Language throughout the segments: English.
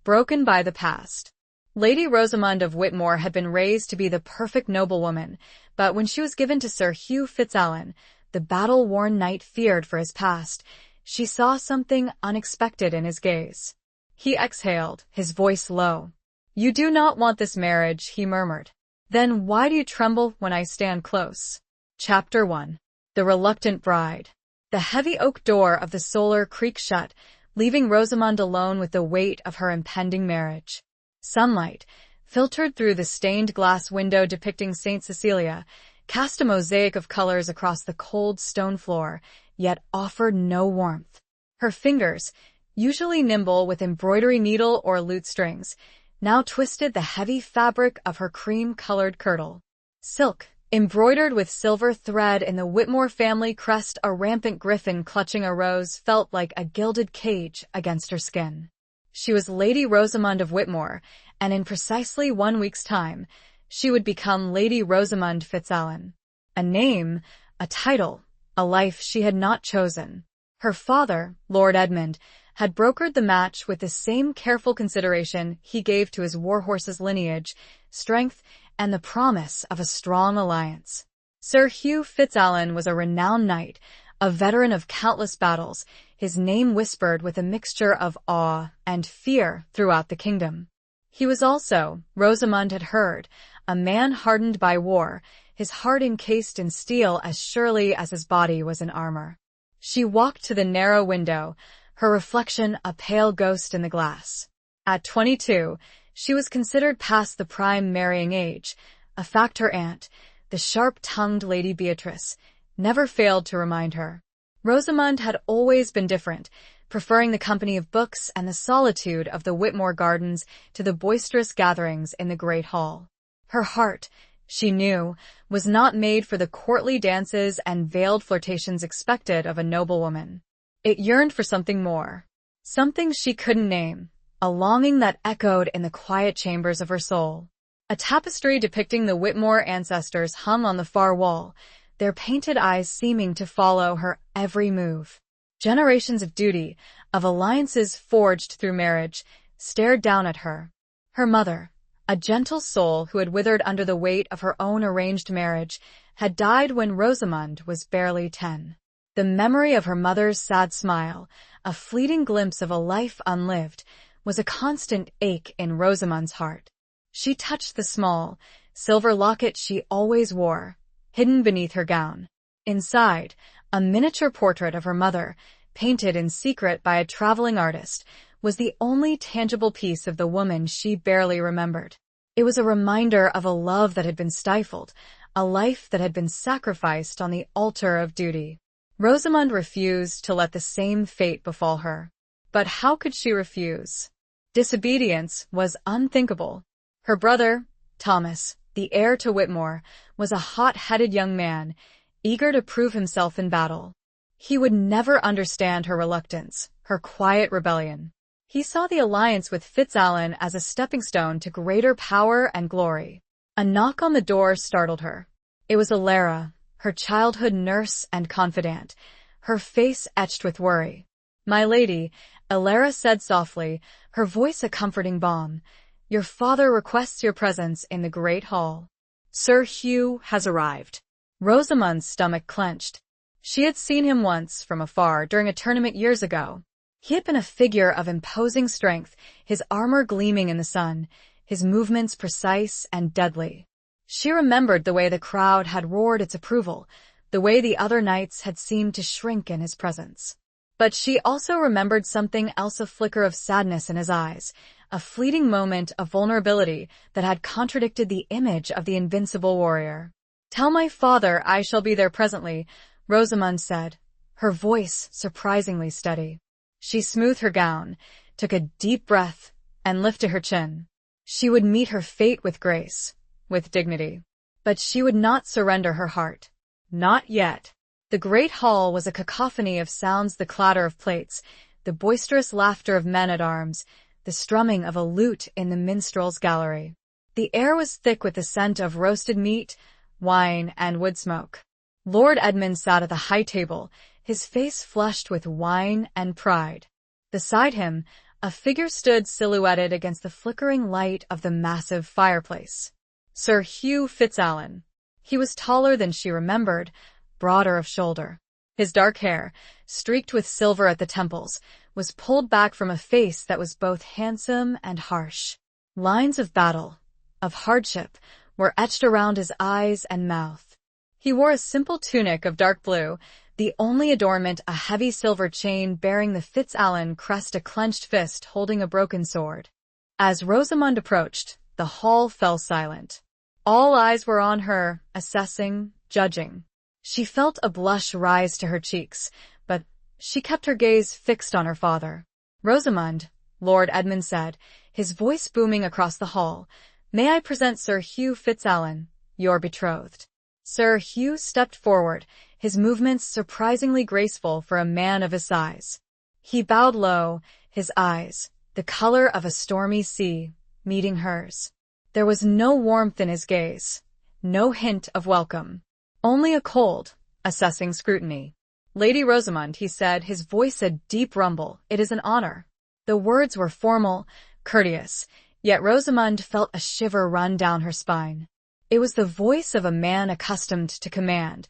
broken by the past. Lady Rosamond of Whitmore had been raised to be the perfect noblewoman, but when she was given to Sir Hugh Fitzalan, the battle-worn knight feared for his past, she saw something unexpected in his gaze. He exhaled, his voice low. "You do not want this marriage," he murmured. "Then why do you tremble when I stand close?" Chapter 1. The Reluctant Bride. The heavy oak door of the Solar creaked shut, leaving Rosamond alone with the weight of her impending marriage. Sunlight, filtered through the stained glass window depicting St. Cecilia, cast a mosaic of colors across the cold stone floor, yet offered no warmth. Her fingers, usually nimble with embroidery needle or lute strings, now twisted the heavy fabric of her cream-colored kirtle. Silk, embroidered with silver thread in the Whitmore family crest, a rampant griffin clutching a rose, felt like a gilded cage against her skin. She was Lady Rosamond of Whitmore, and in precisely 1 week's time, she would become Lady Rosamond Fitzalan. A name, a title, a life she had not chosen. Her father, Lord Edmund, had brokered the match with the same careful consideration he gave to his warhorse's lineage, strength, and the promise of a strong alliance. Sir Hugh Fitzalan was a renowned knight, a veteran of countless battles, his name whispered with a mixture of awe and fear throughout the kingdom. He was also, Rosamond had heard, a man hardened by war, his heart encased in steel as surely as his body was in armor. She walked to the narrow window, her reflection a pale ghost in the glass. At 22, she was considered past the prime marrying age, a fact her aunt, the sharp-tongued Lady Beatrice, never failed to remind her. Rosamond had always been different, preferring the company of books and the solitude of the Whitmore gardens to the boisterous gatherings in the great hall. Her heart, she knew, was not made for the courtly dances and veiled flirtations expected of a noblewoman. It yearned for something more, something she couldn't name, a longing that echoed in the quiet chambers of her soul. A tapestry depicting the Whitmore ancestors hung on the far wall, their painted eyes seeming to follow her every move. Generations of duty, of alliances forged through marriage, stared down at her. Her mother, a gentle soul who had withered under the weight of her own arranged marriage, had died when Rosamond was barely 10. The memory of her mother's sad smile, a fleeting glimpse of a life unlived, was a constant ache in Rosamond's heart. She touched the small, silver locket she always wore, hidden beneath her gown. Inside, a miniature portrait of her mother, painted in secret by a traveling artist, was the only tangible piece of the woman she barely remembered. It was a reminder of a love that had been stifled, a life that had been sacrificed on the altar of duty. Rosamond refused to let the same fate befall her. But how could she refuse? Disobedience was unthinkable. Her brother, Thomas, the heir to Whitmore, was a hot-headed young man, eager to prove himself in battle. He would never understand her reluctance, her quiet rebellion. He saw the alliance with Fitzalan as a stepping stone to greater power and glory. A knock on the door startled her. It was Alara, her childhood nurse and confidant, her face etched with worry. "My lady," Alara said softly, her voice a comforting balm, "your father requests your presence in the great hall. Sir Hugh has arrived." Rosamond's stomach clenched. She had seen him once, from afar, during a tournament years ago. He had been a figure of imposing strength, his armor gleaming in the sun, his movements precise and deadly. She remembered the way the crowd had roared its approval, the way the other knights had seemed to shrink in his presence. But she also remembered something else, a flicker of sadness in his eyes, a fleeting moment of vulnerability that had contradicted the image of the invincible warrior. "Tell my father I shall be there presently," Rosamond said, her voice surprisingly steady. She smoothed her gown, took a deep breath, and lifted her chin. She would meet her fate with grace, with dignity. But she would not surrender her heart. Not yet. The great hall was a cacophony of sounds, the clatter of plates, the boisterous laughter of men-at-arms, the strumming of a lute in the minstrel's gallery. The air was thick with the scent of roasted meat, wine, and wood smoke. Lord Edmund sat at the high table, his face flushed with wine and pride. Beside him, a figure stood silhouetted against the flickering light of the massive fireplace. Sir Hugh Fitzallen. He was taller than she remembered, broader of shoulder. His dark hair, streaked with silver at the temples, was pulled back from a face that was both handsome and harsh. Lines of battle, of hardship, were etched around his eyes and mouth. He wore a simple tunic of dark blue, the only adornment a heavy silver chain bearing the Fitzallen crest, a clenched fist holding a broken sword. As Rosamond approached, the hall fell silent. All eyes were on her, assessing, judging. She felt a blush rise to her cheeks, but she kept her gaze fixed on her father. "Rosamond," Lord Edmund said, his voice booming across the hall, "may I present Sir Hugh Fitzallen, your betrothed?" Sir Hugh stepped forward, his movements surprisingly graceful for a man of his size. He bowed low, his eyes, the color of a stormy sea, meeting hers. There was no warmth in his gaze, no hint of welcome, only a cold, assessing scrutiny. "Lady Rosamond," he said, his voice a deep rumble, "it is an honor." The words were formal, courteous, yet Rosamond felt a shiver run down her spine. It was the voice of a man accustomed to command,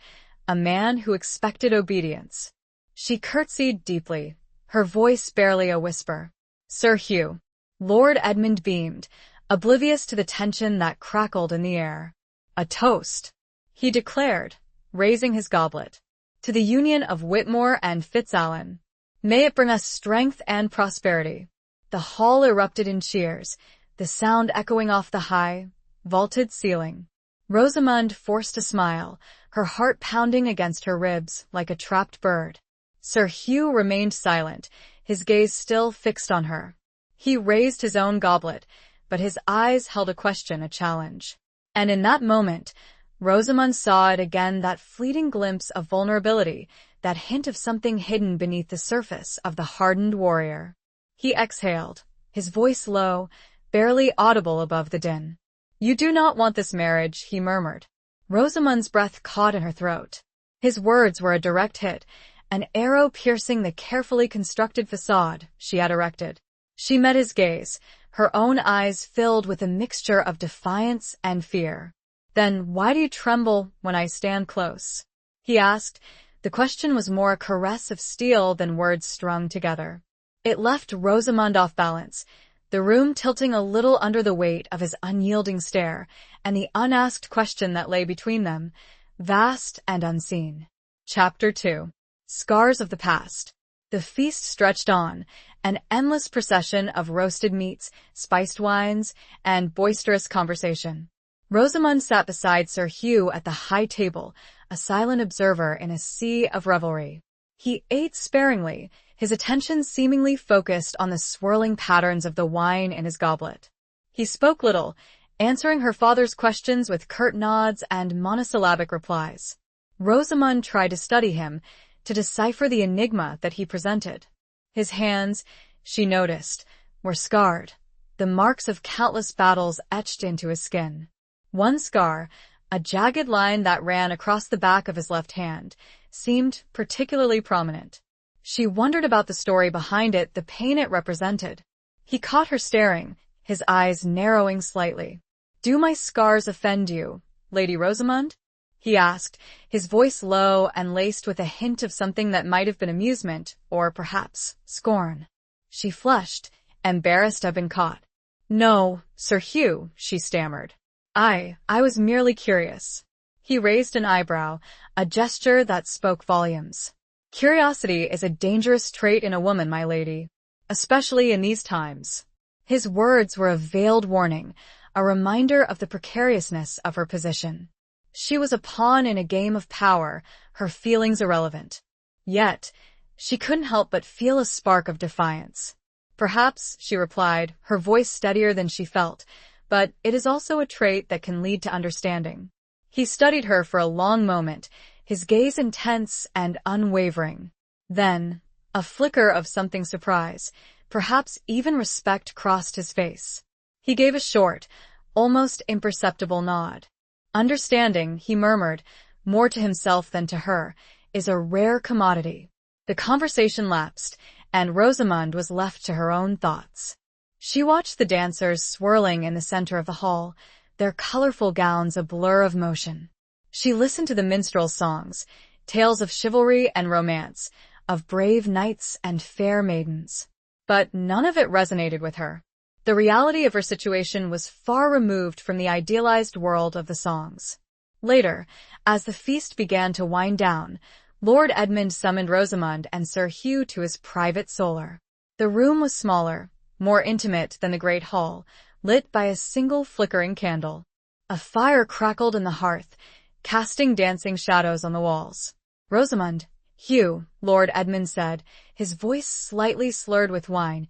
a man who expected obedience. She curtsied deeply, her voice barely a whisper. "Sir Hugh." Lord Edmund beamed, oblivious to the tension that crackled in the air. "A toast," he declared, raising his goblet. "To the union of Whitmore and Fitzallen. May it bring us strength and prosperity." The hall erupted in cheers, the sound echoing off the high, vaulted ceiling. Rosamond forced a smile, her heart pounding against her ribs like a trapped bird. Sir Hugh remained silent, his gaze still fixed on her. He raised his own goblet, but his eyes held a question, a challenge. And in that moment, Rosamond saw it again, that fleeting glimpse of vulnerability, that hint of something hidden beneath the surface of the hardened warrior. He exhaled, his voice low, barely audible above the din. "You do not want this marriage," he murmured. Rosamond's breath caught in her throat. His words were a direct hit, an arrow piercing the carefully constructed facade she had erected. She met his gaze, her own eyes filled with a mixture of defiance and fear. "Then why do you tremble when I stand close?" he asked. The question was more a caress of steel than words strung together. It left Rosamond off balance, the room tilting a little under the weight of his unyielding stare, and the unasked question that lay between them, vast and unseen. Chapter 2. Scars of the Past. The feast stretched on, an endless procession of roasted meats, spiced wines, and boisterous conversation. Rosamond sat beside Sir Hugh at the high table, a silent observer in a sea of revelry. He ate sparingly, his attention seemingly focused on the swirling patterns of the wine in his goblet. He spoke little, answering her father's questions with curt nods and monosyllabic replies. Rosamond tried to study him, to decipher the enigma that he presented. His hands, she noticed, were scarred, the marks of countless battles etched into his skin. One scar, a jagged line that ran across the back of his left hand, seemed particularly prominent. She wondered about the story behind it, the pain it represented. He caught her staring, his eyes narrowing slightly. "Do my scars offend you, Lady Rosamond?" he asked, his voice low and laced with a hint of something that might have been amusement, or perhaps scorn. She flushed, embarrassed to have been caught. "No, Sir Hugh," she stammered. I was merely curious." He raised an eyebrow, a gesture that spoke volumes. "Curiosity is a dangerous trait in a woman, my lady, especially in these times." His words were a veiled warning, a reminder of the precariousness of her position. She was a pawn in a game of power, her feelings irrelevant. Yet, she couldn't help but feel a spark of defiance. "Perhaps," she replied, her voice steadier than she felt, "but it is also a trait that can lead to understanding." He studied her for a long moment, his gaze intense and unwavering. Then, a flicker of something surprise, perhaps even respect, crossed his face. He gave a short, almost imperceptible nod. "Understanding," he murmured, more to himself than to her, "is a rare commodity." The conversation lapsed, and Rosamond was left to her own thoughts. She watched the dancers swirling in the center of the hall, their colorful gowns a blur of motion. She listened to the minstrel songs, tales of chivalry and romance, of brave knights and fair maidens. But none of it resonated with her. The reality of her situation was far removed from the idealized world of the songs. Later, as the feast began to wind down, Lord Edmund summoned Rosamond and Sir Hugh to his private solar. The room was smaller, more intimate than the great hall, lit by a single flickering candle. A fire crackled in the hearth, casting dancing shadows on the walls. "Rosamond, Hugh," Lord Edmund said, his voice slightly slurred with wine,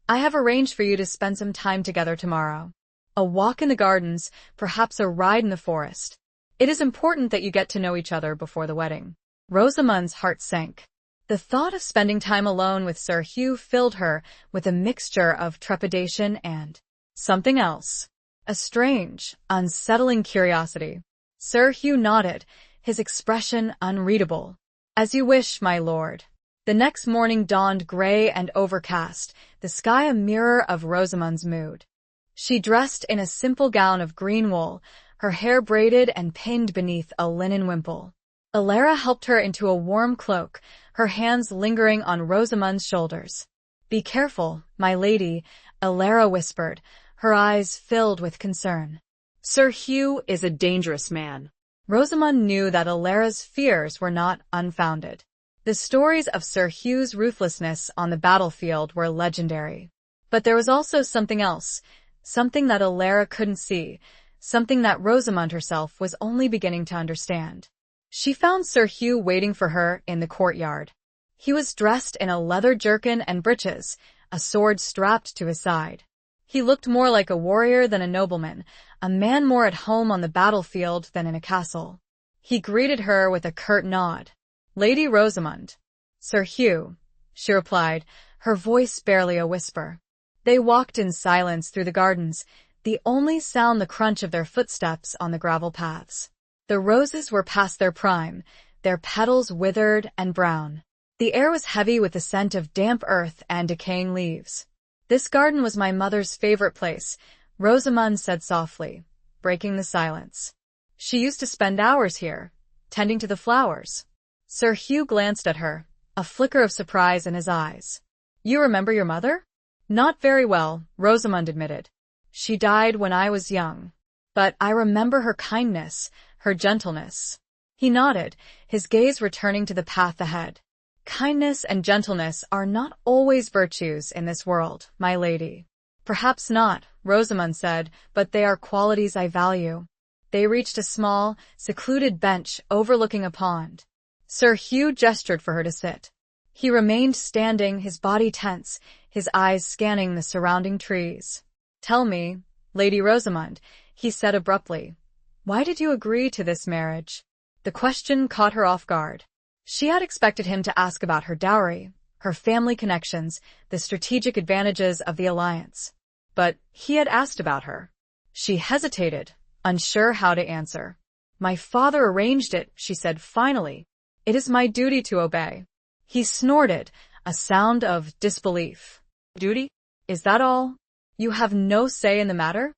"I have arranged for you to spend some time together tomorrow. A walk in the gardens, perhaps a ride in the forest. It is important that you get to know each other before the wedding." Rosamond's heart sank. The thought of spending time alone with Sir Hugh filled her with a mixture of trepidation and something else. A strange, unsettling curiosity. Sir Hugh nodded, his expression unreadable. "As you wish, my lord." The next morning dawned gray and overcast, the sky a mirror of Rosamond's mood. She dressed in a simple gown of green wool, her hair braided and pinned beneath a linen wimple. Alara helped her into a warm cloak, her hands lingering on Rosamond's shoulders. "Be careful, my lady," Alara whispered, her eyes filled with concern. "Sir Hugh is a dangerous man." Rosamond knew that Alara's fears were not unfounded. The stories of Sir Hugh's ruthlessness on the battlefield were legendary. But there was also something else, something that Alara couldn't see, something that Rosamond herself was only beginning to understand. She found Sir Hugh waiting for her in the courtyard. He was dressed in a leather jerkin and breeches, a sword strapped to his side. He looked more like a warrior than a nobleman, a man more at home on the battlefield than in a castle. He greeted her with a curt nod. "Lady Rosamond." "Sir Hugh," she replied, her voice barely a whisper. They walked in silence through the gardens, the only sound the crunch of their footsteps on the gravel paths. The roses were past their prime, their petals withered and brown. The air was heavy with the scent of damp earth and decaying leaves. "This garden was my mother's favorite place," Rosamond said softly, breaking the silence. "She used to spend hours here, tending to the flowers." Sir Hugh glanced at her, a flicker of surprise in his eyes. "You remember your mother?" "Not very well," Rosamond admitted. "She died when I was young. But I remember her kindness, her gentleness." He nodded, his gaze returning to the path ahead. "Kindness and gentleness are not always virtues in this world, my lady." "Perhaps not," Rosamond said, "but they are qualities I value." They reached a small, secluded bench overlooking a pond. Sir Hugh gestured for her to sit. He remained standing, his body tense, his eyes scanning the surrounding trees. "Tell me, Lady Rosamond," he said abruptly, "why did you agree to this marriage?" The question caught her off guard. She had expected him to ask about her dowry, her family connections, the strategic advantages of the alliance. But he had asked about her. She hesitated, unsure how to answer. "My father arranged it," she said finally. "It is my duty to obey." He snorted, a sound of disbelief. "Duty? Is that all? You have no say in the matter?"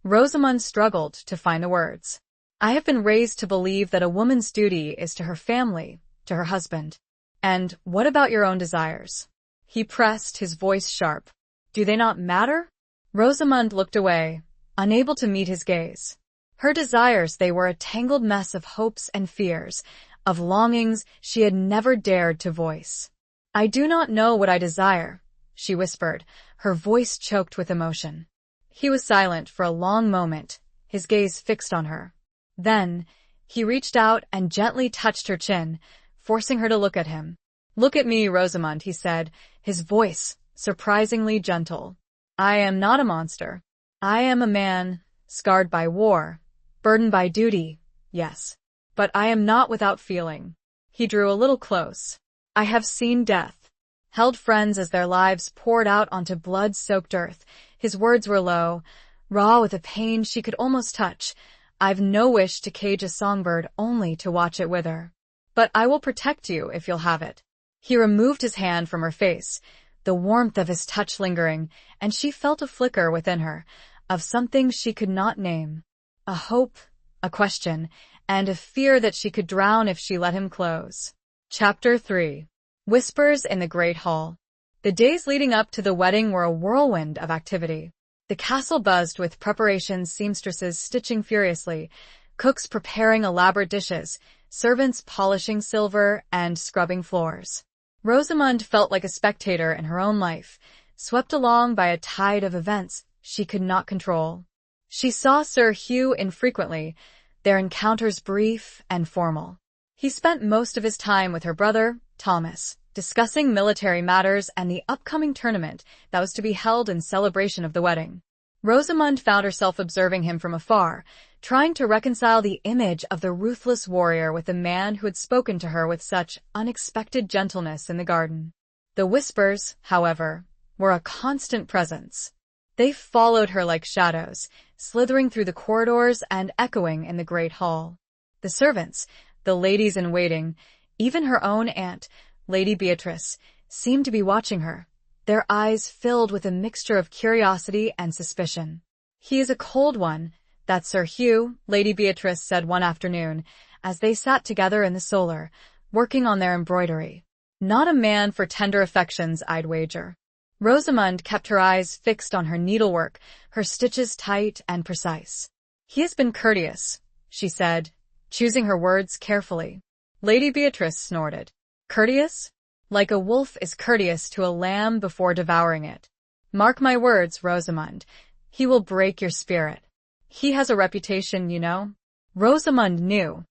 Rosamond struggled to find the words. "I have been raised to believe that a woman's duty is to her family, to her husband. And what about your own desires?" He pressed, his voice sharp. "Do they not matter?" Rosamond looked away, unable to meet his gaze. Her desires, they were a tangled mess of hopes and fears, of longings she had never dared to voice. "I do not know what I desire," she whispered, her voice choked with emotion. He was silent for a long moment, his gaze fixed on her. Then, he reached out and gently touched her chin, forcing her to look at him. "Look at me, Rosamond," he said, his voice surprisingly gentle. "I am not a monster. I am a man, scarred by war, burdened by duty, yes. But I am not without feeling." He drew a little close. "I have seen death, held friends as their lives poured out onto blood-soaked earth." His words were low, raw with a pain she could almost touch. "I've no wish to cage a songbird only to watch it wither. But I will protect you if you'll have it." He removed his hand from her face, the warmth of his touch lingering, and she felt a flicker within her, of something she could not name. A hope, a question, and a fear that she could drown if she let him close. Chapter 3. Whispers in the Great Hall. The days leading up to the wedding were a whirlwind of activity. The castle buzzed with preparations, seamstresses stitching furiously, cooks preparing elaborate dishes, servants polishing silver and scrubbing floors. Rosamund felt like a spectator in her own life, swept along by a tide of events she could not control. She saw Sir Hugh infrequently, their encounters brief and formal. He spent most of his time with her brother, Thomas, discussing military matters and the upcoming tournament that was to be held in celebration of the wedding. Rosamund found herself observing him from afar, trying to reconcile the image of the ruthless warrior with the man who had spoken to her with such unexpected gentleness in the garden. The whispers, however, were a constant presence. They followed her like shadows, slithering through the corridors and echoing in the great hall. The servants, the ladies-in-waiting, even her own aunt, Lady Beatrice, seemed to be watching her, their eyes filled with a mixture of curiosity and suspicion. "He is a cold one, that Sir Hugh," Lady Beatrice said one afternoon, as they sat together in the solar, working on their embroidery. "Not a man for tender affections, I'd wager." Rosamund kept her eyes fixed on her needlework, her stitches tight and precise. "He has been courteous," she said, choosing her words carefully. Lady Beatrice snorted. "Courteous? Like a wolf is courteous to a lamb before devouring it. Mark my words, Rosamund, he will break your spirit. He has a reputation, you know." Rosamund knew.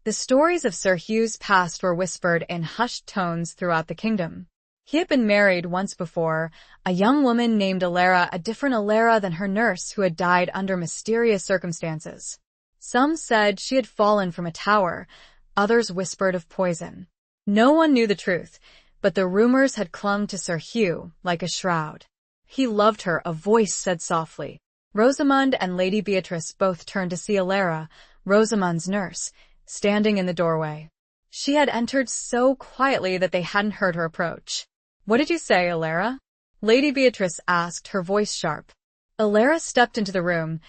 The stories of Sir Hugh's past were whispered in hushed tones throughout the kingdom. He had been married once before, a young woman named Alara, a different Alara than her nurse who had died under mysterious circumstances. Some said she had fallen from a tower, others whispered of poison. No one knew the truth, but the rumors had clung to Sir Hugh like a shroud. "He loved her," a voice said softly. Rosamund and Lady Beatrice both turned to see Alara, Rosamund's nurse, standing in the doorway. She had entered so quietly that they hadn't heard her approach. "What did you say, Alara?" Lady Beatrice asked, her voice sharp. Alara stepped into the room,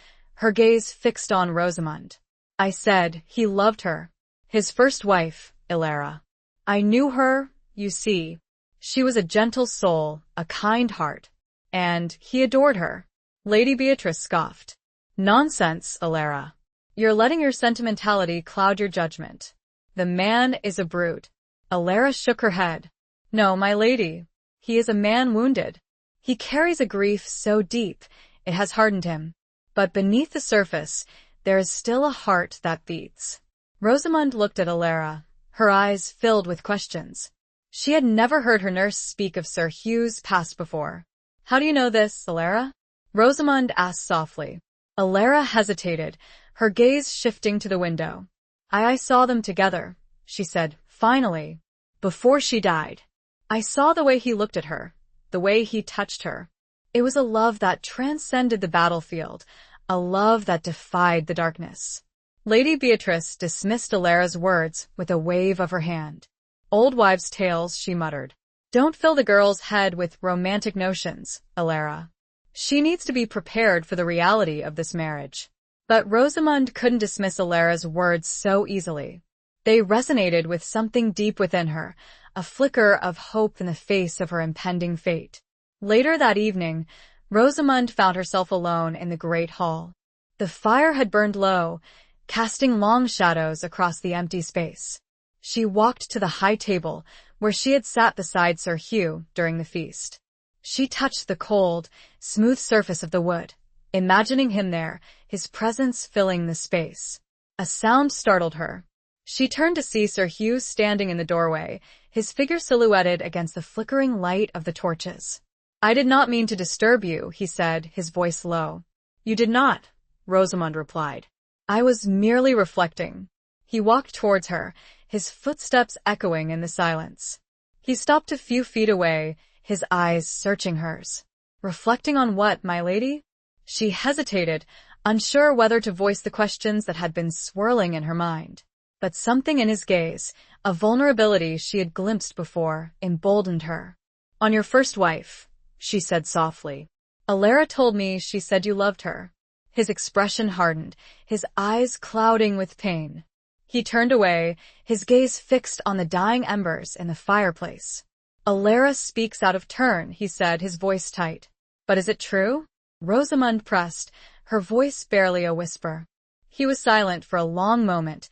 her gaze fixed on Rosamund. "I said he loved her. His first wife, Alara. I knew her, you see. She was a gentle soul, a kind heart. And he adored her." Lady Beatrice scoffed. "Nonsense, Alara. You're letting your sentimentality cloud your judgment. The man is a brute." Alara shook her head. "No, my lady. He is a man wounded. He carries a grief so deep, it has hardened him. But beneath the surface, there is still a heart that beats." Rosamund looked at Alara, her eyes filled with questions. She had never heard her nurse speak of Sir Hugh's past before. "How do you know this, Alara?" Rosamund asked softly. Alara hesitated, her gaze shifting to the window. I saw them together," she said, finally, "before she died. I saw the way he looked at her, the way he touched her. It was a love that transcended the battlefield, a love that defied the darkness." Lady Beatrice dismissed Alara's words with a wave of her hand. "Old wives' tales," she muttered. "Don't fill the girl's head with romantic notions, Alara. She needs to be prepared for the reality of this marriage." But Rosamund couldn't dismiss Alara's words so easily. They resonated with something deep within her, a flicker of hope in the face of her impending fate. Later that evening, Rosamund found herself alone in the great hall. The fire had burned low, casting long shadows across the empty space. She walked to the high table where she had sat beside Sir Hugh during the feast. She touched the cold, smooth surface of the wood, imagining him there, his presence filling the space. A sound startled her. She turned to see Sir Hugh standing in the doorway, his figure silhouetted against the flickering light of the torches. "I did not mean to disturb you," he said, his voice low. "You did not," Rosamund replied. "I was merely reflecting." He walked towards her, his footsteps echoing in the silence. He stopped a few feet away, his eyes searching hers. "Reflecting on what, my lady?" She hesitated, unsure whether to voice the questions that had been swirling in her mind. but something in his gaze, a vulnerability she had glimpsed before, emboldened her. "On your first wife," she said softly. "Alara told me she said you loved her." His expression hardened, his eyes clouding with pain. He turned away, his gaze fixed on the dying embers in the fireplace. "Alara speaks out of turn," he said, his voice tight. "But is it true?" Rosamund pressed, her voice barely a whisper. He was silent for a long moment,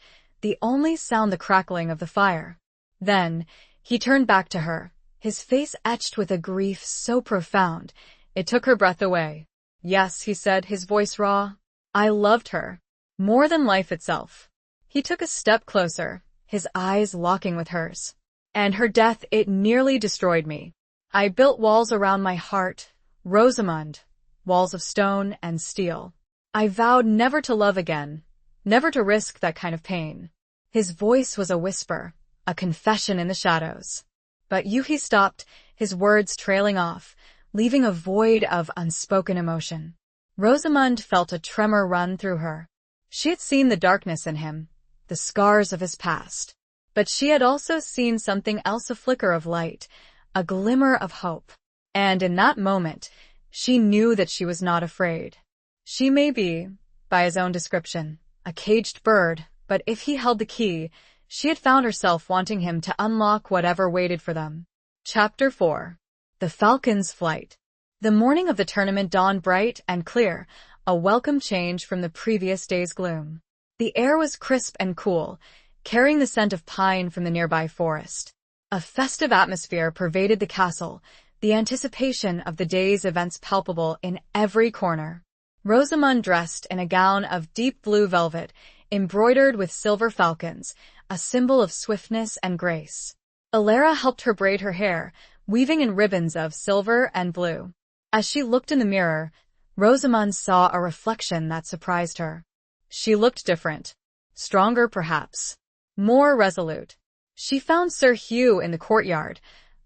the only sound the crackling of the fire. Then, he turned back to her, his face etched with a grief so profound, it took her breath away. "Yes," he said, his voice raw. "I loved her. More than life itself." He took a step closer, his eyes locking with hers. "And her death, it nearly destroyed me. I built walls around my heart, Rosamund, walls of stone and steel. I vowed never to love again, never to risk that kind of pain." His voice was a whisper, a confession in the shadows. "But you," he stopped, his words trailing off, leaving a void of unspoken emotion. Rosamund felt a tremor run through her. She had seen the darkness in him, the scars of his past. But she had also seen something else, a flicker of light, a glimmer of hope. And in that moment, she knew that she was not afraid. She may be, by his own description, a caged bird, but if he held the key, she had found herself wanting him to unlock whatever waited for them. Chapter 4. The Falcon's Flight. The morning of the tournament dawned bright and clear, a welcome change from the previous day's gloom. The air was crisp and cool, carrying the scent of pine from the nearby forest. A festive atmosphere pervaded the castle, the anticipation of the day's events palpable in every corner. Rosamund, dressed in a gown of deep blue velvet, embroidered with silver falcons, a symbol of swiftness and grace. Alara helped her braid her hair, weaving in ribbons of silver and blue. As she looked in the mirror, Rosamund saw a reflection that surprised her. She looked different. Stronger, perhaps. More resolute. She found Sir Hugh in the courtyard,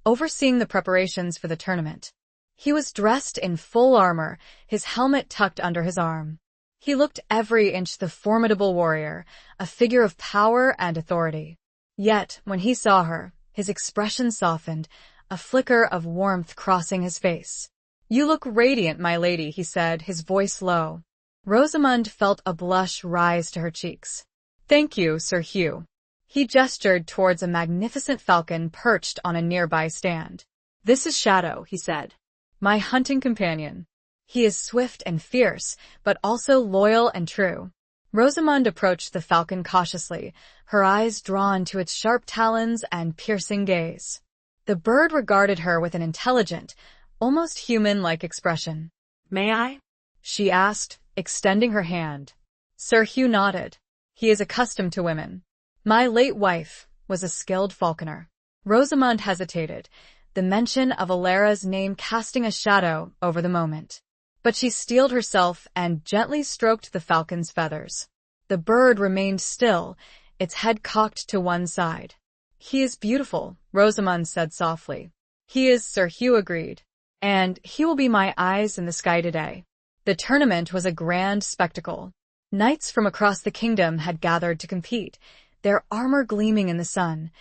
overseeing the preparations for the tournament. He was dressed in full armor, his helmet tucked under his arm. He looked every inch the formidable warrior, a figure of power and authority. Yet, when he saw her, his expression softened, a flicker of warmth crossing his face. "You look radiant, my lady," he said, his voice low. Rosamund felt a blush rise to her cheeks. "Thank you, Sir Hugh." He gestured towards a magnificent falcon perched on a nearby stand. "This is Shadow," he said. "My hunting companion. He is swift and fierce, but also loyal and true." Rosamund approached the falcon cautiously, her eyes drawn to its sharp talons and piercing gaze. The bird regarded her with an intelligent, almost human-like expression. "May I?" she asked, extending her hand. Sir Hugh nodded. He is accustomed to women. "My late wife was a skilled falconer." Rosamund hesitated, the mention of Alara's name casting a shadow over the moment. But she steeled herself and gently stroked the falcon's feathers. The bird remained still, its head cocked to one side. "He is beautiful," Rosamund said softly. "He is," Sir Hugh agreed. "And he will be my eyes in the sky today." The tournament was a grand spectacle. Knights from across the kingdom had gathered to compete, their armor gleaming in the sun,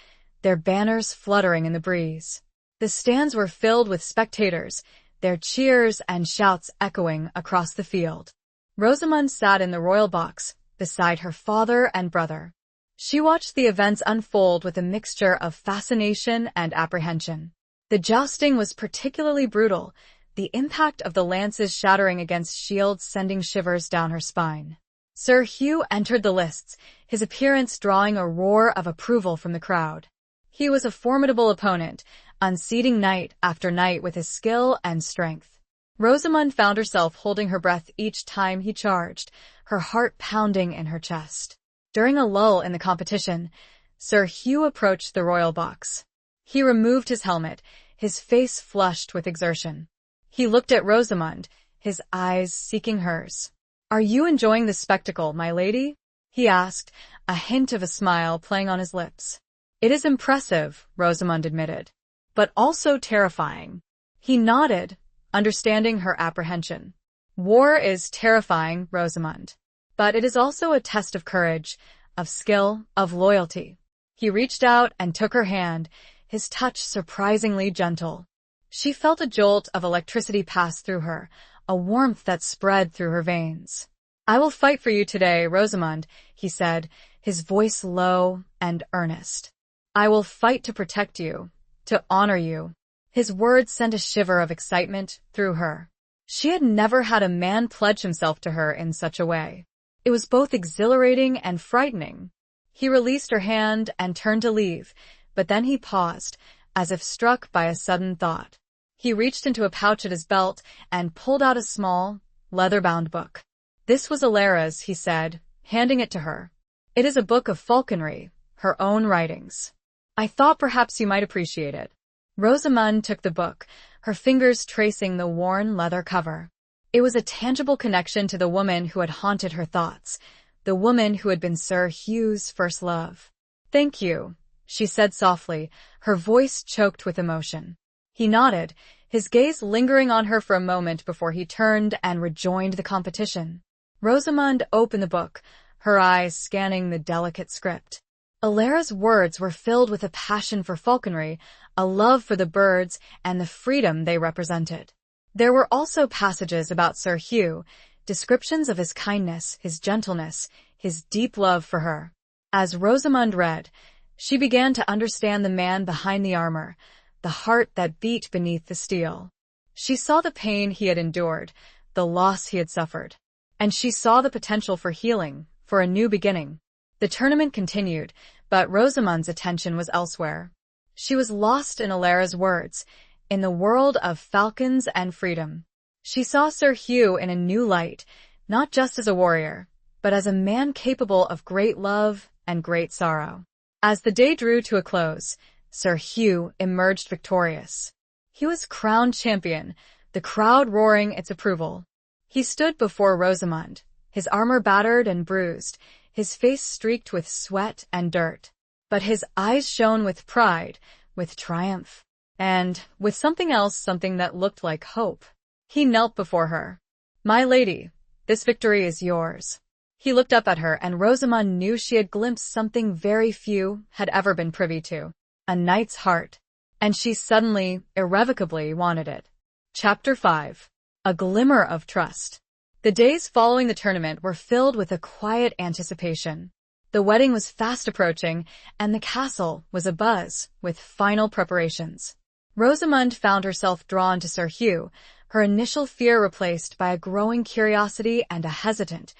their banners fluttering in the breeze. The stands were filled with spectators, their cheers and shouts echoing across the field. Rosamund sat in the royal box, beside her father and brother. She watched the events unfold with a mixture of fascination and apprehension. The jousting was particularly brutal, the impact of the lances shattering against shields sending shivers down her spine. Sir Hugh entered the lists, his appearance drawing a roar of approval from the crowd. He was a formidable opponent, unseating knight after knight with his skill and strength. Rosamund found herself holding her breath each time he charged, her heart pounding in her chest. During a lull in the competition, Sir Hugh approached the royal box. He removed his helmet, his face flushed with exertion. He looked at Rosamund, his eyes seeking hers. "Are you enjoying the spectacle, my lady?" he asked, a hint of a smile playing on his lips. "It is impressive," Rosamund admitted, "but also terrifying." He nodded, understanding her apprehension. "War is terrifying, Rosamund. But it is also a test of courage, of skill, of loyalty. He reached out and took her hand, his touch surprisingly gentle. She felt a jolt of electricity pass through her, a warmth that spread through her veins. "I will fight for you today, Rosamund," he said, his voice low and earnest. "I will fight to protect you, to honor you." His words sent a shiver of excitement through her. She had never had a man pledge himself to her in such a way. It was both exhilarating and frightening. He released her hand and turned to leave, but then he paused, as if struck by a sudden thought. He reached into a pouch at his belt and pulled out a small, leather-bound book. "This was Alara's," he said, handing it to her. "It is a book of falconry, her own writings. I thought perhaps you might appreciate it." Rosamund took the book, her fingers tracing the worn leather cover. It was a tangible connection to the woman who had haunted her thoughts, the woman who had been Sir Hugh's first love. "Thank you," she said softly, her voice choked with emotion. He nodded, his gaze lingering on her for a moment before he turned and rejoined the competition. Rosamund opened the book, her eyes scanning the delicate script. Alara's words were filled with a passion for falconry, a love for the birds, and the freedom they represented. There were also passages about Sir Hugh, descriptions of his kindness, his gentleness, his deep love for her. As Rosamund read, she began to understand the man behind the armor, the heart that beat beneath the steel. She saw the pain he had endured, the loss he had suffered, and she saw the potential for healing, for a new beginning. The tournament continued, but Rosamund's attention was elsewhere. She was lost in Alara's words, in the world of falcons and freedom. She saw Sir Hugh in a new light, not just as a warrior, but as a man capable of great love and great sorrow. As the day drew to a close, Sir Hugh emerged victorious. He was crowned champion, the crowd roaring its approval. He stood before Rosamund, his armor battered and bruised, his face streaked with sweat and dirt. But his eyes shone with pride, with triumph, and with something else, something that looked like hope. He knelt before her. "My lady, this victory is yours." He looked up at her, and Rosamund knew she had glimpsed something very few had ever been privy to, a knight's heart, and she suddenly, irrevocably wanted it. Chapter 5. A Glimmer of Trust. The days following the tournament were filled with a quiet anticipation. The wedding was fast approaching, and the castle was abuzz with final preparations. Rosamund found herself drawn to Sir Hugh, her initial fear replaced by a growing curiosity and a hesitant,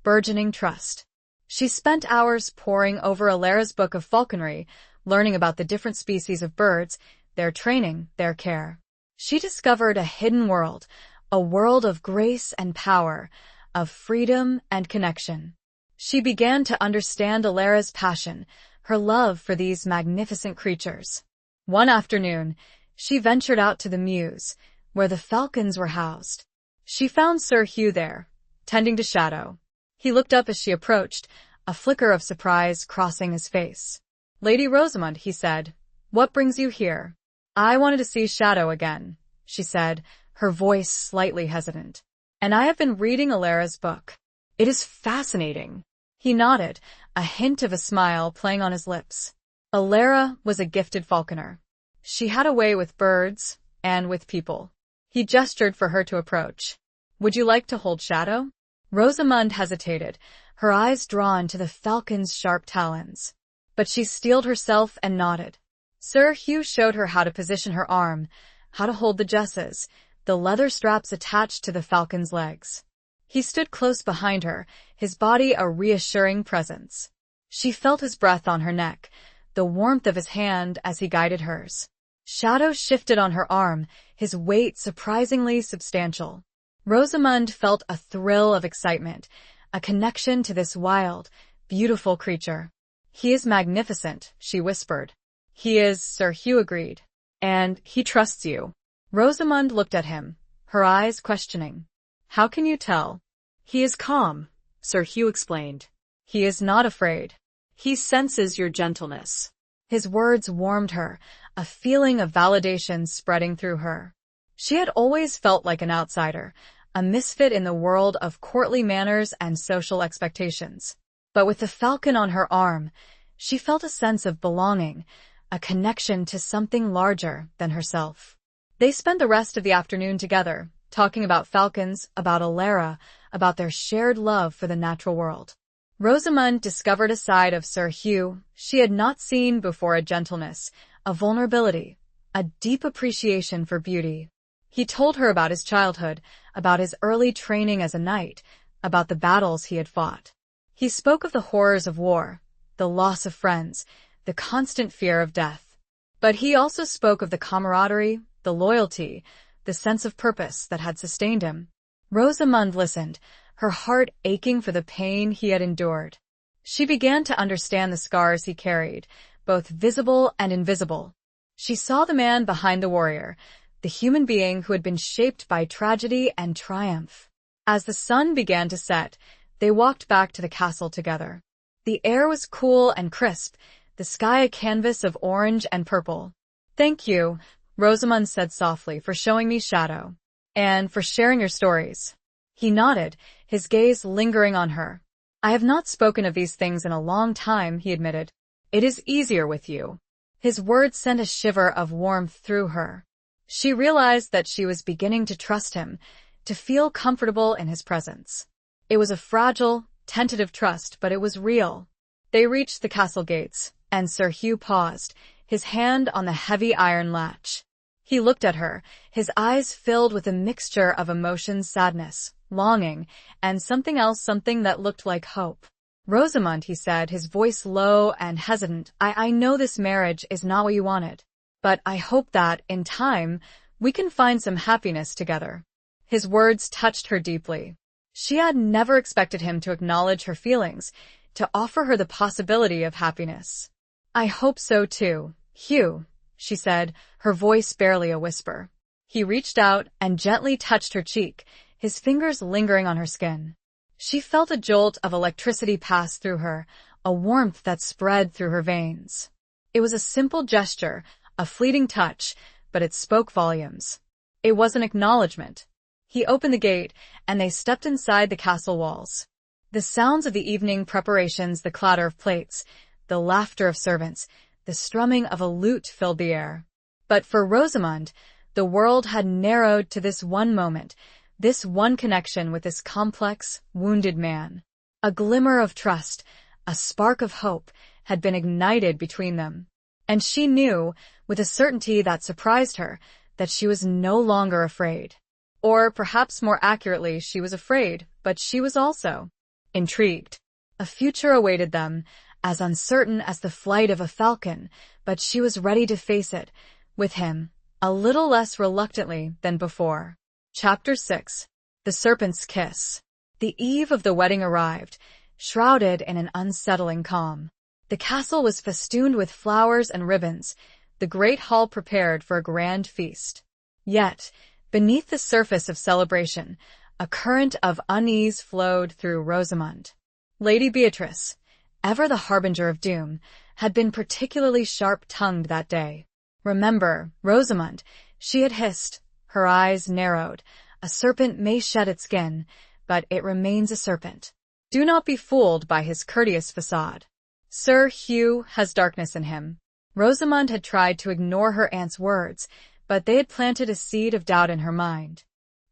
burgeoning trust. She spent hours poring over Alara's book of falconry, learning about the different species of birds, their training, their care. She discovered a hidden world, a world of grace and power, of freedom and connection. She began to understand Alara's passion, her love for these magnificent creatures. One afternoon, she ventured out to the mews, where the falcons were housed. She found Sir Hugh there, tending to Shadow. He looked up as she approached, a flicker of surprise crossing his face. "Lady Rosamund," he said, "what brings you here?" "I wanted to see Shadow again," she said, her voice slightly hesitant. "And I have been reading Alara's book. It is fascinating." He nodded, a hint of a smile playing on his lips. Alara was a gifted falconer. She had a way with birds and with people. He gestured for her to approach. "Would you like to hold Shadow?" Rosamund hesitated, her eyes drawn to the falcon's sharp talons. But she steeled herself and nodded. Sir Hugh showed her how to position her arm, how to hold the jesses, the leather straps attached to the falcon's legs. He stood close behind her, his body a reassuring presence. She felt his breath on her neck, the warmth of his hand as he guided hers. Shadow shifted on her arm, his weight surprisingly substantial. Rosamund felt a thrill of excitement, a connection to this wild, beautiful creature. "He is magnificent," she whispered. "He is," Sir Hugh agreed. "And he trusts you." Rosamund looked at him, her eyes questioning. "How can you tell?" "He is calm," Sir Hugh explained. "He is not afraid. He senses your gentleness." His words warmed her, a feeling of validation spreading through her. She had always felt like an outsider, a misfit in the world of courtly manners and social expectations. But with the falcon on her arm, she felt a sense of belonging, a connection to something larger than herself. They spent the rest of the afternoon together, talking about falcons, about Alara, about their shared love for the natural world. Rosamund discovered a side of Sir Hugh she had not seen before, a gentleness, a vulnerability, a deep appreciation for beauty. He told her about his childhood, about his early training as a knight, about the battles he had fought. He spoke of the horrors of war, the loss of friends, the constant fear of death. But he also spoke of the camaraderie, the loyalty, the sense of purpose that had sustained him. Rosamund listened, her heart aching for the pain he had endured. She began to understand the scars he carried, both visible and invisible. She saw the man behind the warrior, the human being who had been shaped by tragedy and triumph. As the sun began to set, they walked back to the castle together. The air was cool and crisp, the sky a canvas of orange and purple. "Thank you," Rosamund said softly, "for showing me Shadow. And for sharing your stories." He nodded, his gaze lingering on her. "I have not spoken of these things in a long time," he admitted. "It is easier with you." His words sent a shiver of warmth through her. She realized that she was beginning to trust him, to feel comfortable in his presence. It was a fragile, tentative trust, but it was real. They reached the castle gates, and Sir Hugh paused, his hand on the heavy iron latch. He looked at her, his eyes filled with a mixture of emotions, sadness, longing, and something else, something that looked like hope. "Rosamund," he said, his voice low and hesitant, I know this marriage is not what you wanted, but I hope that, in time, we can find some happiness together." His words touched her deeply. She had never expected him to acknowledge her feelings, to offer her the possibility of happiness. "I hope so too, Hugh," she said, her voice barely a whisper. He reached out and gently touched her cheek, his fingers lingering on her skin. She felt a jolt of electricity pass through her, a warmth that spread through her veins. It was a simple gesture, a fleeting touch, but it spoke volumes. It was an acknowledgement. He opened the gate, and they stepped inside the castle walls. The sounds of the evening preparations, the clatter of plates, the laughter of servants, the strumming of a lute filled the air. But for Rosamund, the world had narrowed to this one moment, this one connection with this complex, wounded man. A glimmer of trust, a spark of hope, had been ignited between them. And she knew, with a certainty that surprised her, that she was no longer afraid. Or perhaps more accurately, she was afraid, but she was also intrigued. A future awaited them, as uncertain as the flight of a falcon, but she was ready to face it, with him, a little less reluctantly than before. Chapter 6. The Serpent's Kiss. The eve of the wedding arrived, shrouded in an unsettling calm. The castle was festooned with flowers and ribbons, the great hall prepared for a grand feast. Yet, beneath the surface of celebration, a current of unease flowed through Rosamund. Lady Beatrice, ever the harbinger of doom, had been particularly sharp-tongued that day. "Remember, Rosamund," she had hissed, her eyes narrowed. "A serpent may shed its skin, but it remains a serpent. Do not be fooled by his courteous facade. Sir Hugh has darkness in him." Rosamund had tried to ignore her aunt's words, but they had planted a seed of doubt in her mind.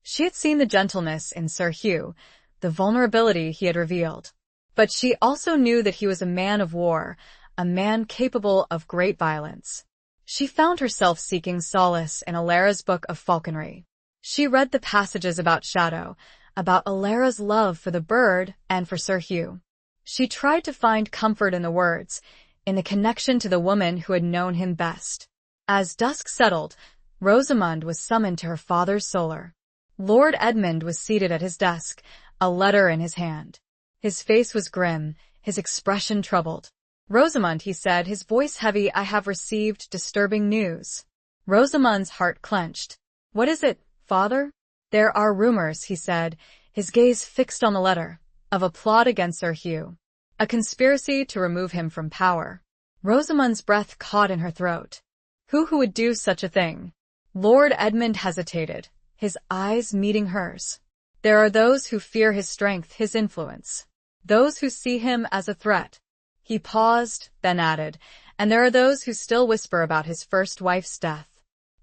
She had seen the gentleness in Sir Hugh, the vulnerability he had revealed. But she also knew that he was a man of war, a man capable of great violence. She found herself seeking solace in Alara's book of falconry. She read the passages about Shadow, about Alara's love for the bird and for Sir Hugh. She tried to find comfort in the words, in the connection to the woman who had known him best. As dusk settled, Rosamund was summoned to her father's solar. Lord Edmund was seated at his desk, a letter in his hand. His face was grim, his expression troubled. "Rosamund," he said, his voice heavy, "I have received disturbing news." Rosamund's heart clenched. "What is it, father?" "There are rumors," he said, his gaze fixed on the letter, "of a plot against Sir Hugh. A conspiracy to remove him from power." Rosamund's breath caught in her throat. Who would do such a thing? Lord Edmund hesitated, his eyes meeting hers. "There are those who fear his strength, his influence." those who see him as a threat. He paused, then added, and there are those who still whisper about his first wife's death.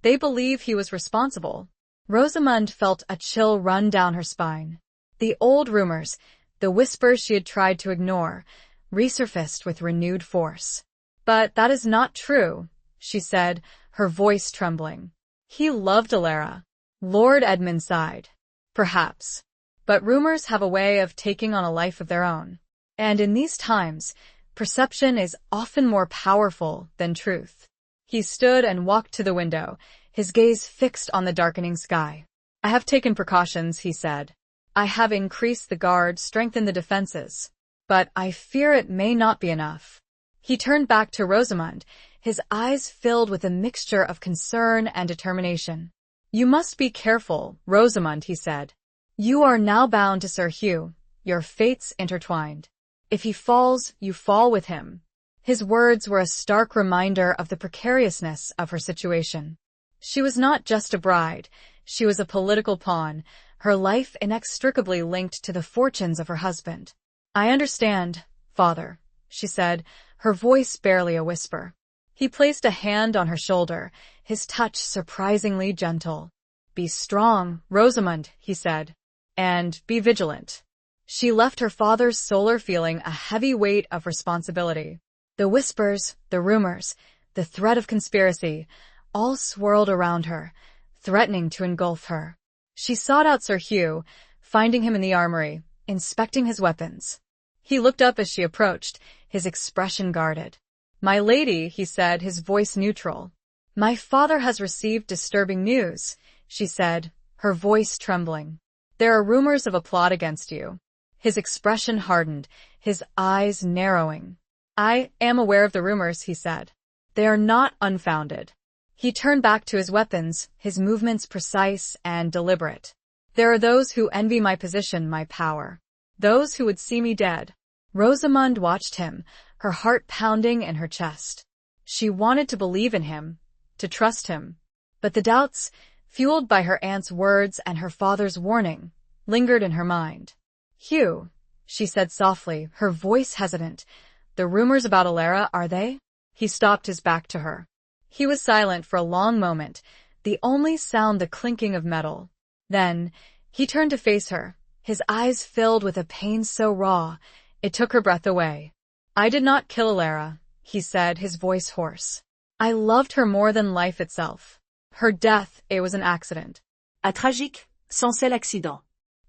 They believe he was responsible. Rosamund felt a chill run down her spine. The old rumors, the whispers she had tried to ignore, resurfaced with renewed force. But that is not true, she said, her voice trembling. He loved Alara. Lord Edmund sighed. Perhaps. But rumors have a way of taking on a life of their own. And in these times, perception is often more powerful than truth. He stood and walked to the window, his gaze fixed on the darkening sky. I have taken precautions, he said. I have increased the guard, strengthened the defenses. But I fear it may not be enough. He turned back to Rosamund, his eyes filled with a mixture of concern and determination. You must be careful, Rosamund, he said. You are now bound to Sir Hugh, your fates intertwined. If he falls, you fall with him. His words were a stark reminder of the precariousness of her situation. She was not just a bride, she was a political pawn, her life inextricably linked to the fortunes of her husband. I understand, father, she said, her voice barely a whisper. He placed a hand on her shoulder, his touch surprisingly gentle. Be strong, Rosamund, he said, and be vigilant. She left her father's solar feeling a heavy weight of responsibility. The whispers, the rumors, the threat of conspiracy, all swirled around her, threatening to engulf her. She sought out Sir Hugh, finding him in the armory, inspecting his weapons. He looked up as she approached, his expression guarded. My lady, he said, his voice neutral. My father has received disturbing news, she said, her voice trembling. There are rumors of a plot against you. His expression hardened, his eyes narrowing. I am aware of the rumors, he said. They are not unfounded. He turned back to his weapons, his movements precise and deliberate. There are those who envy my position, my power. Those who would see me dead. Rosamund watched him, her heart pounding in her chest. She wanted to believe in him, to trust him. But the doubts, fueled by her aunt's words and her father's warning, lingered in her mind. Hugh, she said softly, her voice hesitant. The rumors about Alara, are they? He stopped, his back to her. He was silent for a long moment, the only sound the clinking of metal. Then, he turned to face her, his eyes filled with a pain so raw, it took her breath away. I did not kill Alara, he said, his voice hoarse. I loved her more than life itself. Her death, it was an accident. A tragique, sans l'accident.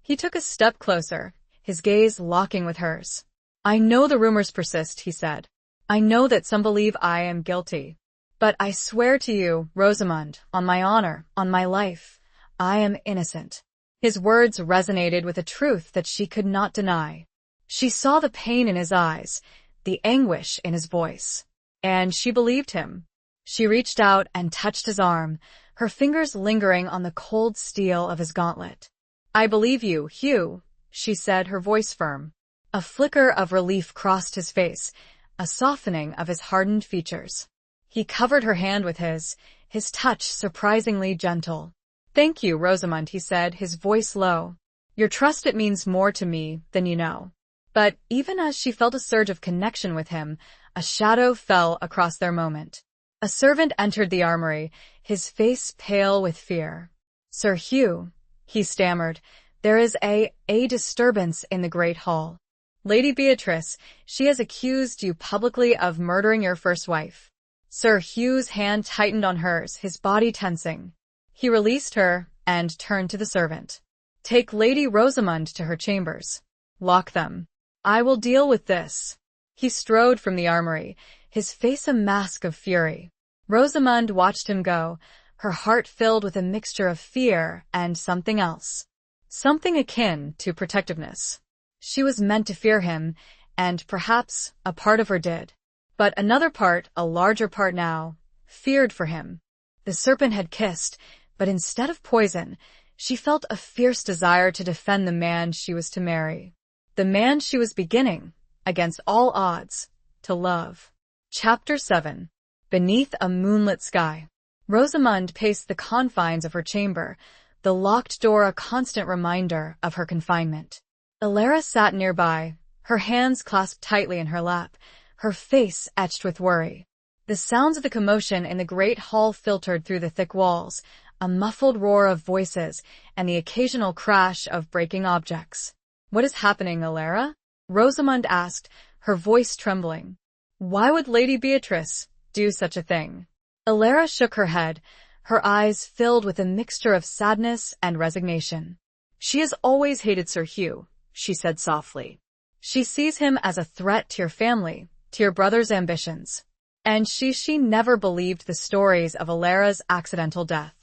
He took a step closer, his gaze locking with hers. I know the rumors persist, he said. I know that some believe I am guilty. But I swear to you, Rosamund, on my honor, on my life, I am innocent. His words resonated with a truth that she could not deny. She saw the pain in his eyes, the anguish in his voice. And she believed him. She reached out and touched his arm, her fingers lingering on the cold steel of his gauntlet. I believe you, Hugh, she said, her voice firm. A flicker of relief crossed his face, a softening of his hardened features. He covered her hand with his touch surprisingly gentle. Thank you, Rosamund, he said, his voice low. Your trust, it means more to me than you know. But even as she felt a surge of connection with him, a shadow fell across their moment. A servant entered the armory, his face pale with fear. Sir Hugh, he stammered, there is a disturbance in the great hall. Lady Beatrice, she has accused you publicly of murdering your first wife. Sir Hugh's hand tightened on hers, his body tensing. He released her and turned to the servant. Take Lady Rosamund to her chambers. Lock them. I will deal with this. He strode from the armory, his face a mask of fury. Rosamund watched him go, her heart filled with a mixture of fear and something else. Something akin to protectiveness. She was meant to fear him, and perhaps a part of her did. But another part, a larger part now, feared for him. The serpent had kissed, but instead of poison, she felt a fierce desire to defend the man she was to marry. The man she was beginning, against all odds, to love. Chapter 7. Beneath a moonlit sky. Rosamund paced the confines of her chamber, the locked door a constant reminder of her confinement. Alara sat nearby, her hands clasped tightly in her lap, her face etched with worry. The sounds of the commotion in the great hall filtered through the thick walls, a muffled roar of voices and the occasional crash of breaking objects. "What is happening, Alara?" Rosamond asked, her voice trembling. "Why would Lady Beatrice do such a thing?" Alara shook her head, her eyes filled with a mixture of sadness and resignation. "She has always hated Sir Hugh," she said softly. "She sees him as a threat to your family, to your brother's ambitions. And she never believed the stories of Alara's accidental death."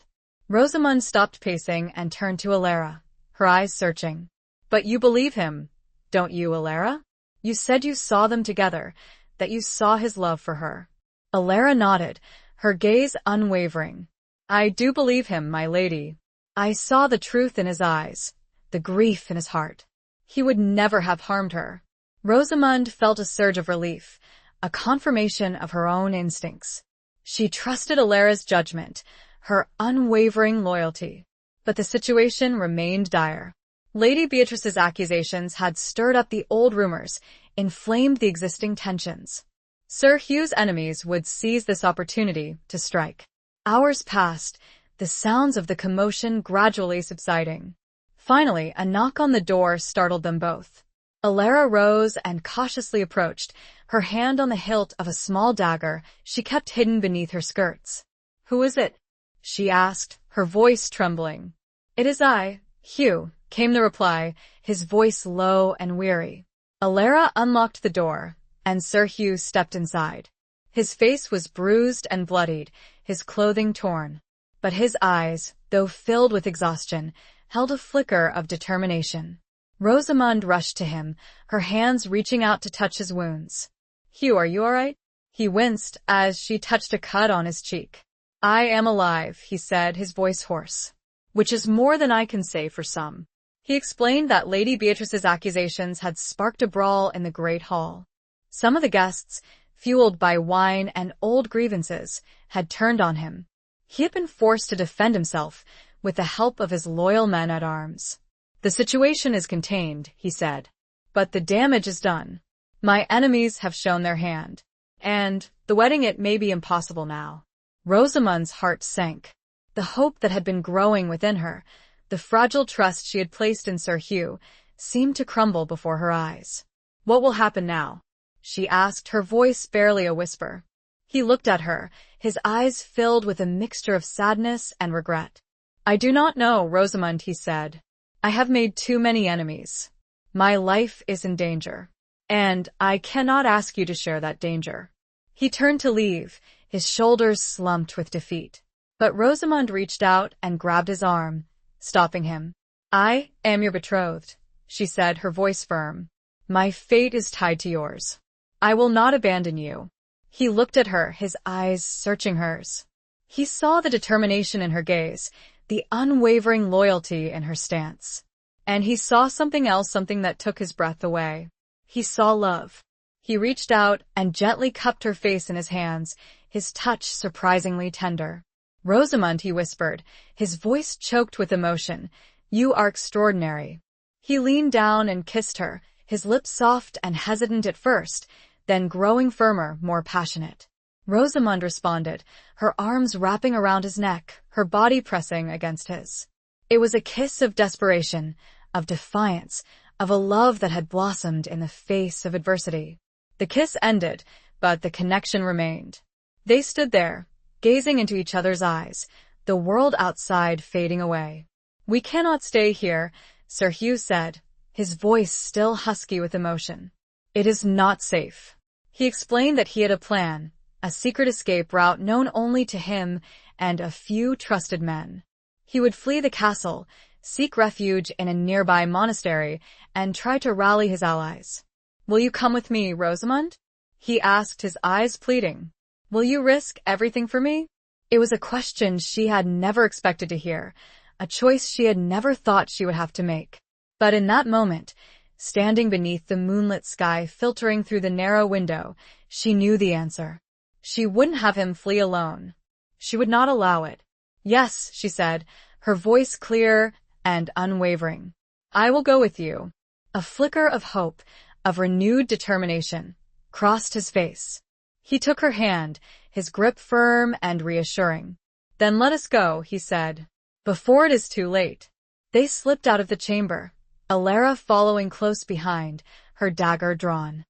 Rosamond stopped pacing and turned to Alara, her eyes searching. "But you believe him, don't you, Alara? You said you saw them together, that you saw his love for her." Alara nodded, her gaze unwavering. "I do believe him, my lady. I saw the truth in his eyes, the grief in his heart. He would never have harmed her." Rosamond felt a surge of relief, a confirmation of her own instincts. She trusted Alara's judgment, her unwavering loyalty. But the situation remained dire. Lady Beatrice's accusations had stirred up the old rumors, inflamed the existing tensions. Sir Hugh's enemies would seize this opportunity to strike. Hours passed, the sounds of the commotion gradually subsiding. Finally, a knock on the door startled them both. Alara rose and cautiously approached, her hand on the hilt of a small dagger she kept hidden beneath her skirts. "Who is it?" she asked, her voice trembling. "It is I, Hugh," came the reply, his voice low and weary. Alara unlocked the door, and Sir Hugh stepped inside. His face was bruised and bloodied, his clothing torn. But his eyes, though filled with exhaustion, held a flicker of determination. Rosamond rushed to him, her hands reaching out to touch his wounds. "Hugh, are you all right?" He winced as she touched a cut on his cheek. "I am alive," he said, his voice hoarse. "Which is more than I can say for some." He explained that Lady Beatrice's accusations had sparked a brawl in the great hall. Some of the guests, fueled by wine and old grievances, had turned on him. He had been forced to defend himself with the help of his loyal men-at-arms. "The situation is contained," he said, "but the damage is done. My enemies have shown their hand, and the wedding, it may be impossible now." Rosamond's heart sank. The hope that had been growing within her, the fragile trust she had placed in Sir Hugh, seemed to crumble before her eyes. "What will happen now?" she asked, her voice barely a whisper. He looked at her, his eyes filled with a mixture of sadness and regret. "I do not know, Rosamond," he said. "I have made too many enemies. My life is in danger, and I cannot ask you to share that danger." He turned to leave, his shoulders slumped with defeat. But Rosamond reached out and grabbed his arm, stopping him. "I am your betrothed," she said, her voice firm. "My fate is tied to yours. I will not abandon you." He looked at her, his eyes searching hers. He saw the determination in her gaze, the unwavering loyalty in her stance. And he saw something else, something that took his breath away. He saw love. He reached out and gently cupped her face in his hands, his touch surprisingly tender. "Rosamond," he whispered, his voice choked with emotion, "you are extraordinary." He leaned down and kissed her, his lips soft and hesitant at first, then growing firmer, more passionate. Rosamond responded, her arms wrapping around his neck, her body pressing against his. It was a kiss of desperation, of defiance, of a love that had blossomed in the face of adversity. The kiss ended, but the connection remained. They stood there, gazing into each other's eyes, the world outside fading away. "We cannot stay here," Sir Hugh said, his voice still husky with emotion. "It is not safe." He explained that he had a plan, a secret escape route known only to him and a few trusted men. He would flee the castle, seek refuge in a nearby monastery, and try to rally his allies. "Will you come with me, Rosamond?" he asked, his eyes pleading. "Will you risk everything for me?" It was a question she had never expected to hear, a choice she had never thought she would have to make. But in that moment, standing beneath the moonlit sky filtering through the narrow window, she knew the answer. She wouldn't have him flee alone. She would not allow it. "Yes," she said, her voice clear and unwavering. "I will go with you." A flicker of hope, of renewed determination, crossed his face. He took her hand, his grip firm and reassuring. "Then let us go," he said, "before it is too late." They slipped out of the chamber, Alara following close behind, her dagger drawn.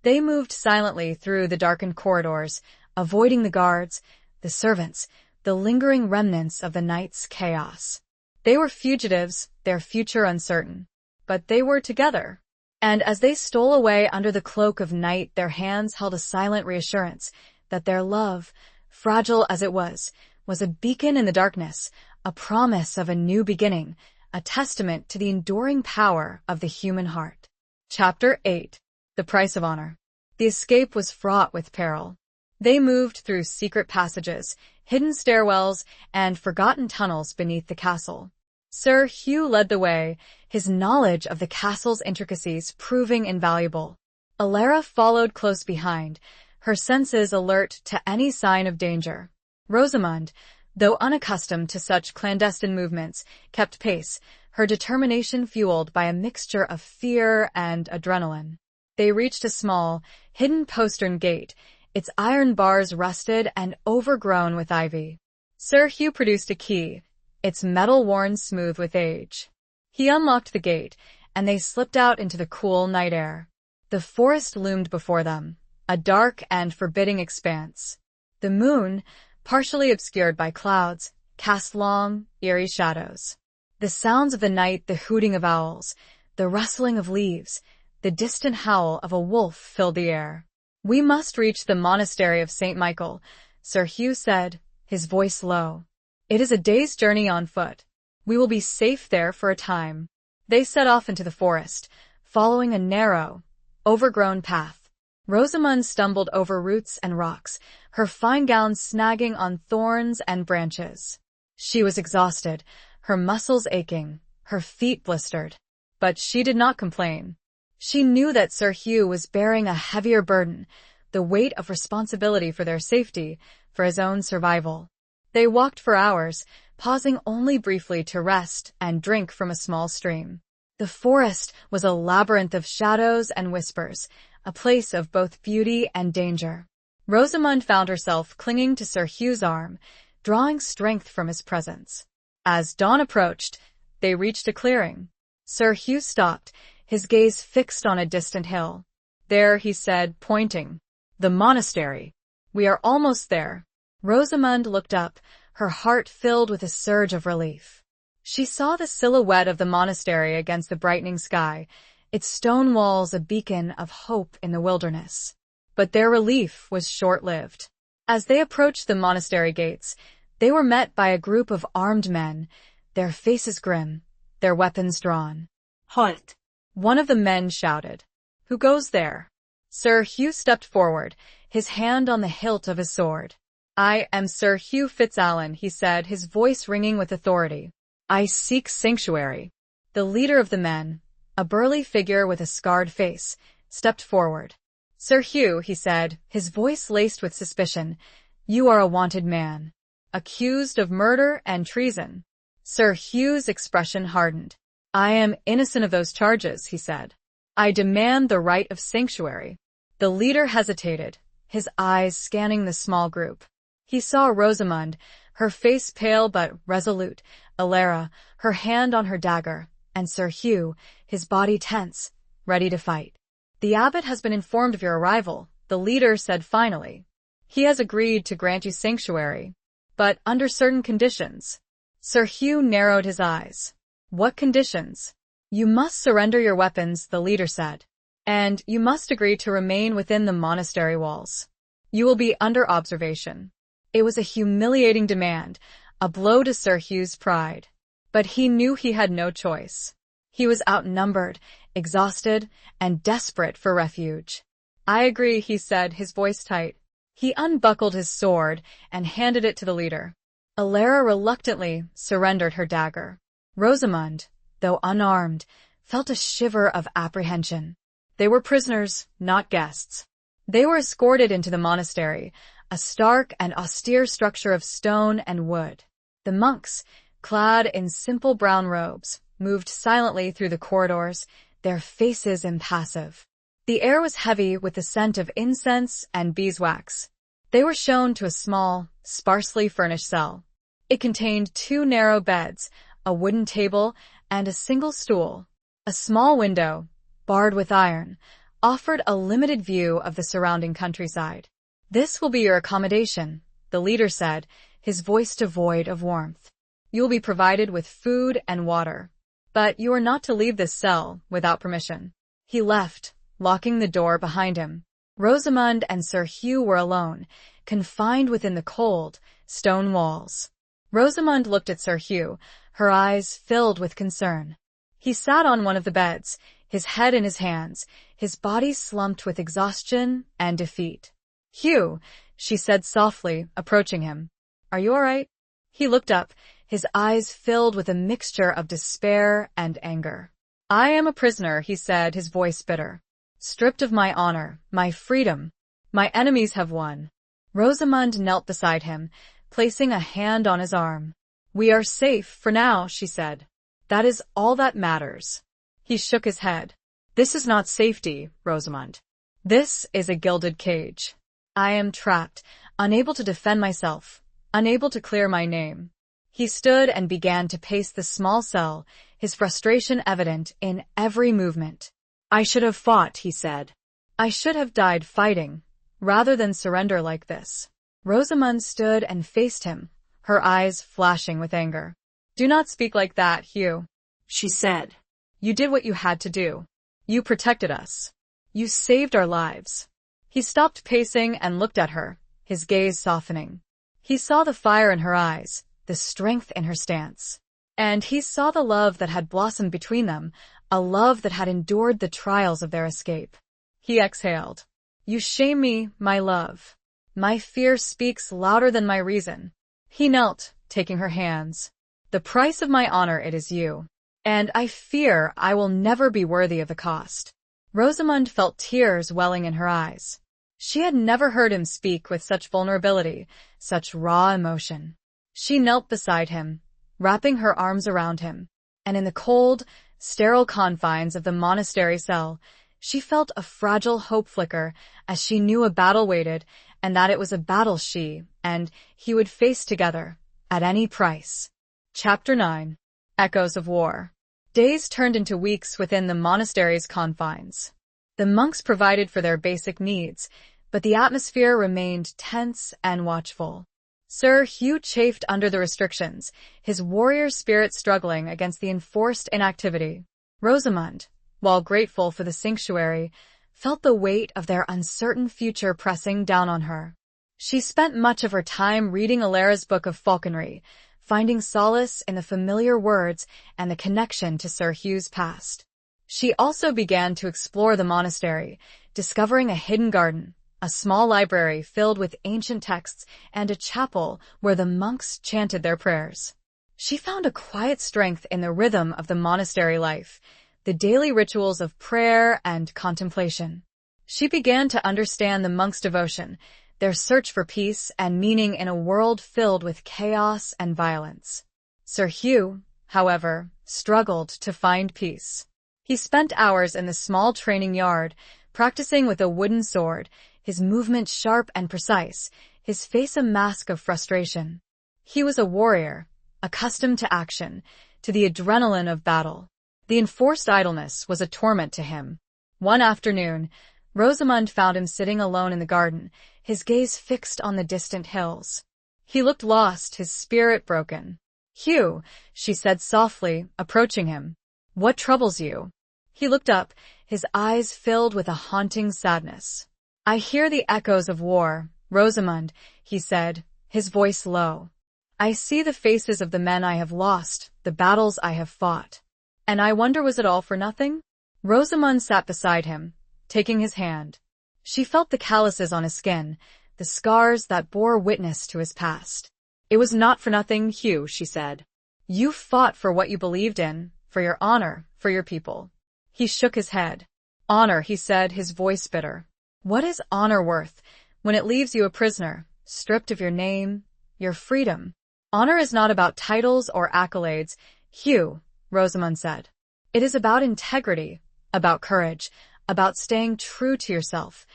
They moved silently through the darkened corridors, avoiding the guards, the servants, the lingering remnants of the night's chaos. They were fugitives, their future uncertain. But they were together. And as they stole away under the cloak of night, their hands held a silent reassurance that their love, fragile as it was a beacon in the darkness, a promise of a new beginning, a testament to the enduring power of the human heart. Chapter 8. The Price of Honor. The escape was fraught with peril. They moved through secret passages, hidden stairwells, and forgotten tunnels beneath the castle. Sir Hugh led the way, his knowledge of the castle's intricacies proving invaluable. Alara followed close behind, her senses alert to any sign of danger. Rosamund, though unaccustomed to such clandestine movements, kept pace, her determination fueled by a mixture of fear and adrenaline. They reached a small, hidden postern gate, its iron bars rusted and overgrown with ivy. Sir Hugh produced a key, its metal worn smooth with age. He unlocked the gate, and they slipped out into the cool night air. The forest loomed before them, a dark and forbidding expanse. The moon, partially obscured by clouds, cast long, eerie shadows. The sounds of the night, the hooting of owls, the rustling of leaves, the distant howl of a wolf filled the air. "We must reach the monastery of St. Michael," Sir Hugh said, his voice low. "It is a day's journey on foot. We will be safe there for a time." They set off into the forest, following a narrow, overgrown path. Rosamund stumbled over roots and rocks, her fine gown snagging on thorns and branches. She was exhausted, her muscles aching, her feet blistered. But she did not complain. She knew that Sir Hugh was bearing a heavier burden, the weight of responsibility for their safety, for his own survival. They walked for hours, pausing only briefly to rest and drink from a small stream. The forest was a labyrinth of shadows and whispers, a place of both beauty and danger. Rosamund found herself clinging to Sir Hugh's arm, drawing strength from his presence. As dawn approached, they reached a clearing. Sir Hugh stopped, his gaze fixed on a distant hill. "There," he said, pointing. "The monastery. We are almost there." Rosamund looked up, her heart filled with a surge of relief. She saw the silhouette of the monastery against the brightening sky, its stone walls a beacon of hope in the wilderness. But their relief was short-lived. As they approached the monastery gates, they were met by a group of armed men, their faces grim, their weapons drawn. Halt! One of the men shouted. "Who goes there?" Sir Hugh stepped forward, his hand on the hilt of his sword. "I am Sir Hugh Fitzalan," he said, his voice ringing with authority. "I seek sanctuary." The leader of the men, a burly figure with a scarred face, stepped forward. "Sir Hugh," he said, his voice laced with suspicion, "you are a wanted man, accused of murder and treason." Sir Hugh's expression hardened. "I am innocent of those charges," he said. "I demand the right of sanctuary." The leader hesitated, his eyes scanning the small group. He saw Rosamund, her face pale but resolute, Alara, her hand on her dagger, and Sir Hugh, his body tense, ready to fight. "The abbot has been informed of your arrival," the leader said finally. "He has agreed to grant you sanctuary, but under certain conditions." Sir Hugh narrowed his eyes. "What conditions?" "You must surrender your weapons," the leader said. "And you must agree to remain within the monastery walls. You will be under observation." It was a humiliating demand, a blow to Sir Hugh's pride. But he knew he had no choice. He was outnumbered, exhausted, and desperate for refuge. "I agree," he said, his voice tight. He unbuckled his sword and handed it to the leader. Alara reluctantly surrendered her dagger. Rosamund, though unarmed, felt a shiver of apprehension. They were prisoners, not guests. They were escorted into the monastery, a stark and austere structure of stone and wood. The monks, clad in simple brown robes, moved silently through the corridors, their faces impassive. The air was heavy with the scent of incense and beeswax. They were shown to a small, sparsely furnished cell. It contained 2 narrow beds, a wooden table, and a single stool. A small window, barred with iron, offered a limited view of the surrounding countryside. "This will be your accommodation," the leader said, his voice devoid of warmth. "You will be provided with food and water. But you are not to leave this cell without permission." He left, locking the door behind him. Rosamund and Sir Hugh were alone, confined within the cold, stone walls. Rosamund looked at Sir Hugh, her eyes filled with concern. He sat on one of the beds, his head in his hands, his body slumped with exhaustion and defeat. "Hugh," she said softly, approaching him. "Are you all right?" He looked up, his eyes filled with a mixture of despair and anger. "I am a prisoner," he said, his voice bitter. "Stripped of my honor, my freedom. My enemies have won." Rosamund knelt beside him, placing a hand on his arm. "We are safe for now," she said. "That is all that matters." He shook his head. "This is not safety, Rosamund. This is a gilded cage. I am trapped, unable to defend myself, unable to clear my name." He stood and began to pace the small cell, his frustration evident in every movement. "I should have fought," he said. "I should have died fighting, rather than surrender like this." Rosamund stood and faced him, her eyes flashing with anger. "Do not speak like that, Hugh," she said. "You did what you had to do. You protected us. You saved our lives." He stopped pacing and looked at her, his gaze softening. He saw the fire in her eyes, the strength in her stance. And he saw the love that had blossomed between them, a love that had endured the trials of their escape. He exhaled. "You shame me, my love. My fear speaks louder than my reason." He knelt, taking her hands. "The price of my honor it is you. And I fear I will never be worthy of the cost." Rosamund felt tears welling in her eyes. She had never heard him speak with such vulnerability, such raw emotion. She knelt beside him, wrapping her arms around him, and in the cold, sterile confines of the monastery cell, she felt a fragile hope flicker as she knew a battle waited, and that it was a battle she and he would face together, at any price. Chapter 9. Echoes of War. Days turned into weeks within the monastery's confines. The monks provided for their basic needs, but the atmosphere remained tense and watchful. Sir Hugh chafed under the restrictions, his warrior spirit struggling against the enforced inactivity. Rosamund, while grateful for the sanctuary, felt the weight of their uncertain future pressing down on her. She spent much of her time reading Alara's book of falconry, finding solace in the familiar words and the connection to Sir Hugh's past. She also began to explore the monastery, discovering a hidden garden, a small library filled with ancient texts, and a chapel where the monks chanted their prayers. She found a quiet strength in the rhythm of the monastery life, the daily rituals of prayer and contemplation. She began to understand the monks' devotion, their search for peace and meaning in a world filled with chaos and violence. Sir Hugh, however, struggled to find peace. He spent hours in the small training yard, practicing with a wooden sword, his movements sharp and precise, his face a mask of frustration. He was a warrior, accustomed to action, to the adrenaline of battle. The enforced idleness was a torment to him. One afternoon, Rosamund found him sitting alone in the garden, his gaze fixed on the distant hills. He looked lost, his spirit broken. "Hugh," she said softly, approaching him. "What troubles you?" He looked up, his eyes filled with a haunting sadness. "I hear the echoes of war, Rosamund," he said, his voice low. "I see the faces of the men I have lost, the battles I have fought. And I wonder, was it all for nothing?" Rosamund sat beside him, taking his hand. She felt the calluses on his skin, the scars that bore witness to his past. "It was not for nothing, Hugh," she said. "You fought for what you believed in, for your honor, for your people." He shook his head. "Honor," he said, his voice bitter. "What is honor worth when it leaves you a prisoner, stripped of your name, your freedom?" "Honor is not about titles or accolades, Hugh," Rosamund said. "It is about integrity, about courage, about staying true to yourself,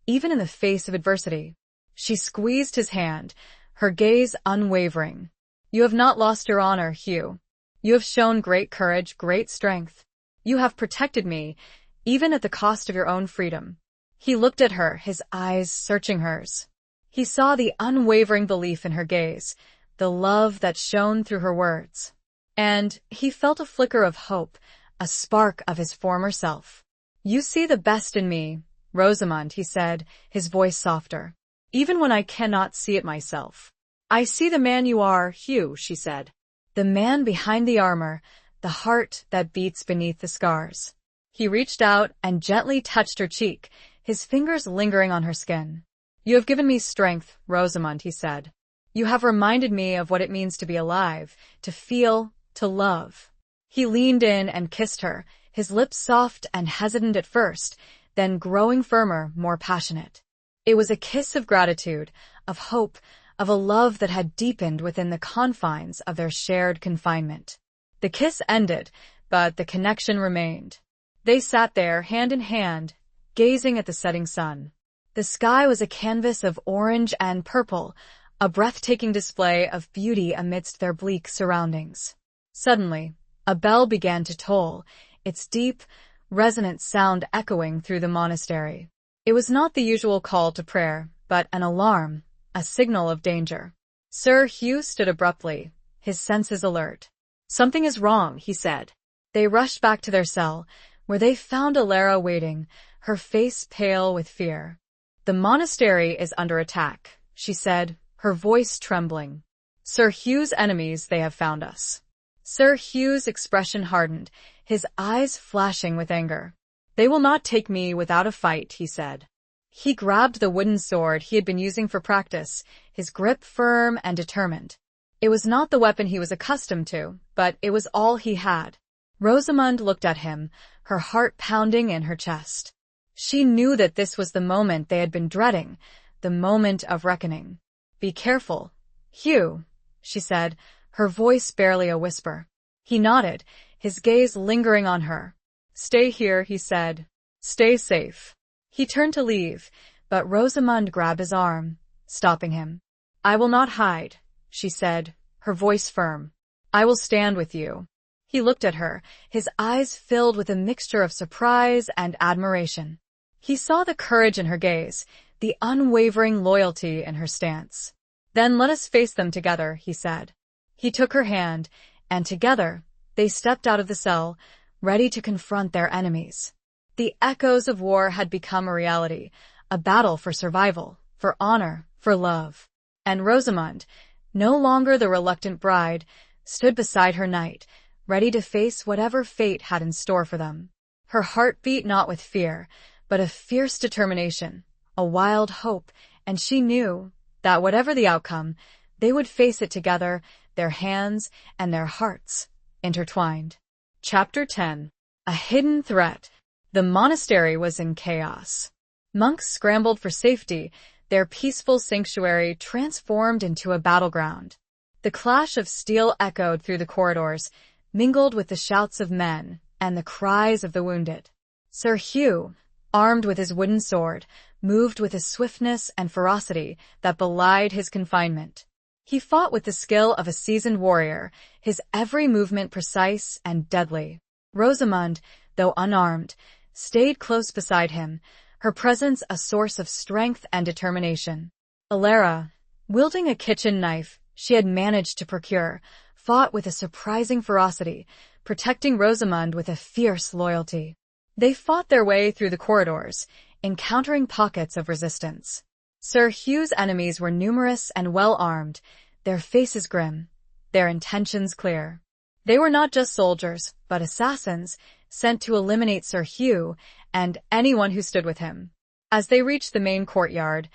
even in the face of adversity. She squeezed his hand, her gaze unwavering. You have not lost your honor, Hugh. You have shown great courage, great strength. You have protected me, even at the cost of your own freedom. He looked at her, his eyes searching hers. He saw the unwavering belief in her gaze, the love that shone through her words. And he felt a flicker of hope, a spark of his former self. You see the best in me, Rosamond, he said, his voice softer. Even when I cannot see it myself. I see the man you are, Hugh, she said. The man behind the armor, the heart that beats beneath the scars. He reached out and gently touched her cheek, his fingers lingering on her skin. You have given me strength, Rosamond, he said. You have reminded me of what it means to be alive, to feel, to love. He leaned in and kissed her, his lips soft and hesitant at first, then growing firmer, more passionate. It was a kiss of gratitude, of hope, of a love that had deepened within the confines of their shared confinement. The kiss ended, but the connection remained. They sat there, hand in hand, gazing at the setting sun. The sky was a canvas of orange and purple, a breathtaking display of beauty amidst their bleak surroundings. Suddenly, a bell began to toll, its deep, resonant sound echoing through the monastery. It was not the usual call to prayer, but an alarm, a signal of danger. Sir Hugh stood abruptly, his senses alert. Something is wrong, he said. They rushed back to their cell, where they found Alara waiting, her face pale with fear. The monastery is under attack, she said, her voice trembling. Sir Hugh's enemies, they have found us. Sir Hugh's expression hardened, his eyes flashing with anger. They will not take me without a fight, he said. He grabbed the wooden sword he had been using for practice, his grip firm and determined. It was not the weapon he was accustomed to, but it was all he had. Rosamond looked at him, her heart pounding in her chest. She knew that this was the moment they had been dreading, the moment of reckoning. Be careful, Hugh, she said, her voice barely a whisper. He nodded, his gaze lingering on her. Stay here, he said. Stay safe. He turned to leave, but Rosamond grabbed his arm, stopping him. I will not hide, she said, her voice firm. I will stand with you. He looked at her, his eyes filled with a mixture of surprise and admiration. He saw the courage in her gaze, the unwavering loyalty in her stance. Then let us face them together, he said. He took her hand, and together, they stepped out of the cell, ready to confront their enemies. The echoes of war had become a reality, a battle for survival, for honor, for love. And Rosamond, no longer the reluctant bride, stood beside her knight, ready to face whatever fate had in store for them. Her heart beat not with fear, but a fierce determination, a wild hope, and she knew that whatever the outcome, they would face it together, their hands and their hearts intertwined. Chapter 10. A hidden threat. The monastery was in chaos. Monks scrambled for safety, their peaceful sanctuary transformed into a battleground. The clash of steel echoed through the corridors, mingled with the shouts of men and the cries of the wounded. Sir Hugh, armed with his wooden sword, moved with a swiftness and ferocity that belied his confinement. He fought with the skill of a seasoned warrior, his every movement precise and deadly. Rosamond, though unarmed, stayed close beside him, her presence a source of strength and determination. Alara, wielding a kitchen knife she had managed to procure, fought with a surprising ferocity, protecting Rosamond with a fierce loyalty. They fought their way through the corridors, encountering pockets of resistance. Sir Hugh's enemies were numerous and well-armed, their faces grim, their intentions clear. They were not just soldiers, but assassins, sent to eliminate Sir Hugh and anyone who stood with him. As they reached the main courtyard,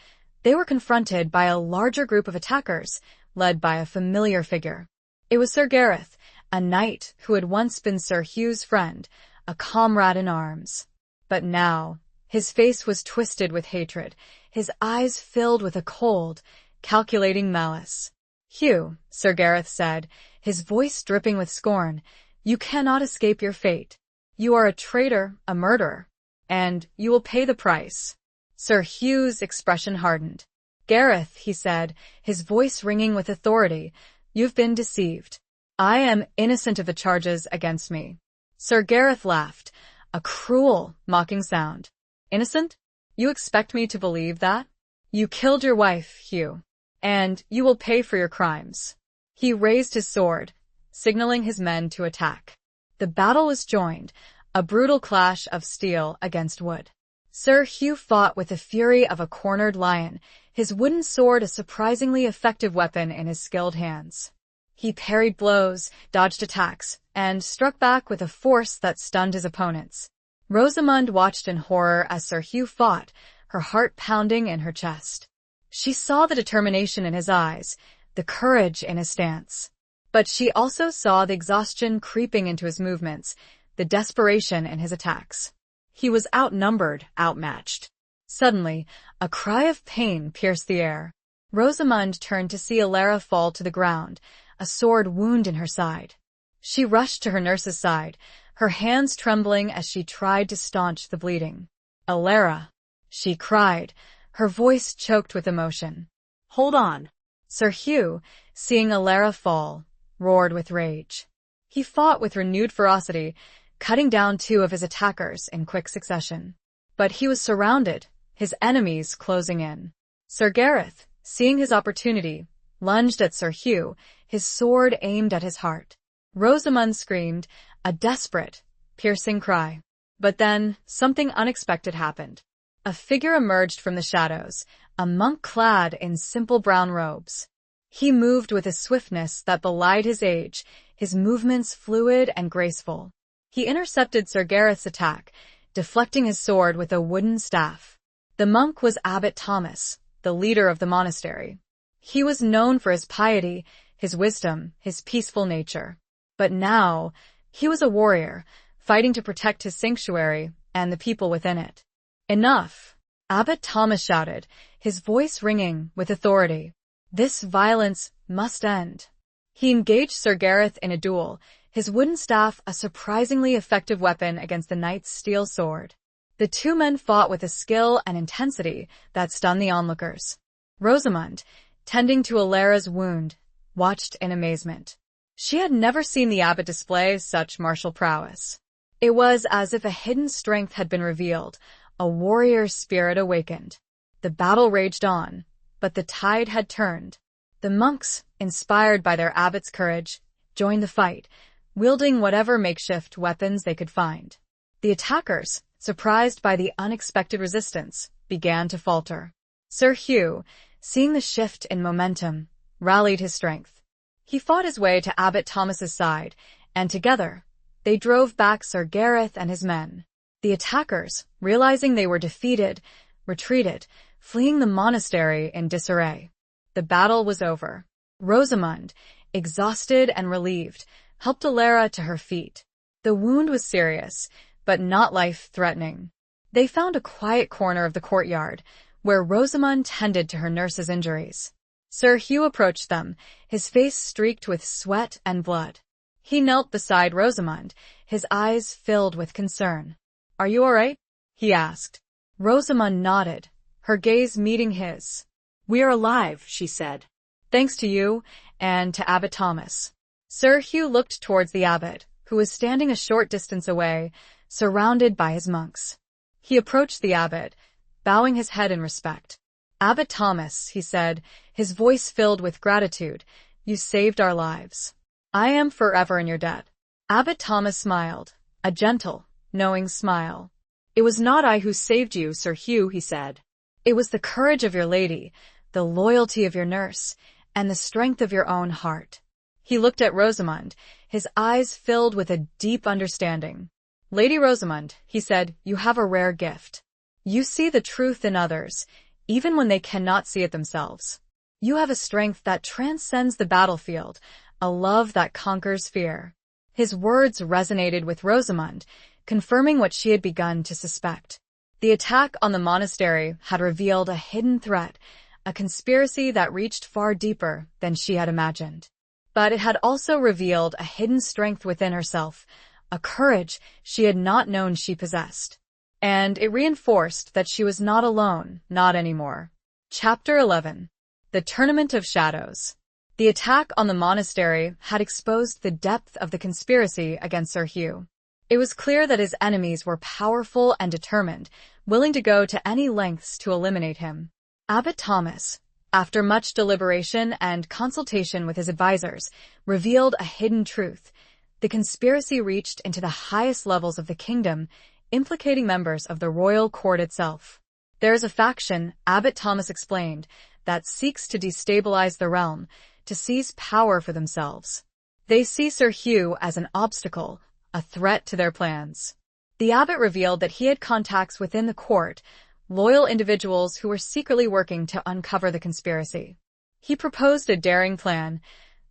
they were confronted by a larger group of attackers, led by a familiar figure. It was Sir Gareth, a knight who had once been Sir Hugh's friend, a comrade in arms. But now, his face was twisted with hatred, his eyes filled with a cold, calculating malice. Hugh, Sir Gareth said, his voice dripping with scorn, you cannot escape your fate. You are a traitor, a murderer. and you will pay the price." Sir Hugh's expression hardened. "Gareth," he said, his voice ringing with authority, "you've been deceived. I am innocent of the charges against me." Sir Gareth laughed, a cruel, mocking sound. "Innocent? You expect me to believe that? You killed your wife, Hugh, and you will pay for your crimes." He raised his sword, signaling his men to attack. The battle was joined, a brutal clash of steel against wood. Sir Hugh fought with the fury of a cornered lion, his wooden sword a surprisingly effective weapon in his skilled hands. He parried blows, dodged attacks, and struck back with a force that stunned his opponents. Rosamund watched in horror as Sir Hugh fought, her heart pounding in her chest. She saw the determination in his eyes, the courage in his stance. But she also saw the exhaustion creeping into his movements, the desperation in his attacks. He was outnumbered, outmatched. Suddenly, a cry of pain pierced the air. Rosamund turned to see Alara fall to the ground, a sword wound in her side. She rushed to her nurse's side, her hands trembling as she tried to staunch the bleeding. "Alara," she cried, her voice choked with emotion. "Hold on." Sir Hugh, seeing Alara fall, roared with rage. He fought with renewed ferocity, cutting down 2 of his attackers in quick succession. But he was surrounded, his enemies closing in. Sir Gareth, seeing his opportunity, lunged at Sir Hugh, his sword aimed at his heart. Rosamund screamed, a desperate, piercing cry. But then, something unexpected happened. A figure emerged from the shadows, a monk clad in simple brown robes. He moved with a swiftness that belied his age, his movements fluid and graceful. He intercepted Sir Gareth's attack, deflecting his sword with a wooden staff. The monk was Abbot Thomas, the leader of the monastery. He was known for his piety, his wisdom, his peaceful nature. But now, he was a warrior, fighting to protect his sanctuary and the people within it. "Enough!" Abbot Thomas shouted, his voice ringing with authority. "This violence must end." He engaged Sir Gareth in a duel, his wooden staff a surprisingly effective weapon against the knight's steel sword. The 2 men fought with a skill and intensity that stunned the onlookers. Rosamund, tending to Alara's wound, watched in amazement. She had never seen the abbot display such martial prowess. It was as if a hidden strength had been revealed, a warrior's spirit awakened. The battle raged on, but the tide had turned. The monks, inspired by their abbot's courage, joined the fight, wielding whatever makeshift weapons they could find. The attackers, surprised by the unexpected resistance, began to falter. Sir Hugh, seeing the shift in momentum, rallied his strength. He fought his way to Abbot Thomas's side, and together, they drove back Sir Gareth and his men. The attackers, realizing they were defeated, retreated, fleeing the monastery in disarray. The battle was over. Rosamund, exhausted and relieved, helped Alara to her feet. The wound was serious, but not life-threatening. They found a quiet corner of the courtyard, where Rosamund tended to her nurse's injuries. Sir Hugh approached them, his face streaked with sweat and blood. He knelt beside Rosamund, his eyes filled with concern. "Are you all right?" he asked. Rosamund nodded, her gaze meeting his. "We are alive," she said. "Thanks to you, and to Abbot Thomas." Sir Hugh looked towards the abbot, who was standing a short distance away, surrounded by his monks. He approached the abbot, bowing his head in respect. "Abbot Thomas," he said, his voice filled with gratitude, "you saved our lives. I am forever in your debt." Abbot Thomas smiled, a gentle, knowing smile. "It was not I who saved you, Sir Hugh," he said. "It was the courage of your lady, the loyalty of your nurse, and the strength of your own heart." He looked at Rosamund, his eyes filled with a deep understanding. "Lady Rosamund," he said, "you have a rare gift. You see the truth in others, even when they cannot see it themselves. You have a strength that transcends the battlefield, a love that conquers fear." His words resonated with Rosamund, confirming what she had begun to suspect. The attack on the monastery had revealed a hidden threat, a conspiracy that reached far deeper than she had imagined. But it had also revealed a hidden strength within herself, a courage she had not known she possessed. and it reinforced that she was not alone, not anymore. Chapter 11. The Tournament of Shadows. The attack on the monastery had exposed the depth of the conspiracy against Sir Hugh. It was clear that his enemies were powerful and determined, willing to go to any lengths to eliminate him. Abbot Thomas, after much deliberation and consultation with his advisors, revealed a hidden truth. The conspiracy reached into the highest levels of the kingdom, implicating members of the royal court itself. There is a faction, Abbot Thomas explained, that seeks to destabilize the realm, to seize power for themselves. They see Sir Hugh as an obstacle, a threat to their plans. The abbot revealed that he had contacts within the court, loyal individuals who were secretly working to uncover the conspiracy. He proposed a daring plan.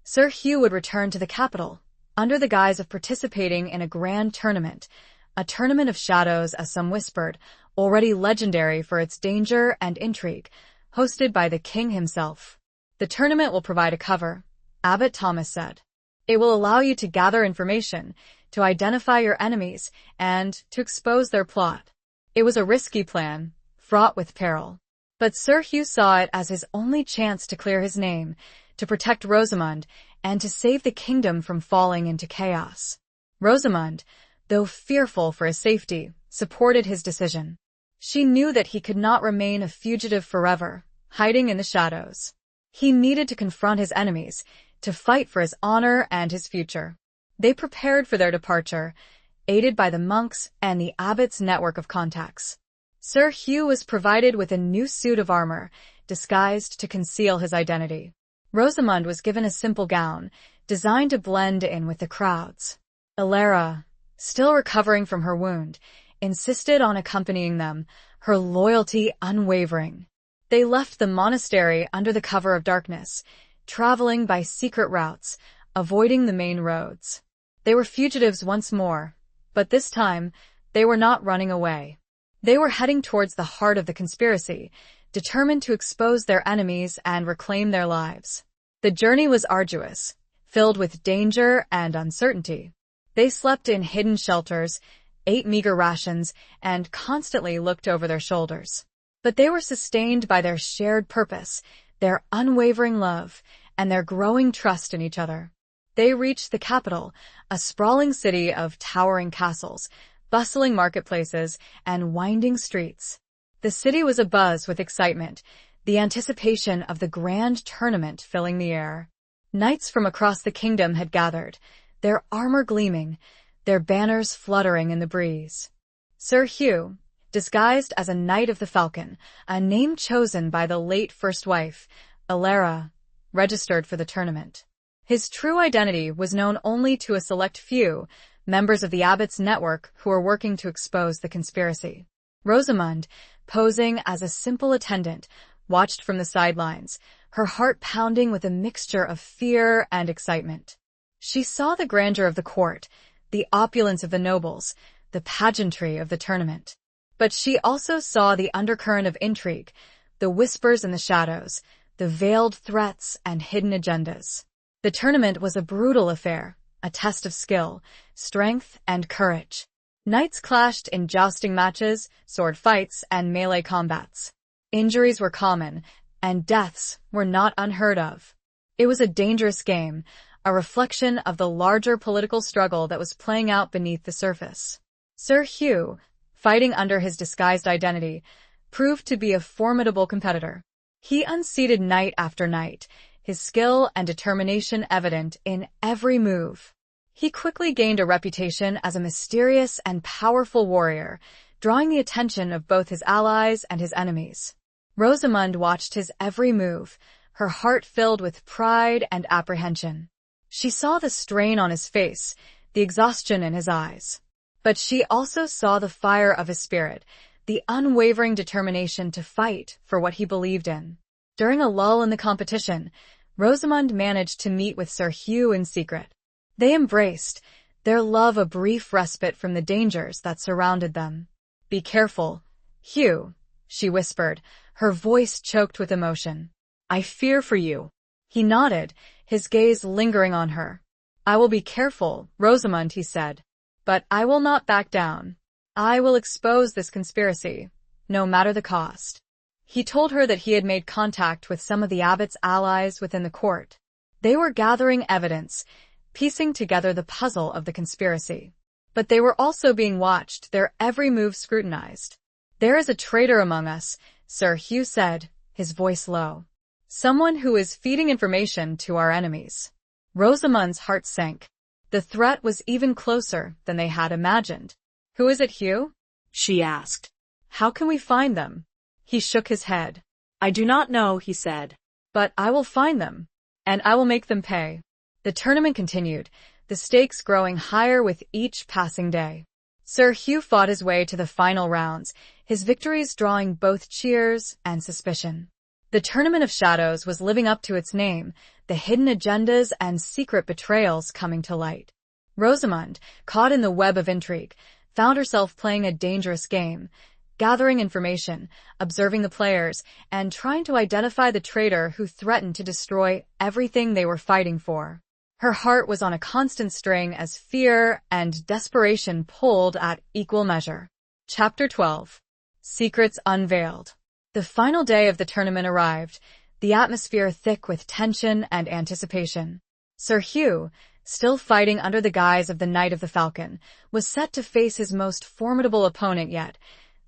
Sir Hugh would return to the capital, under the guise of participating in a grand tournament, a tournament of shadows, as some whispered, already legendary for its danger and intrigue, hosted by the king himself. The tournament will provide a cover, Abbot Thomas said. It will allow you to gather information, to identify your enemies, and to expose their plot. It was a risky plan, fraught with peril. But Sir Hugh saw it as his only chance to clear his name, to protect Rosamund, and to save the kingdom from falling into chaos. Rosamund, though fearful for his safety, supported his decision. She knew that he could not remain a fugitive forever, hiding in the shadows. He needed to confront his enemies, to fight for his honor and his future. They prepared for their departure, aided by the monks and the abbot's network of contacts. Sir Hugh was provided with a new suit of armor, disguised to conceal his identity. Rosamund was given a simple gown, designed to blend in with the crowds. Alara, still recovering from her wound, insisted on accompanying them, her loyalty unwavering. They left the monastery under the cover of darkness, traveling by secret routes, avoiding the main roads. They were fugitives once more, but this time, they were not running away. They were heading towards the heart of the conspiracy, determined to expose their enemies and reclaim their lives. The journey was arduous, filled with danger and uncertainty. They slept in hidden shelters, ate meager rations, and constantly looked over their shoulders. But they were sustained by their shared purpose, their unwavering love, and their growing trust in each other. They reached the capital, a sprawling city of towering castles, bustling marketplaces, and winding streets. The city was abuzz with excitement, the anticipation of the grand tournament filling the air. Knights from across the kingdom had gathered, their armor gleaming, their banners fluttering in the breeze. Sir Hugh, disguised as a Knight of the Falcon, a name chosen by the late first wife, Alara, registered for the tournament. His true identity was known only to a select few, members of the abbot's network who were working to expose the conspiracy. Rosamund, posing as a simple attendant, watched from the sidelines, her heart pounding with a mixture of fear and excitement. She saw the grandeur of the court, the opulence of the nobles, the pageantry of the tournament. But she also saw the undercurrent of intrigue, the whispers in the shadows, the veiled threats and hidden agendas. The tournament was a brutal affair, a test of skill, strength, and courage. Knights clashed in jousting matches, sword fights, and melee combats. Injuries were common, and deaths were not unheard of. It was a dangerous game, a reflection of the larger political struggle that was playing out beneath the surface. Sir Hugh, fighting under his disguised identity, proved to be a formidable competitor. He unseated knight after knight, his skill and determination evident in every move. He quickly gained a reputation as a mysterious and powerful warrior, drawing the attention of both his allies and his enemies. Rosamund watched his every move, her heart filled with pride and apprehension. She saw the strain on his face, the exhaustion in his eyes. But she also saw the fire of his spirit, the unwavering determination to fight for what he believed in. During a lull in the competition, Rosamund managed to meet with Sir Hugh in secret. They embraced, their love a brief respite from the dangers that surrounded them. "Be careful, Hugh," she whispered, her voice choked with emotion. "I fear for you." He nodded, his gaze lingering on her. "I will be careful, Rosamund," he said. "But I will not back down. I will expose this conspiracy, no matter the cost. He told her that he had made contact with some of the abbot's allies within the court. They were gathering evidence, piecing together the puzzle of the conspiracy. But they were also being watched, their every move scrutinized. There is a traitor among us, Sir Hugh said, his voice low. Someone who is feeding information to our enemies. Rosamund's heart sank. The threat was even closer than they had imagined. Who is it, Hugh? She asked. How can we find them? He shook his head. I do not know, he said. But I will find them, and I will make them pay. The tournament continued, the stakes growing higher with each passing day. Sir Hugh fought his way to the final rounds, his victories drawing both cheers and suspicion. The Tournament of Shadows was living up to its name, the hidden agendas and secret betrayals coming to light. Rosamund, caught in the web of intrigue, found herself playing a dangerous game, gathering information, observing the players, and trying to identify the traitor who threatened to destroy everything they were fighting for. Her heart was on a constant string as fear and desperation pulled at equal measure. Chapter 12. Secrets Unveiled. The final day of the tournament arrived, the atmosphere thick with tension and anticipation. Sir Hugh, still fighting under the guise of the Knight of the Falcon, was set to face his most formidable opponent yet,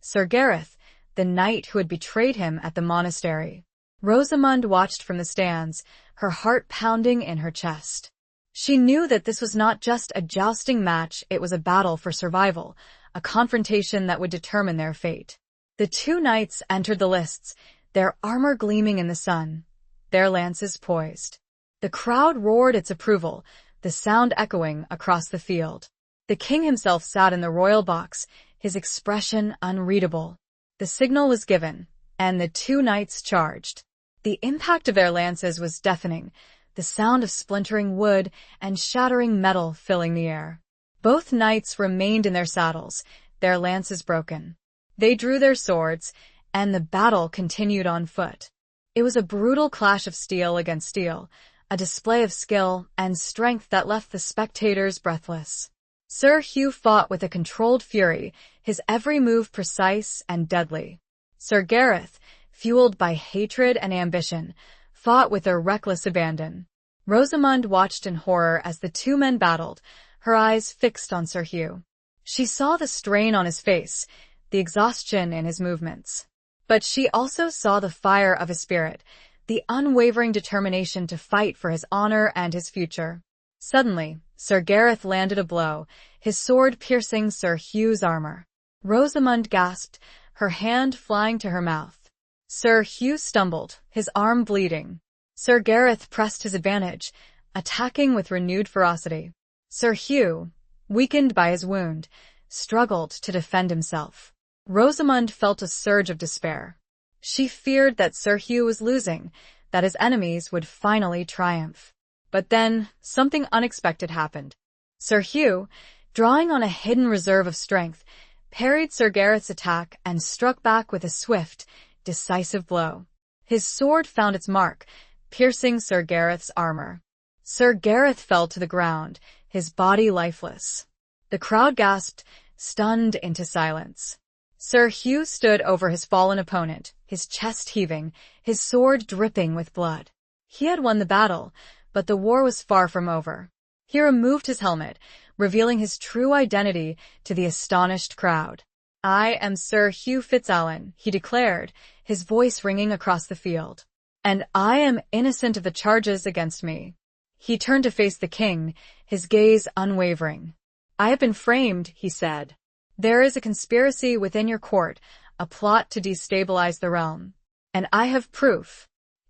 Sir Gareth, the knight who had betrayed him at the monastery. Rosamund watched from the stands, her heart pounding in her chest. She knew that this was not just a jousting match, it was a battle for survival, a confrontation that would determine their fate. The two knights entered the lists, their armor gleaming in the sun, their lances poised. The crowd roared its approval, the sound echoing across the field. The king himself sat in the royal box, his expression unreadable. The signal was given, and the two knights charged. The impact of their lances was deafening, the sound of splintering wood and shattering metal filling the air. Both knights remained in their saddles, their lances broken. They drew their swords, and the battle continued on foot. It was a brutal clash of steel against steel, a display of skill and strength that left the spectators breathless. Sir Hugh fought with a controlled fury, his every move precise and deadly. Sir Gareth, fueled by hatred and ambition, fought with a reckless abandon. Rosamund watched in horror as the two men battled, her eyes fixed on Sir Hugh. She saw the strain on his face, the exhaustion in his movements. But she also saw the fire of his spirit, the unwavering determination to fight for his honor and his future. Suddenly, Sir Gareth landed a blow, his sword piercing Sir Hugh's armor. Rosamund gasped, her hand flying to her mouth. Sir Hugh stumbled, his arm bleeding. Sir Gareth pressed his advantage, attacking with renewed ferocity. Sir Hugh, weakened by his wound, struggled to defend himself. Rosamund felt a surge of despair. She feared that Sir Hugh was losing, that his enemies would finally triumph. But then, something unexpected happened. Sir Hugh, drawing on a hidden reserve of strength, parried Sir Gareth's attack and struck back with a swift, decisive blow. His sword found its mark, piercing Sir Gareth's armor. Sir Gareth fell to the ground, his body lifeless. The crowd gasped, stunned into silence. Sir Hugh stood over his fallen opponent, his chest heaving, his sword dripping with blood. He had won the battle, but the war was far from over. He removed his helmet, revealing his true identity to the astonished crowd. I am Sir Hugh Fitzalan, he declared, his voice ringing across the field. And I am innocent of the charges against me. He turned to face the king, his gaze unwavering. I have been framed, he said. There is a conspiracy within your court, a plot to destabilize the realm. And I have proof.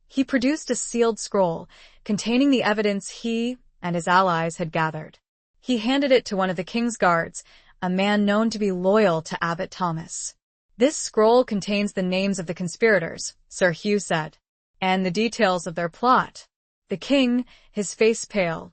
He produced a sealed scroll, containing the evidence he and his allies had gathered. He handed it to one of the king's guards, a man known to be loyal to Abbot Thomas. This scroll contains the names of the conspirators, Sir Hugh said, and the details of their plot. The king, his face pale,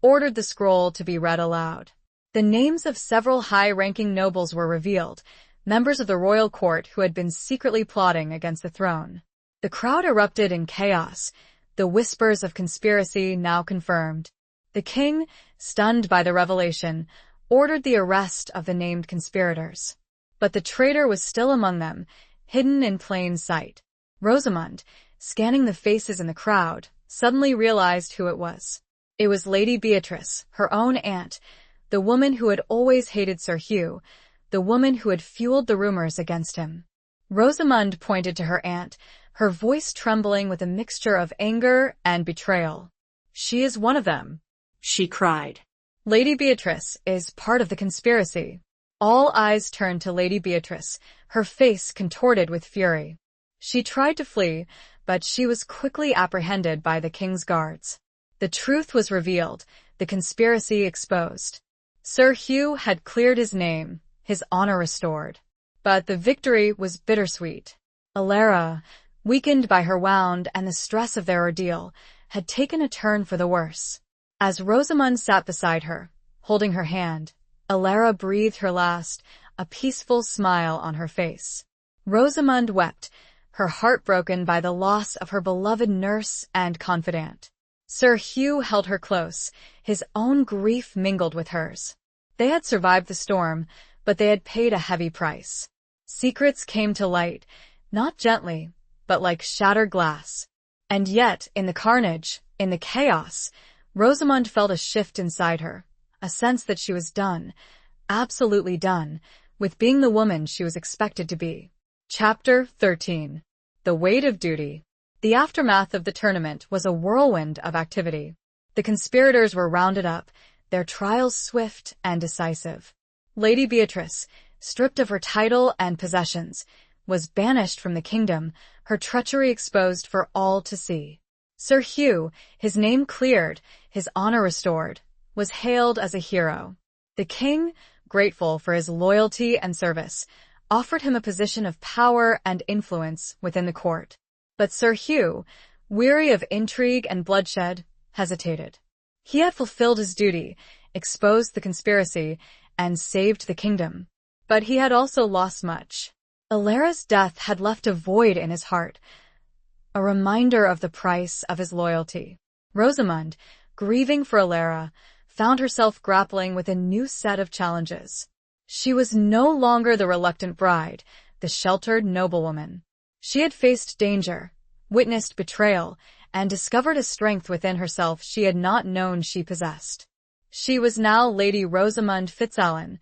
ordered the scroll to be read aloud. The names of several high-ranking nobles were revealed, members of the royal court who had been secretly plotting against the throne. The crowd erupted in chaos, the whispers of conspiracy now confirmed. The king, stunned by the revelation, ordered the arrest of the named conspirators. But the traitor was still among them, hidden in plain sight. Rosamund, scanning the faces in the crowd, suddenly realized who it was. It was Lady Beatrice, her own aunt, the woman who had always hated Sir Hugh, the woman who had fueled the rumors against him. Rosamund pointed to her aunt, her voice trembling with a mixture of anger and betrayal. "She is one of them," she cried. "Lady Beatrice is part of the conspiracy." All eyes turned to Lady Beatrice, her face contorted with fury. She tried to flee, but she was quickly apprehended by the king's guards. The truth was revealed, the conspiracy exposed. Sir Hugh had cleared his name, his honor restored. But the victory was bittersweet. Alara, weakened by her wound and the stress of their ordeal, had taken a turn for the worse. As Rosamund sat beside her, holding her hand, Alara breathed her last, a peaceful smile on her face. Rosamund wept, her heart broken by the loss of her beloved nurse and confidant. Sir Hugh held her close, his own grief mingled with hers. They had survived the storm, but they had paid a heavy price. Secrets came to light, not gently, but like shattered glass. And yet, in the carnage, in the chaos, Rosamund felt a shift inside her, a sense that she was done, absolutely done, with being the woman she was expected to be. Chapter 13. The Weight of Duty. The aftermath of the tournament was a whirlwind of activity. The conspirators were rounded up, their trials swift and decisive. Lady Beatrice, stripped of her title and possessions, was banished from the kingdom, her treachery exposed for all to see. Sir Hugh, his name cleared, his honor restored, was hailed as a hero. The king, grateful for his loyalty and service, offered him a position of power and influence within the court. But Sir Hugh, weary of intrigue and bloodshed, hesitated. He had fulfilled his duty, exposed the conspiracy, and saved the kingdom. But he had also lost much. Alara's death had left a void in his heart, a reminder of the price of his loyalty. Rosamund, grieving for Alara, found herself grappling with a new set of challenges. She was no longer the reluctant bride, the sheltered noblewoman. She had faced danger, witnessed betrayal, and discovered a strength within herself she had not known she possessed. She was now Lady Rosamund Fitzalan,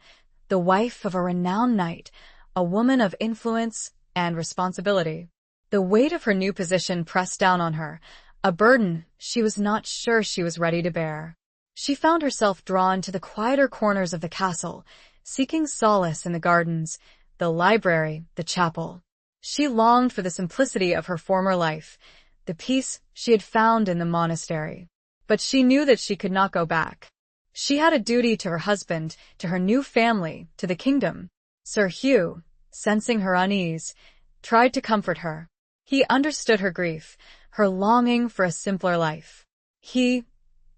the wife of a renowned knight, a woman of influence and responsibility. The weight of her new position pressed down on her, a burden she was not sure she was ready to bear. She found herself drawn to the quieter corners of the castle, seeking solace in the gardens, the library, the chapel. She longed for the simplicity of her former life, the peace she had found in the monastery. But she knew that she could not go back. She had a duty to her husband, to her new family, to the kingdom. Sir Hugh, sensing her unease, tried to comfort her. He understood her grief, her longing for a simpler life. He,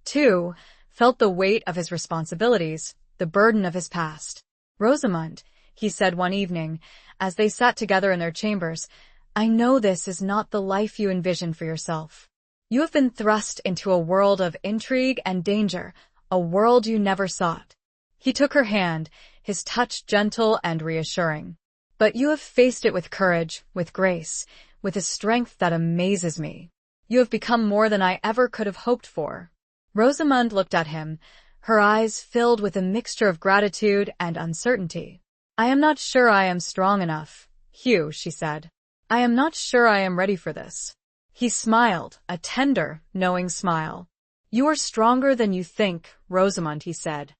too, felt the weight of his responsibilities, the burden of his past. "Rosamund," he said one evening, as they sat together in their chambers, "I know this is not the life you envisioned for yourself. You have been thrust into a world of intrigue and danger, a world you never sought." He took her hand, his touch gentle and reassuring. "But you have faced it with courage, with grace, with a strength that amazes me. You have become more than I ever could have hoped for." Rosamund looked at him, her eyes filled with a mixture of gratitude and uncertainty. "I am not sure I am strong enough, Hugh," she said. "I am not sure I am ready for this." He smiled, a tender, knowing smile. "You are stronger than you think, Rosamund," he said.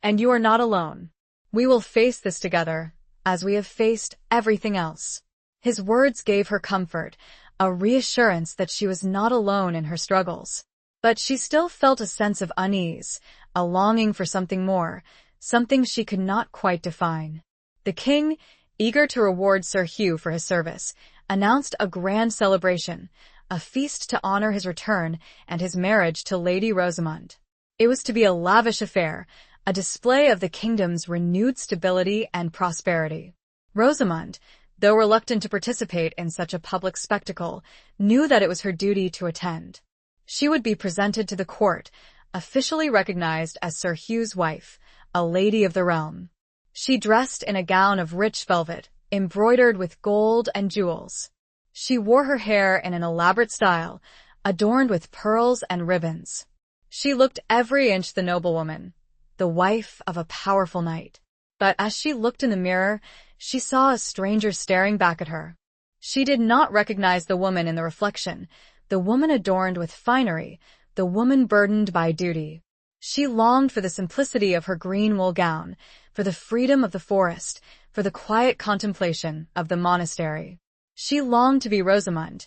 "And you are not alone. We will face this together, as we have faced everything else." His words gave her comfort, a reassurance that she was not alone in her struggles. But she still felt a sense of unease, a longing for something more, something she could not quite define. The king, eager to reward Sir Hugh for his service, announced a grand celebration, a feast to honor his return and his marriage to Lady Rosamund. It was to be a lavish affair, a display of the kingdom's renewed stability and prosperity. Rosamund, though reluctant to participate in such a public spectacle, knew that it was her duty to attend. She would be presented to the court, officially recognized as Sir Hugh's wife, a lady of the realm. She dressed in a gown of rich velvet, embroidered with gold and jewels. She wore her hair in an elaborate style, adorned with pearls and ribbons. She looked every inch the noblewoman, the wife of a powerful knight. But as she looked in the mirror, she saw a stranger staring back at her. She did not recognize the woman in the reflection, the woman adorned with finery, the woman burdened by duty. She longed for the simplicity of her green wool gown, for the freedom of the forest, for the quiet contemplation of the monastery. She longed to be Rosamond,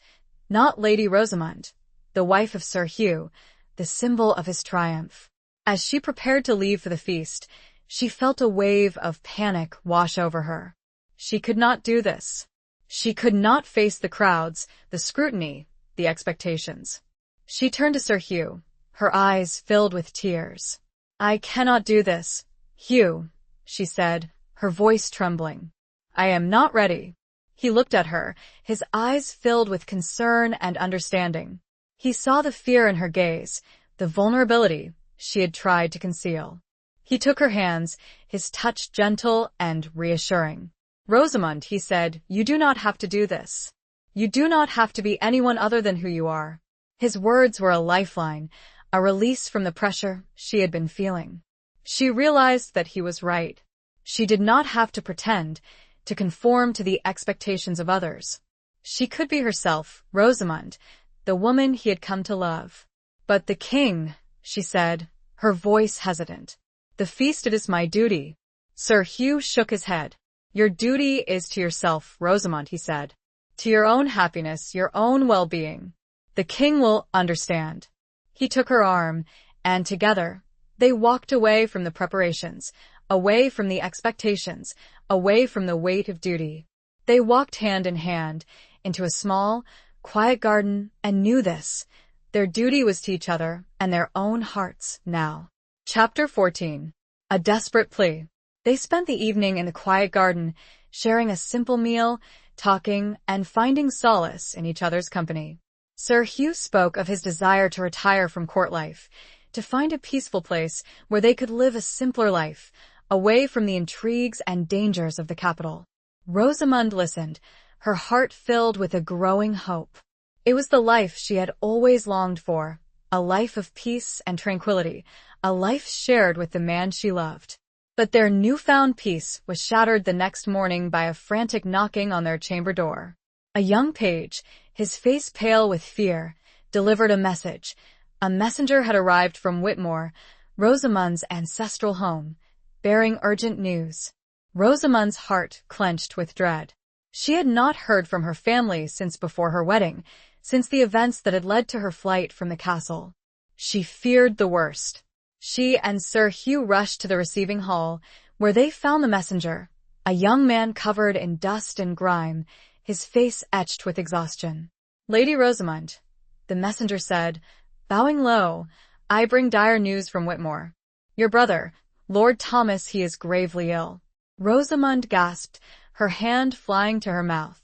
not Lady Rosamond, the wife of Sir Hugh, the symbol of his triumph. As she prepared to leave for the feast, she felt a wave of panic wash over her. She could not do this. She could not face the crowds, the scrutiny, the expectations. She turned to Sir Hugh, her eyes filled with tears. "I cannot do this, Hugh," she said, her voice trembling. "I am not ready." He looked at her, his eyes filled with concern and understanding. He saw the fear in her gaze, the vulnerability she had tried to conceal. He took her hands, his touch gentle and reassuring. "Rosamond," he said, "you do not have to do this. You do not have to be anyone other than who you are." His words were a lifeline, a release from the pressure she had been feeling. She realized that he was right. She did not have to pretend, to conform to the expectations of others. She could be herself, Rosamond, the woman he had come to love. "But the king," she said, her voice hesitant. "The feast, it is my duty." Sir Hugh shook his head. "Your duty is to yourself, Rosamond," he said. "To your own happiness, your own well-being. The king will understand." He took her arm, and together, they walked away from the preparations, away from the expectations, away from the weight of duty. They walked hand in hand, into a small, quiet garden, and knew this. Their duty was to each other and their own hearts now. Chapter 14. A Desperate Plea. They spent the evening in the quiet garden, sharing a simple meal, talking, and finding solace in each other's company. Sir Hugh spoke of his desire to retire from court life, to find a peaceful place where they could live a simpler life, away from the intrigues and dangers of the capital. Rosamond listened, her heart filled with a growing hope. It was the life she had always longed for, a life of peace and tranquility, a life shared with the man she loved. But their newfound peace was shattered the next morning by a frantic knocking on their chamber door. A young page, his face pale with fear, delivered a message. A messenger had arrived from Whitmore, Rosamond's ancestral home, bearing urgent news. Rosamond's heart clenched with dread. She had not heard from her family since before her wedding, since the events that had led to her flight from the castle. She feared the worst. She and Sir Hugh rushed to the receiving hall, where they found the messenger, a young man covered in dust and grime, his face etched with exhaustion. "Lady Rosamond," the messenger said, bowing low, "I bring dire news from Whitmore. Your brother, Lord Thomas, he is gravely ill." Rosamond gasped, her hand flying to her mouth.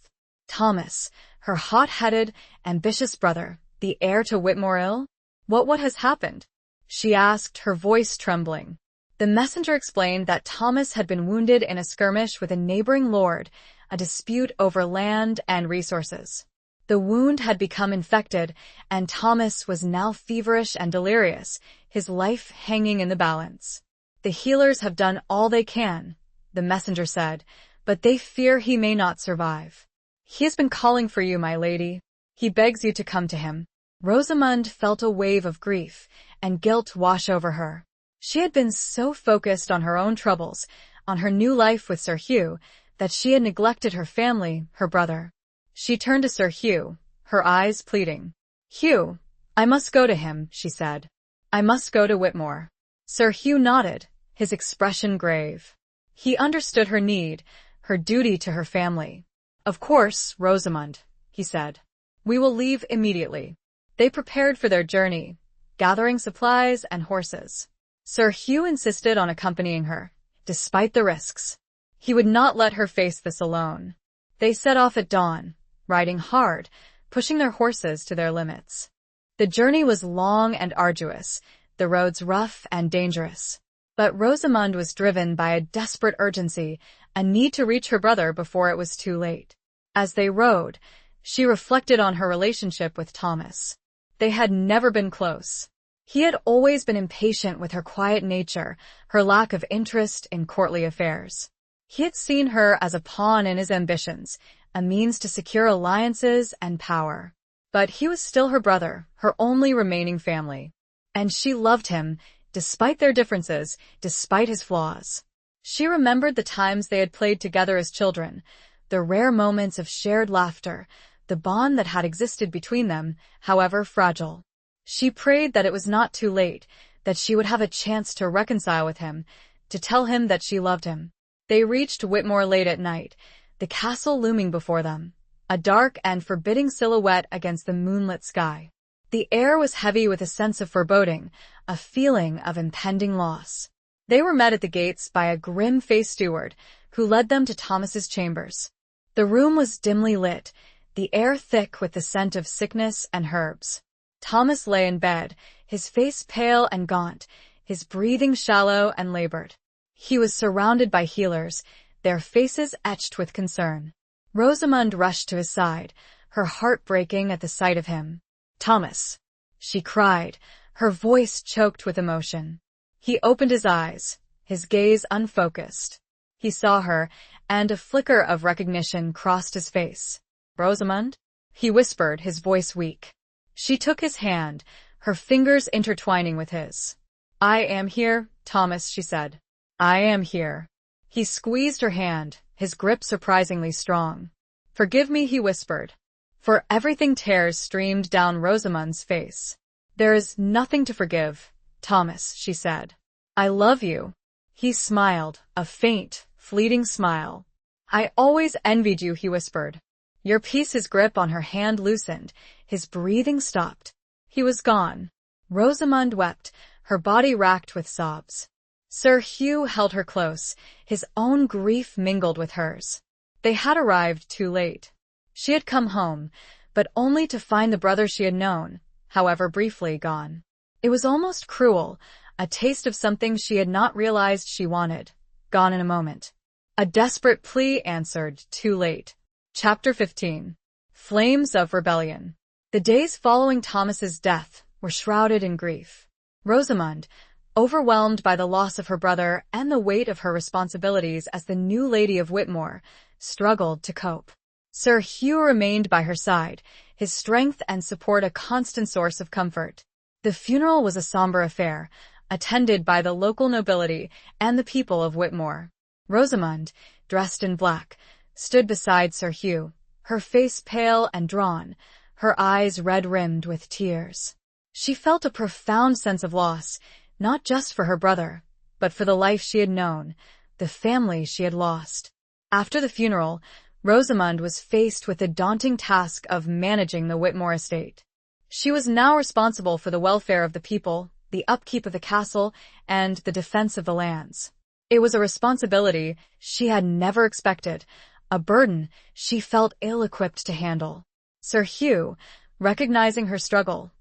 Thomas, her hot-headed, ambitious brother, the heir to Whitmore, ill? What has happened? She asked, her voice trembling. The messenger explained that Thomas had been wounded in a skirmish with a neighboring lord, a dispute over land and resources. The wound had become infected, and Thomas was now feverish and delirious, his life hanging in the balance. "The healers have done all they can," the messenger said, "but they fear he may not survive. He has been calling for you, my lady. He begs you to come to him." Rosamond felt a wave of grief and guilt wash over her. She had been so focused on her own troubles, on her new life with Sir Hugh, that she had neglected her family, her brother. She turned to Sir Hugh, her eyes pleading. "Hugh, I must go to him," she said. "I must go to Whitmore." Sir Hugh nodded, his expression grave. He understood her need, her duty to her family. "Of course, Rosamond," he said. "We will leave immediately." They prepared for their journey, gathering supplies and horses. Sir Hugh insisted on accompanying her, despite the risks. He would not let her face this alone. They set off at dawn, riding hard, pushing their horses to their limits. The journey was long and arduous, the roads rough and dangerous. But Rosamond was driven by a desperate urgency, a need to reach her brother before it was too late. As they rode, she reflected on her relationship with Thomas. They had never been close. He had always been impatient with her quiet nature, her lack of interest in courtly affairs. He had seen her as a pawn in his ambitions, a means to secure alliances and power. But he was still her brother, her only remaining family. And she loved him, despite their differences, despite his flaws. She remembered the times they had played together as children, the rare moments of shared laughter, the bond that had existed between them, however fragile. She prayed that it was not too late, that she would have a chance to reconcile with him, to tell him that she loved him. They reached Whitmore late at night, the castle looming before them, a dark and forbidding silhouette against the moonlit sky. The air was heavy with a sense of foreboding, a feeling of impending loss. They were met at the gates by a grim-faced steward, who led them to Thomas's chambers. The room was dimly lit, the air thick with the scent of sickness and herbs. Thomas lay in bed, his face pale and gaunt, his breathing shallow and labored. He was surrounded by healers, their faces etched with concern. Rosamond rushed to his side, her heart breaking at the sight of him. "Thomas," she cried, her voice choked with emotion. He opened his eyes, his gaze unfocused. He saw her, and a flicker of recognition crossed his face. "Rosamond?" he whispered, his voice weak. She took his hand, her fingers intertwining with his. "I am here, Thomas," she said. "I am here." He squeezed her hand, his grip surprisingly strong. "Forgive me," he whispered. For everything tears streamed down Rosamond's face. "There is nothing to forgive, Thomas," she said. "I love you." He smiled, a faint, fleeting smile. "I always envied you," he whispered. Your peace. His grip on her hand loosened, his breathing stopped. He was gone. Rosamond wept, her body racked with sobs. Sir Hugh held her close, his own grief mingled with hers. They had arrived too late. She had come home, but only to find the brother she had known, however briefly, gone. It was almost cruel, a taste of something she had not realized she wanted, gone in a moment. A desperate plea answered, too late. Chapter 15. Flames of Rebellion. The days following Thomas's death were shrouded in grief. Rosamond, overwhelmed by the loss of her brother and the weight of her responsibilities as the new Lady of Whitmore, struggled to cope. Sir Hugh remained by her side, his strength and support a constant source of comfort. The funeral was a somber affair, attended by the local nobility and the people of Whitmore. Rosamond, dressed in black, stood beside Sir Hugh, her face pale and drawn, her eyes red-rimmed with tears. She felt a profound sense of loss, not just for her brother, but for the life she had known, the family she had lost. After the funeral, Rosamond was faced with the daunting task of managing the Whitmore estate. She was now responsible for the welfare of the people, the upkeep of the castle, and the defense of the lands. It was a responsibility she had never expected, a burden she felt ill-equipped to handle. Sir Hugh, recognizing her struggle,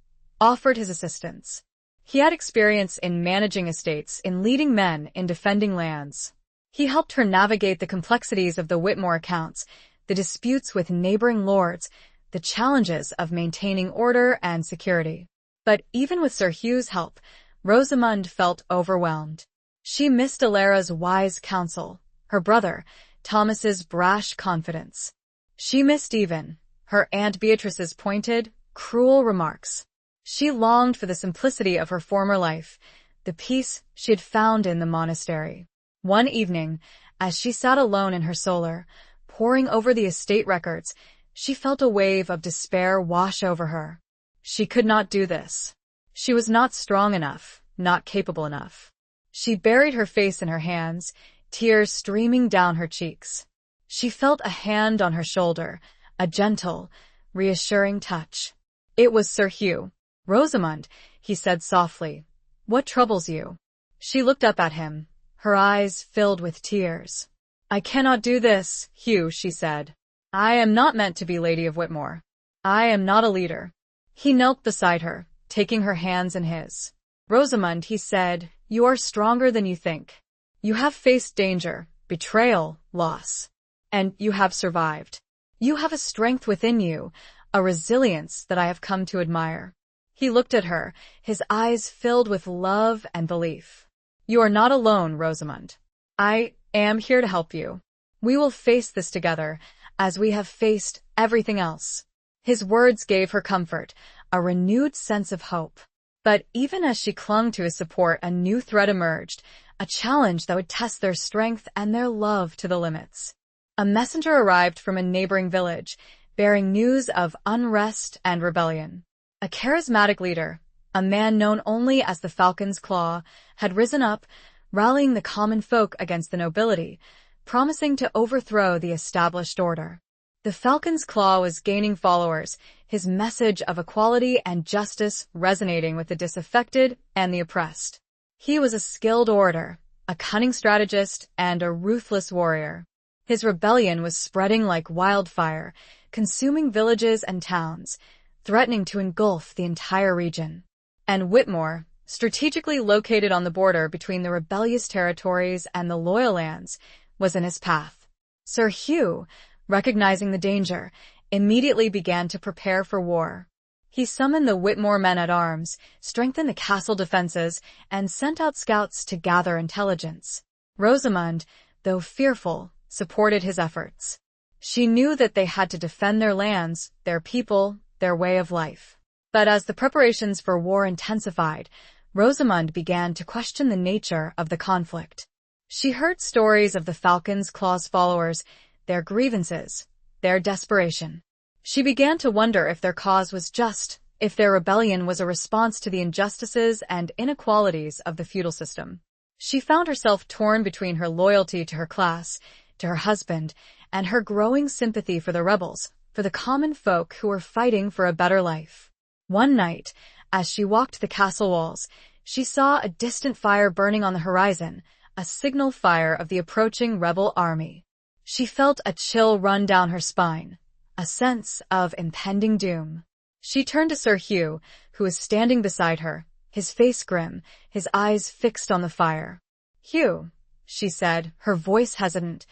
offered his assistance. He had experience in managing estates, in leading men, in defending lands. He helped her navigate the complexities of the Whitmore accounts, the disputes with neighboring lords, the challenges of maintaining order and security. But even with Sir Hugh's help, Rosamond felt overwhelmed. She missed Alara's wise counsel, her brother, Thomas's brash confidence. She missed even her Aunt Beatrice's pointed, cruel remarks. She longed for the simplicity of her former life, the peace she had found in the monastery. One evening, as she sat alone in her solar, poring over the estate records, she felt a wave of despair wash over her. She could not do this. She was not strong enough, not capable enough. She buried her face in her hands, tears streaming down her cheeks. She felt a hand on her shoulder, a gentle, reassuring touch. It was Sir Hugh. "Rosamond," he said softly, "what troubles you?" She looked up at him, her eyes filled with tears. "I cannot do this, Hugh," she said. "I am not meant to be Lady of Whitmore. I am not a leader." He knelt beside her, taking her hands in his. "Rosamond," he said, You are stronger than you think. You have faced danger, betrayal, loss. And you have survived. You have a strength within you, a resilience that I have come to admire. He looked at her, his eyes filled with love and belief. You are not alone, Rosamund. I am here to help you. We will face this together, as we have faced everything else. His words gave her comfort, a renewed sense of hope. But even as she clung to his support, a new threat emerged, a challenge that would test their strength and their love to the limits. A messenger arrived from a neighboring village, bearing news of unrest and rebellion. A charismatic leader, a man known only as the Falcon's Claw, had risen up, rallying the common folk against the nobility, promising to overthrow the established order. The Falcon's Claw was gaining followers, his message of equality and justice resonating with the disaffected and the oppressed. He was a skilled orator, a cunning strategist, and a ruthless warrior. His rebellion was spreading like wildfire, consuming villages and towns, threatening to engulf the entire region. And Whitmore, strategically located on the border between the rebellious territories and the loyal lands, was in his path. Sir Hugh, recognizing the danger, immediately began to prepare for war. He summoned the Whitmore men-at-arms, strengthened the castle defenses, and sent out scouts to gather intelligence. Rosamund, though fearful, supported his efforts. She knew that they had to defend their lands, their people, their way of life. But as the preparations for war intensified, Rosamund began to question the nature of the conflict. She heard stories of the Falcon's Claw's followers, their grievances, their desperation. She began to wonder if their cause was just, if their rebellion was a response to the injustices and inequalities of the feudal system. She found herself torn between her loyalty to her class, to her husband, and her growing sympathy for the rebels, for the common folk who were fighting for a better life. One night, as she walked the castle walls, she saw a distant fire burning on the horizon, a signal fire of the approaching rebel army. She felt a chill run down her spine, a sense of impending doom. She turned to Sir Hugh, who was standing beside her, his face grim, his eyes fixed on the fire. "Hugh," she said, her voice hesitant,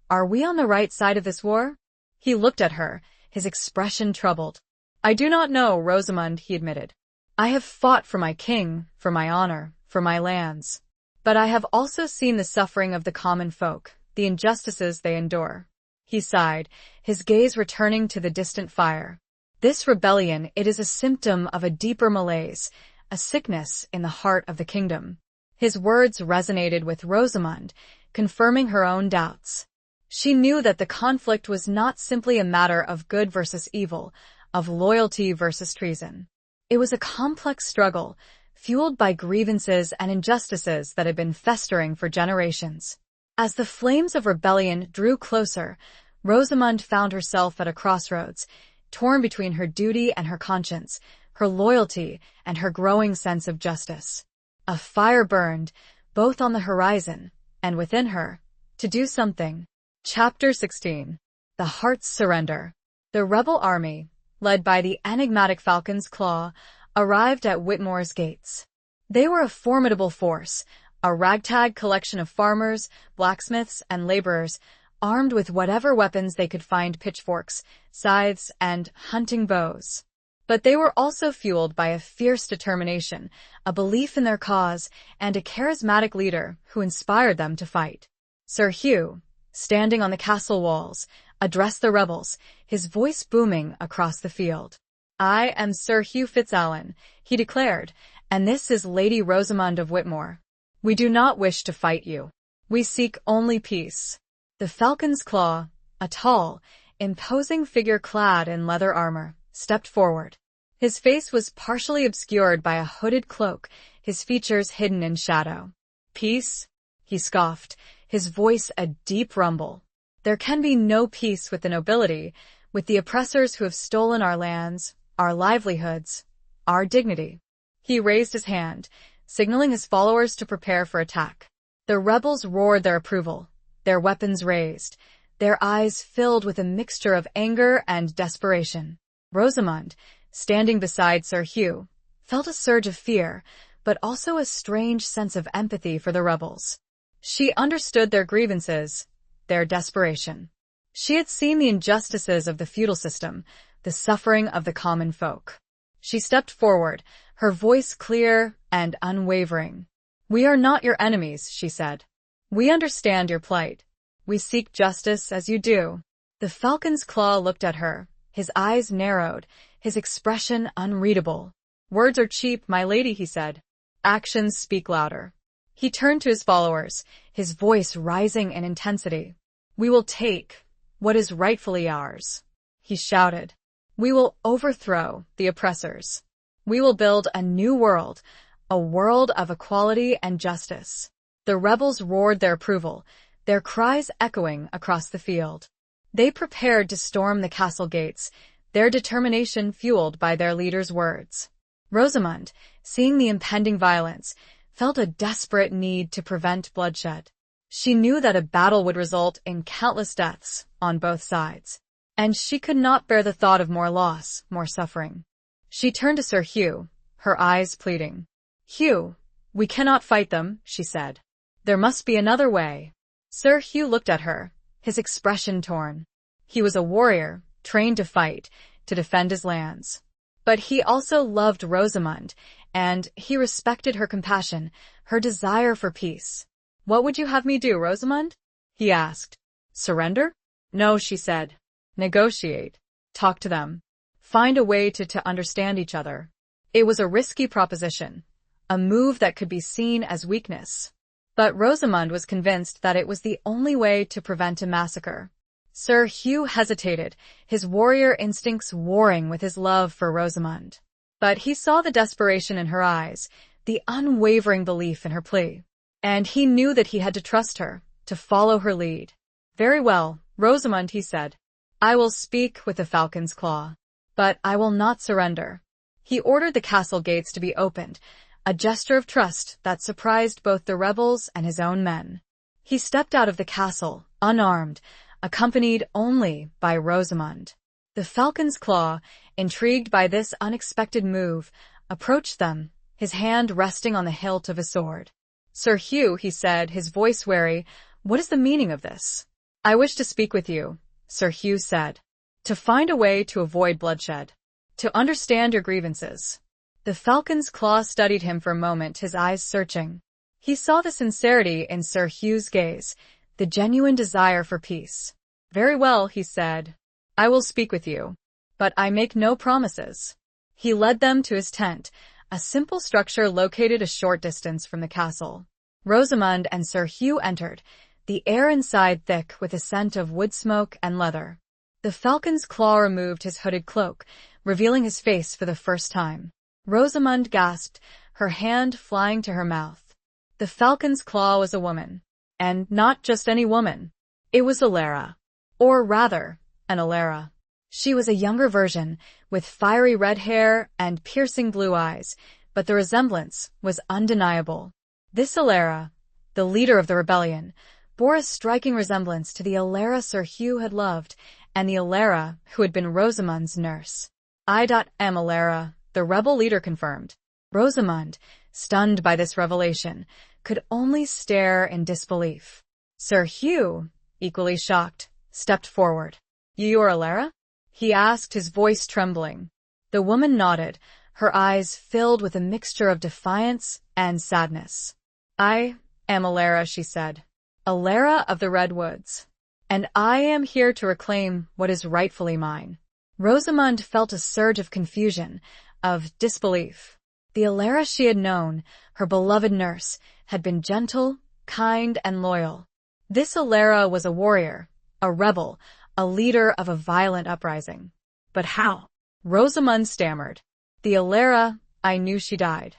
"are we on the right side of this war?" He looked at her, his expression troubled. "I do not know, Rosamund," he admitted. "I have fought for my king, for my honor, for my lands. But I have also seen the suffering of the common folk, the injustices they endure." He sighed, his gaze returning to the distant fire. "This rebellion, it is a symptom of a deeper malaise, a sickness in the heart of the kingdom." His words resonated with Rosamund, confirming her own doubts. She knew that the conflict was not simply a matter of good versus evil, of loyalty versus treason. It was a complex struggle, fueled by grievances and injustices that had been festering for generations. As the flames of rebellion drew closer, Rosamund found herself at a crossroads, torn between her duty and her conscience, her loyalty and her growing sense of justice. A fire burned, both on the horizon and within her, to do something. Chapter 16. The Heart's Surrender. The rebel army, led by the enigmatic Falcon's Claw, arrived at Whitmore's gates. They were a formidable force, a ragtag collection of farmers, blacksmiths, and laborers, armed with whatever weapons they could find: pitchforks, scythes, and hunting bows. But they were also fueled by a fierce determination, a belief in their cause, and a charismatic leader who inspired them to fight. Sir Hugh, standing on the castle walls, addressed the rebels, his voice booming across the field. "I am Sir Hugh Fitzallen," he declared, "and this is Lady Rosamund of Whitmore. We do not wish to fight you. We seek only peace." The Falcon's Claw, a tall, imposing figure clad in leather armor, stepped forward. His face was partially obscured by a hooded cloak, his features hidden in shadow. "Peace?" he scoffed, his voice a deep rumble. "There can be no peace with the nobility, with the oppressors who have stolen our lands, our livelihoods, our dignity." He raised his hand, signaling his followers to prepare for attack. The rebels roared their approval, their weapons raised, their eyes filled with a mixture of anger and desperation. Rosamund, standing beside Sir Hugh, felt a surge of fear, but also a strange sense of empathy for the rebels. She understood their grievances, their desperation. She had seen the injustices of the feudal system, the suffering of the common folk. She stepped forward, her voice clear and unwavering. "We are not your enemies," she said. "We understand your plight. We seek justice as you do." The falcon's claw looked at her, his eyes narrowed, his expression unreadable. "Words are cheap, my lady," he said. "Actions speak louder." He turned to his followers, his voice rising in intensity. "We will take what is rightfully ours," he shouted. "We will overthrow the oppressors. We will build a new world, a world of equality and justice." The rebels roared their approval, their cries echoing across the field. They prepared to storm the castle gates, their determination fueled by their leader's words. Rosamund, seeing the impending violence, felt a desperate need to prevent bloodshed. She knew that a battle would result in countless deaths on both sides, and she could not bear the thought of more loss, more suffering. She turned to Sir Hugh, her eyes pleading. "Hugh, we cannot fight them," she said. "There must be another way." Sir Hugh looked at her, his expression torn. He was a warrior, trained to fight, to defend his lands. But he also loved Rosamund, and he respected her compassion, her desire for peace. "What would you have me do, Rosamund?" he asked. "Surrender?" "No," she said. "Negotiate. Talk to them. Find a way to understand each other." It was a risky proposition, a move that could be seen as weakness. But Rosamund was convinced that it was the only way to prevent a massacre. Sir Hugh hesitated, his warrior instincts warring with his love for Rosamund. But he saw the desperation in her eyes, the unwavering belief in her plea. And he knew that he had to trust her, to follow her lead. "Very well, Rosamund," he said. "I will speak with the falcon's claw. But I will not surrender." He ordered the castle gates to be opened, a gesture of trust that surprised both the rebels and his own men. He stepped out of the castle, unarmed, accompanied only by Rosamund. The falcon's claw, intrigued by this unexpected move, approached them, his hand resting on the hilt of a sword. "Sir Hugh," he said, his voice wary, "what is the meaning of this?" "I wish to speak with you," Sir Hugh said. "To find a way to avoid bloodshed. To understand your grievances." The falcon's claw studied him for a moment, his eyes searching. He saw the sincerity in Sir Hugh's gaze, the genuine desire for peace. "Very well," he said. "I will speak with you. But I make no promises." He led them to his tent, a simple structure located a short distance from the castle. Rosamund and Sir Hugh entered, the air inside thick with a scent of wood smoke and leather. The falcon's claw removed his hooded cloak, revealing his face for the first time. Rosamund gasped, her hand flying to her mouth. The falcon's claw was a woman. And not just any woman. It was Alara. Or rather, an Alara. She was a younger version, with fiery red hair and piercing blue eyes, but the resemblance was undeniable. This Alara, the leader of the rebellion, bore a striking resemblance to the Alara Sir Hugh had loved, and the Alara who had been Rosamund's nurse. "I.M. Alara," the rebel leader confirmed. Rosamund, stunned by this revelation, could only stare in disbelief. Sir Hugh, equally shocked, stepped forward. "You are Alara?" he asked, his voice trembling. The woman nodded, her eyes filled with a mixture of defiance and sadness. "I am Alara," she said. "Alara of the Redwoods. And I am here to reclaim what is rightfully mine." Rosamund felt a surge of confusion, of disbelief. The Alara she had known, her beloved nurse, had been gentle, kind, and loyal. This Alara was a warrior, a rebel, a leader of a violent uprising. But how? Rosamund stammered. "The Alara, I knew she died."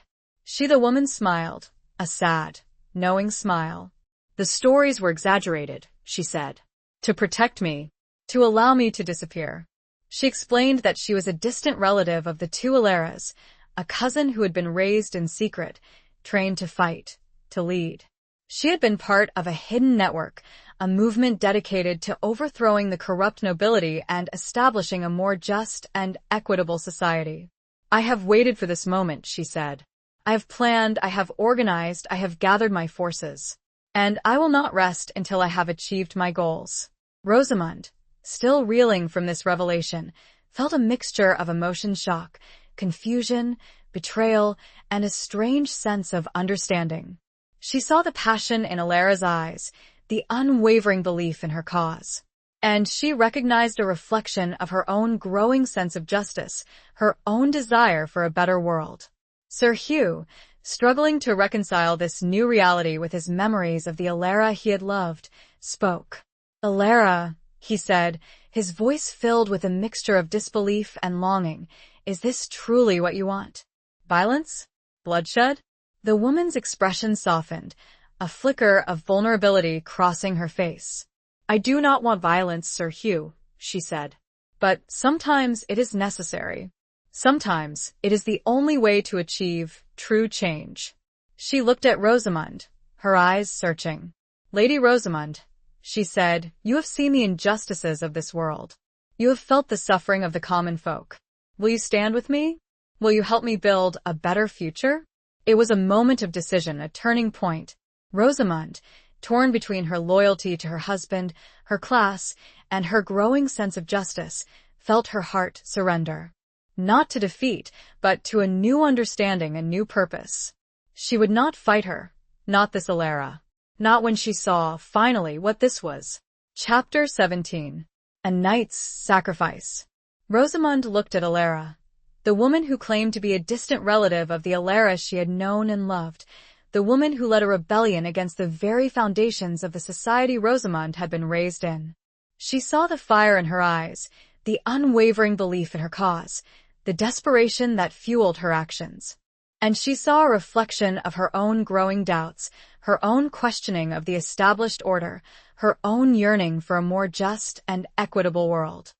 The woman smiled, a sad, knowing smile. "The stories were exaggerated," she said. "To protect me, to allow me to disappear." She explained that she was a distant relative of the two Alaras, a cousin who had been raised in secret, trained to fight, to lead. She had been part of a hidden network, a movement dedicated to overthrowing the corrupt nobility and establishing a more just and equitable society. "I have waited for this moment," she said. I have planned, I have organized, I have gathered my forces. And I will not rest until I have achieved my goals. Rosamund, still reeling from this revelation, felt a mixture of emotion shock, confusion, betrayal, and a strange sense of understanding. She saw the passion in Alara's eyes, the unwavering belief in her cause. And she recognized a reflection of her own growing sense of justice, her own desire for a better world. Sir Hugh, struggling to reconcile this new reality with his memories of the Alara he had loved, spoke. "Alara," he said, his voice filled with a mixture of disbelief and longing, "is this truly what you want? Violence? Bloodshed?" The woman's expression softened, a flicker of vulnerability crossing her face. "I do not want violence, Sir Hugh," she said. "But sometimes it is necessary. Sometimes it is the only way to achieve true change." She looked at Rosamund, her eyes searching. "Lady Rosamund," she said, "you have seen the injustices of this world. You have felt the suffering of the common folk. Will you stand with me? Will you help me build a better future?" It was a moment of decision, a turning point. Rosamund, torn between her loyalty to her husband, her class, and her growing sense of justice, felt her heart surrender. Not to defeat, but to a new understanding, a new purpose. She would not fight her, not this Alara. Not when she saw, finally, what this was. Chapter 17. A Knight's Sacrifice. Rosamund looked at Alara, the woman who claimed to be a distant relative of the Alara she had known and loved, the woman who led a rebellion against the very foundations of the society Rosamund had been raised in. She saw the fire in her eyes, the unwavering belief in her cause, the desperation that fueled her actions. And she saw a reflection of her own growing doubts, her own questioning of the established order, her own yearning for a more just and equitable world.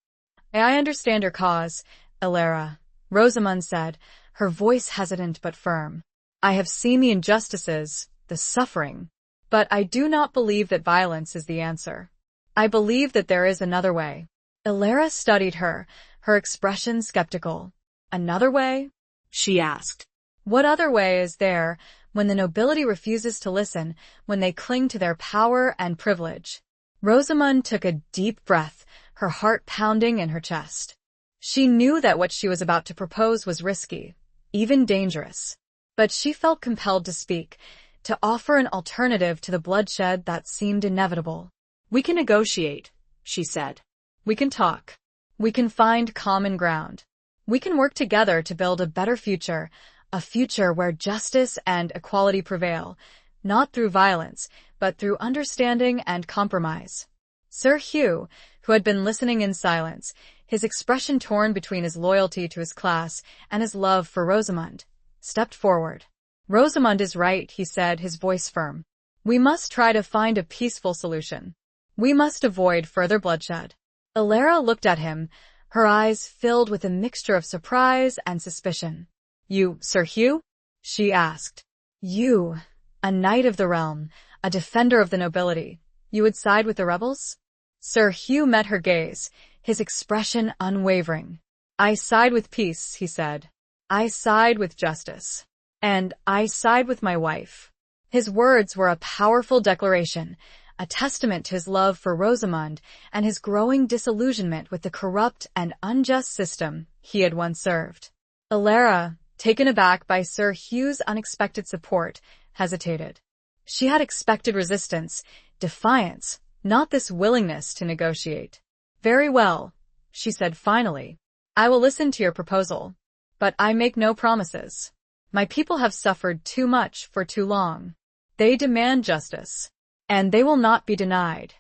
"I understand your cause, Alara," Rosamund said, her voice hesitant but firm. "I have seen the injustices, the suffering, but I do not believe that violence is the answer. I believe that there is another way." Alara studied her, her expression skeptical. "Another way?" she asked. "What other way is there when the nobility refuses to listen, when they cling to their power and privilege?" Rosamund took a deep breath, her heart pounding in her chest. She knew that what she was about to propose was risky, even dangerous. But she felt compelled to speak, to offer an alternative to the bloodshed that seemed inevitable. "We can negotiate," she said. "We can talk. We can find common ground. We can work together to build a better future, a future where justice and equality prevail, not through violence, but through understanding and compromise." Sir Hugh, who had been listening in silence, his expression torn between his loyalty to his class and his love for Rosamund, stepped forward. "Rosamund is right," he said, his voice firm. "We must try to find a peaceful solution. We must avoid further bloodshed." Alara looked at him, her eyes filled with a mixture of surprise and suspicion. "You, Sir Hugh?" she asked. "You, a knight of the realm, a defender of the nobility, you would side with the rebels?" Sir Hugh met her gaze, his expression unwavering. "I side with peace," he said. "I side with justice. And I side with my wife." His words were a powerful declaration, a testament to his love for Rosamund and his growing disillusionment with the corrupt and unjust system he had once served. Alara, taken aback by Sir Hugh's unexpected support, hesitated. She had expected resistance, defiance, not this willingness to negotiate. "Very well," she said finally. "I will listen to your proposal. But I make no promises. My people have suffered too much for too long. They demand justice. And they will not be denied."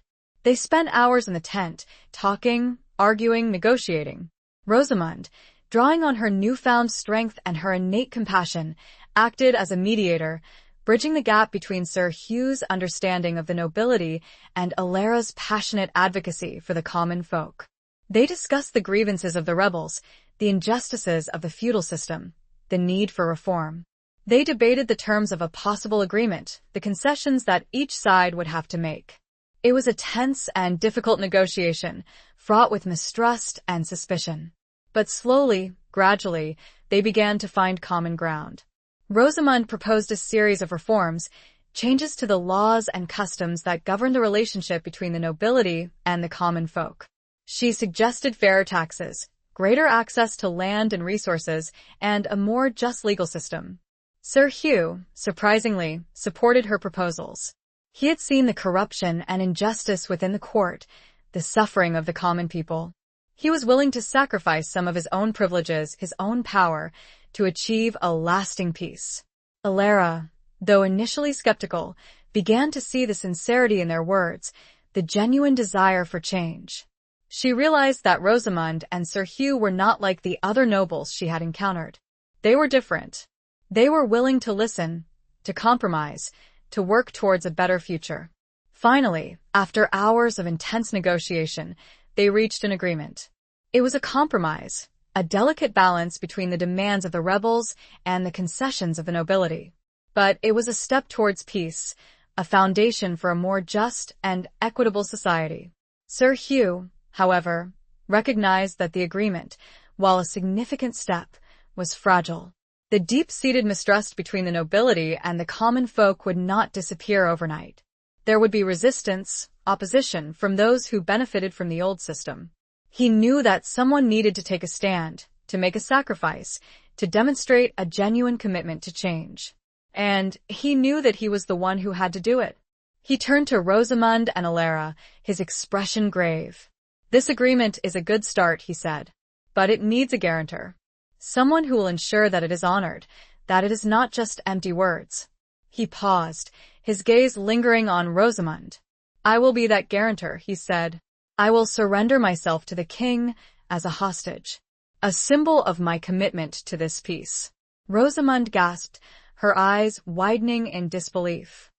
They spent hours in the tent, talking, arguing, negotiating. Rosamund, drawing on her newfound strength and her innate compassion, acted as a mediator, bridging the gap between Sir Hugh's understanding of the nobility and Alara's passionate advocacy for the common folk. They discussed the grievances of the rebels, the injustices of the feudal system, the need for reform. They debated the terms of a possible agreement, the concessions that each side would have to make. It was a tense and difficult negotiation, fraught with mistrust and suspicion. But slowly, gradually, they began to find common ground. Rosamond proposed a series of reforms, changes to the laws and customs that govern the relationship between the nobility and the common folk. She suggested fairer taxes, greater access to land and resources, and a more just legal system. Sir Hugh, surprisingly, supported her proposals. He had seen the corruption and injustice within the court, the suffering of the common people. He was willing to sacrifice some of his own privileges, his own power, to achieve a lasting peace. Alara, though initially skeptical, began to see the sincerity in their words, the genuine desire for change. She realized that Rosamond and Sir Hugh were not like the other nobles she had encountered. They were different. They were willing to listen, to compromise, to work towards a better future. Finally, after hours of intense negotiation, they reached an agreement. It was a compromise, a delicate balance between the demands of the rebels and the concessions of the nobility. But it was a step towards peace, a foundation for a more just and equitable society. Sir Hugh, however, recognized that the agreement, while a significant step, was fragile. The deep-seated mistrust between the nobility and the common folk would not disappear overnight. There would be resistance, opposition from those who benefited from the old system. He knew that someone needed to take a stand, to make a sacrifice, to demonstrate a genuine commitment to change. And he knew that he was the one who had to do it. He turned to Rosamond and Alara, his expression grave. "This agreement is a good start," he said, "but it needs a guarantor. Someone who will ensure that it is honored, that it is not just empty words." He paused, his gaze lingering on Rosamond. "I will be that guarantor," he said. "I will surrender myself to the king as a hostage, a symbol of my commitment to this peace." Rosamond gasped, her eyes widening in disbelief.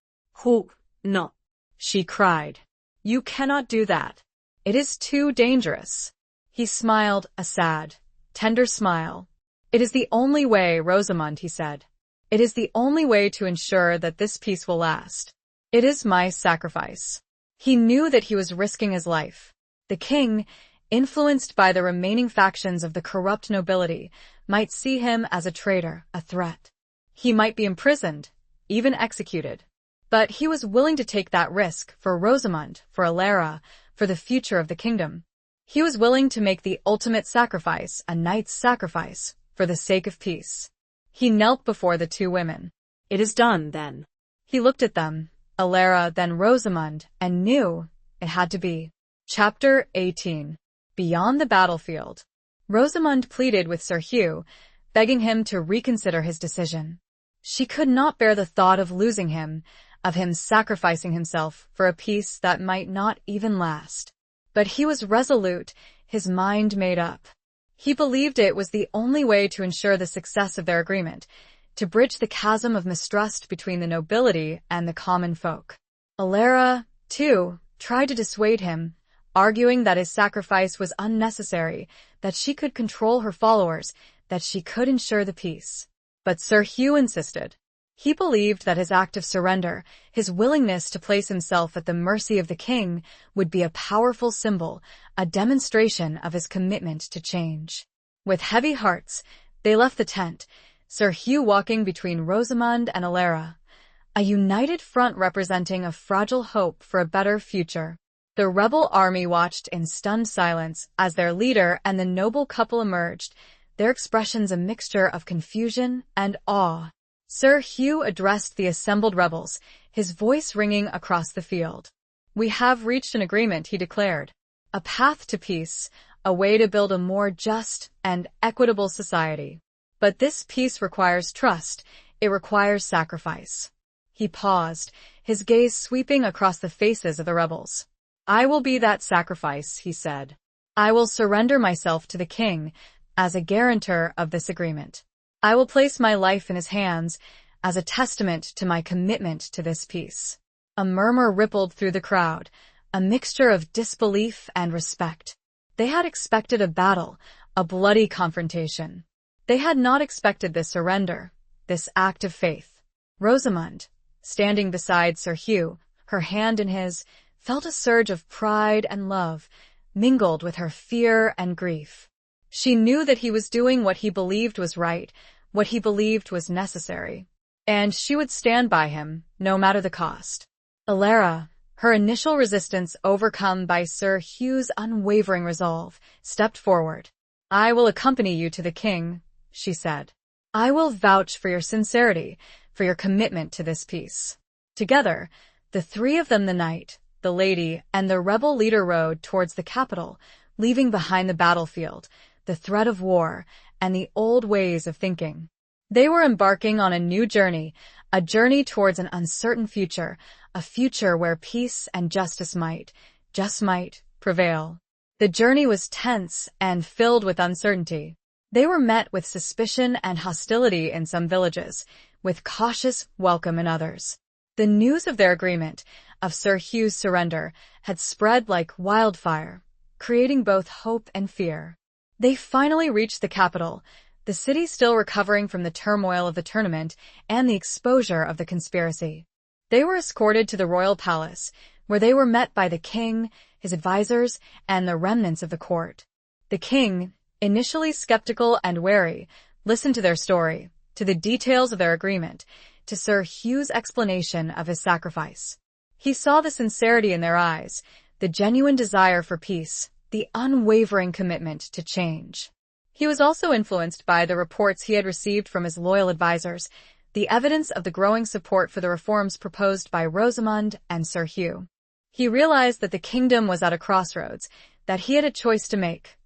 "Who? No," she cried. "You cannot do that. It is too dangerous." He smiled, a sad, tender smile. "It is the only way, Rosamond," he said. "It is the only way to ensure that this peace will last. It is my sacrifice." He knew that he was risking his life. The king, influenced by the remaining factions of the corrupt nobility, might see him as a traitor, a threat. He might be imprisoned, even executed. But he was willing to take that risk for Rosamond, for Alara, for the future of the kingdom. He was willing to make the ultimate sacrifice, a knight's sacrifice, for the sake of peace. He knelt before the two women. "It is done, then." He looked at them, Alara, then Rosamond, and knew it had to be. Chapter 18. Beyond the battlefield. Rosamond pleaded with Sir Hugh, begging him to reconsider his decision. She could not bear the thought of losing him, of him sacrificing himself for a peace that might not even last. But he was resolute, his mind made up. He believed it was the only way to ensure the success of their agreement, to bridge the chasm of mistrust between the nobility and the common folk. Alara, too, tried to dissuade him, arguing that his sacrifice was unnecessary, that she could control her followers, that she could ensure the peace. But Sir Hugh insisted. He believed that his act of surrender, his willingness to place himself at the mercy of the king, would be a powerful symbol, a demonstration of his commitment to change. With heavy hearts, they left the tent, Sir Hugh walking between Rosamond and Alara, a united front representing a fragile hope for a better future. The rebel army watched in stunned silence as their leader and the noble couple emerged, their expressions a mixture of confusion and awe. Sir Hugh addressed the assembled rebels, his voice ringing across the field. "We have reached an agreement," he declared. "A path to peace, a way to build a more just and equitable society. But this peace requires trust, it requires sacrifice." He paused, his gaze sweeping across the faces of the rebels. "I will be that sacrifice," he said. "I will surrender myself to the king as a guarantor of this agreement. I will place my life in his hands as a testament to my commitment to this peace." A murmur rippled through the crowd, a mixture of disbelief and respect. They had expected a battle, a bloody confrontation. They had not expected this surrender, this act of faith. Rosamond, standing beside Sir Hugh, her hand in his, felt a surge of pride and love, mingled with her fear and grief. She knew that he was doing what he believed was right, what he believed was necessary. And she would stand by him, no matter the cost. Alara, her initial resistance overcome by Sir Hugh's unwavering resolve, stepped forward. "I will accompany you to the king," she said. "I will vouch for your sincerity, for your commitment to this peace." Together, the three of them, the knight, the lady, and the rebel leader, rode towards the capital, leaving behind the battlefield, the threat of war, and the old ways of thinking. They were embarking on a new journey, a journey towards an uncertain future, a future where peace and justice might, just might, prevail. The journey was tense and filled with uncertainty. They were met with suspicion and hostility in some villages, with cautious welcome in others. The news of their agreement, of Sir Hugh's surrender, had spread like wildfire, creating both hope and fear. They finally reached the capital, the city still recovering from the turmoil of the tournament and the exposure of the conspiracy. They were escorted to the royal palace, where they were met by the king, his advisors, and the remnants of the court. The king, initially skeptical and wary, listened to their story, to the details of their agreement, to Sir Hugh's explanation of his sacrifice. He saw the sincerity in their eyes, the genuine desire for peace, the unwavering commitment to change. He was also influenced by the reports he had received from his loyal advisors, the evidence of the growing support for the reforms proposed by Rosamond and Sir Hugh. He realized that the kingdom was at a crossroads, that he had a choice to make: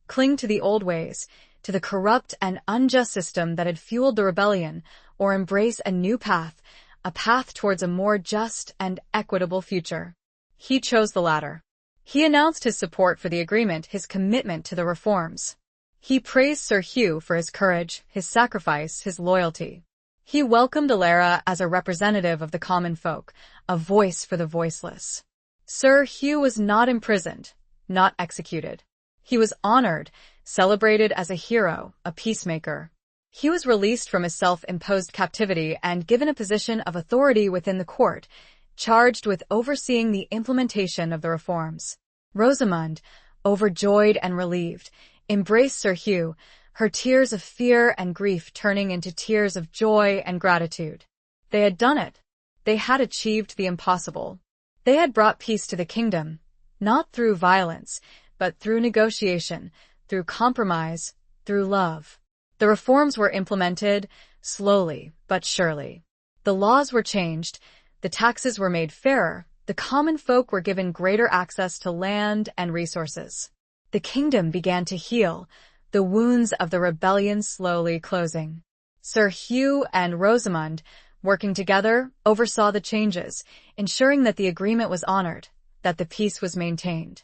cling to the old ways, to the corrupt and unjust system that had fueled the rebellion, or embrace a new path, a path towards a more just and equitable future. He chose the latter. He announced his support for the agreement, his commitment to the reforms. He praised Sir Hugh for his courage, his sacrifice, his loyalty. He welcomed Alara as a representative of the common folk, a voice for the voiceless. Sir Hugh was not imprisoned, not executed. He was honored, celebrated as a hero, a peacemaker. He was released from his self-imposed captivity and given a position of authority within the court, charged with overseeing the implementation of the reforms. Rosamond, overjoyed and relieved, embraced Sir Hugh, her tears of fear and grief turning into tears of joy and gratitude. They had done it. They had achieved the impossible. They had brought peace to the kingdom, not through violence, but through negotiation, through compromise, through love. The reforms were implemented, slowly but surely. The laws were changed, the taxes were made fairer, the common folk were given greater access to land and resources. The kingdom began to heal, the wounds of the rebellion slowly closing. Sir Hugh and Rosamond, working together, oversaw the changes, ensuring that the agreement was honored, that the peace was maintained.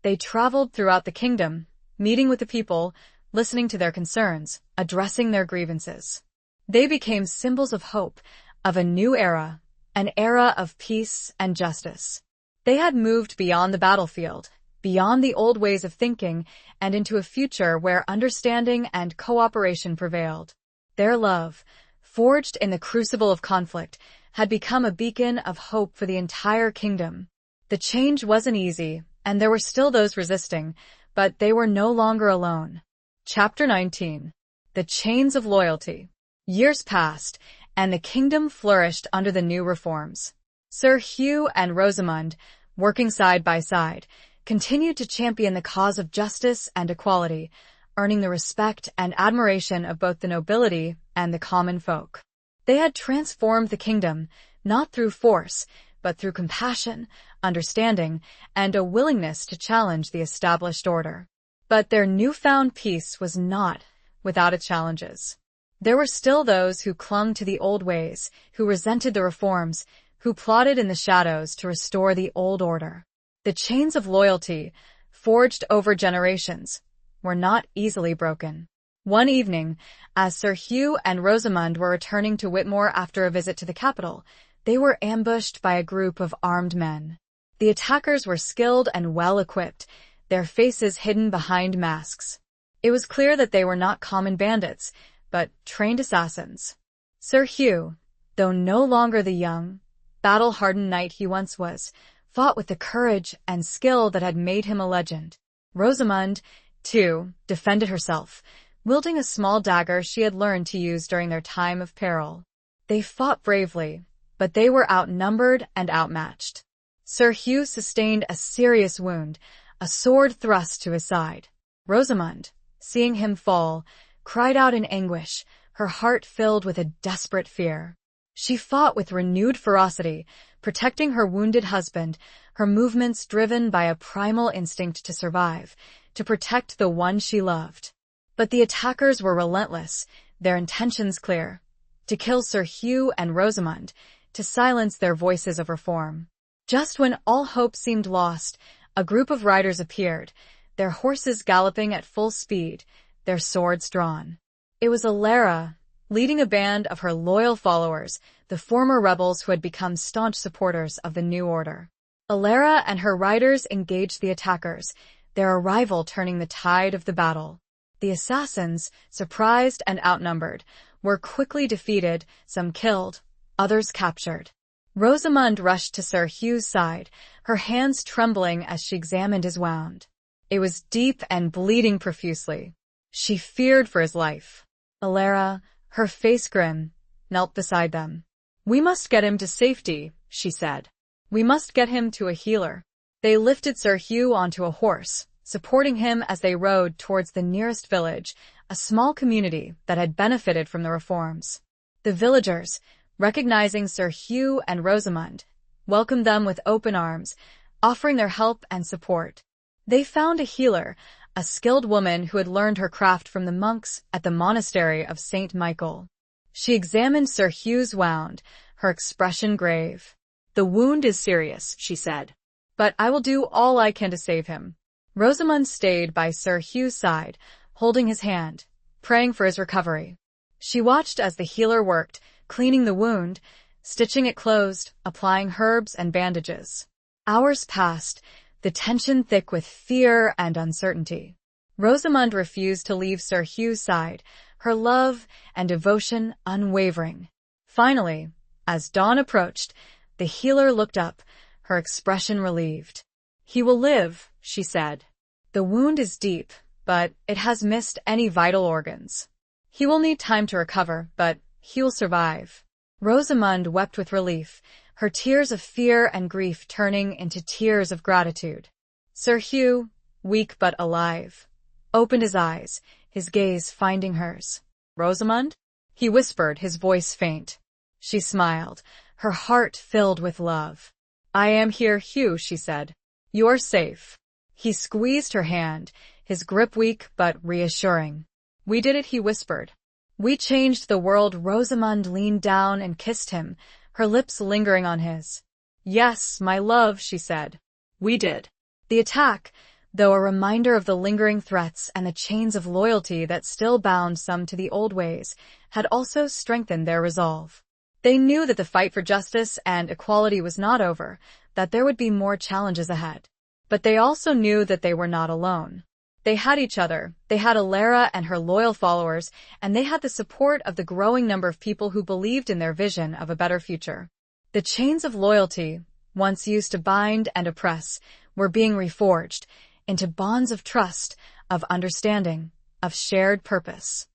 They traveled throughout the kingdom, meeting with the people, listening to their concerns, addressing their grievances. They became symbols of hope, of a new era, an era of peace and justice. They had moved beyond the battlefield, beyond the old ways of thinking, and into a future where understanding and cooperation prevailed. Their love, forged in the crucible of conflict, had become a beacon of hope for the entire kingdom. The change wasn't easy, and there were still those resisting, but they were no longer alone. Chapter 19. The Chains of Loyalty. Years passed, and the kingdom flourished under the new reforms. Sir Hugh and Rosamond, working side by side, continued to champion the cause of justice and equality, earning the respect and admiration of both the nobility and the common folk. They had transformed the kingdom, not through force, but through compassion, understanding, and a willingness to challenge the established order. But their newfound peace was not without its challenges. There were still those who clung to the old ways, who resented the reforms, who plotted in the shadows to restore the old order. The chains of loyalty, forged over generations, were not easily broken. One evening, as Sir Hugh and Rosamond were returning to Whitmore after a visit to the capital, they were ambushed by a group of armed men. The attackers were skilled and well-equipped, their faces hidden behind masks. It was clear that they were not common bandits, but trained assassins. Sir Hugh, though no longer the young, battle-hardened knight he once was, fought with the courage and skill that had made him a legend. Rosamond, too, defended herself, wielding a small dagger she had learned to use during their time of peril. They fought bravely, but they were outnumbered and outmatched. Sir Hugh sustained a serious wound, a sword thrust to his side. Rosamund, seeing him fall, cried out in anguish, her heart filled with a desperate fear. She fought with renewed ferocity, protecting her wounded husband, her movements driven by a primal instinct to survive, to protect the one she loved. But the attackers were relentless, their intentions clear: to kill Sir Hugh and Rosamund, to silence their voices of reform. Just when all hope seemed lost, a group of riders appeared, their horses galloping at full speed, their swords drawn. It was Alara, leading a band of her loyal followers, the former rebels who had become staunch supporters of the new order. Alara and her riders engaged the attackers, their arrival turning the tide of the battle. The assassins, surprised and outnumbered, were quickly defeated, some killed, others captured. Rosamund rushed to Sir Hugh's side, her hands trembling as she examined his wound. It was deep and bleeding profusely. She feared for his life. Alara, her face grim, knelt beside them. "We must get him to safety," she said. "We must get him to a healer." They lifted Sir Hugh onto a horse, supporting him as they rode towards the nearest village, a small community that had benefited from the reforms. The villagers, recognizing Sir Hugh and Rosamund, welcomed them with open arms, offering their help and support. They found a healer, a skilled woman who had learned her craft from the monks at the monastery of St. Michael. She examined Sir Hugh's wound, her expression grave. "The wound is serious," she said, "but I will do all I can to save him." Rosamund stayed by Sir Hugh's side, holding his hand, praying for his recovery. She watched as the healer worked, cleaning the wound, stitching it closed, applying herbs and bandages. Hours passed, the tension thick with fear and uncertainty. Rosamund refused to leave Sir Hugh's side, her love and devotion unwavering. Finally, as dawn approached, the healer looked up, her expression relieved. "He will live," she said. "The wound is deep, but it has missed any vital organs. He will need time to recover, but he will survive." Rosamund wept with relief, her tears of fear and grief turning into tears of gratitude. Sir Hugh, weak but alive, opened his eyes, his gaze finding hers. "Rosamund?" he whispered, his voice faint. She smiled, her heart filled with love. "I am here, Hugh," she said. "You are safe." He squeezed her hand, his grip weak but reassuring. "We did it," he whispered. "We changed the world." Rosamund leaned down and kissed him, her lips lingering on his. "Yes, my love," she said. "We did." The attack, though a reminder of the lingering threats and the chains of loyalty that still bound some to the old ways, had also strengthened their resolve. They knew that the fight for justice and equality was not over, that there would be more challenges ahead. But they also knew that they were not alone. They had each other, they had Alara and her loyal followers, and they had the support of the growing number of people who believed in their vision of a better future. The chains of loyalty, once used to bind and oppress, were being reforged into bonds of trust, of understanding, of shared purpose.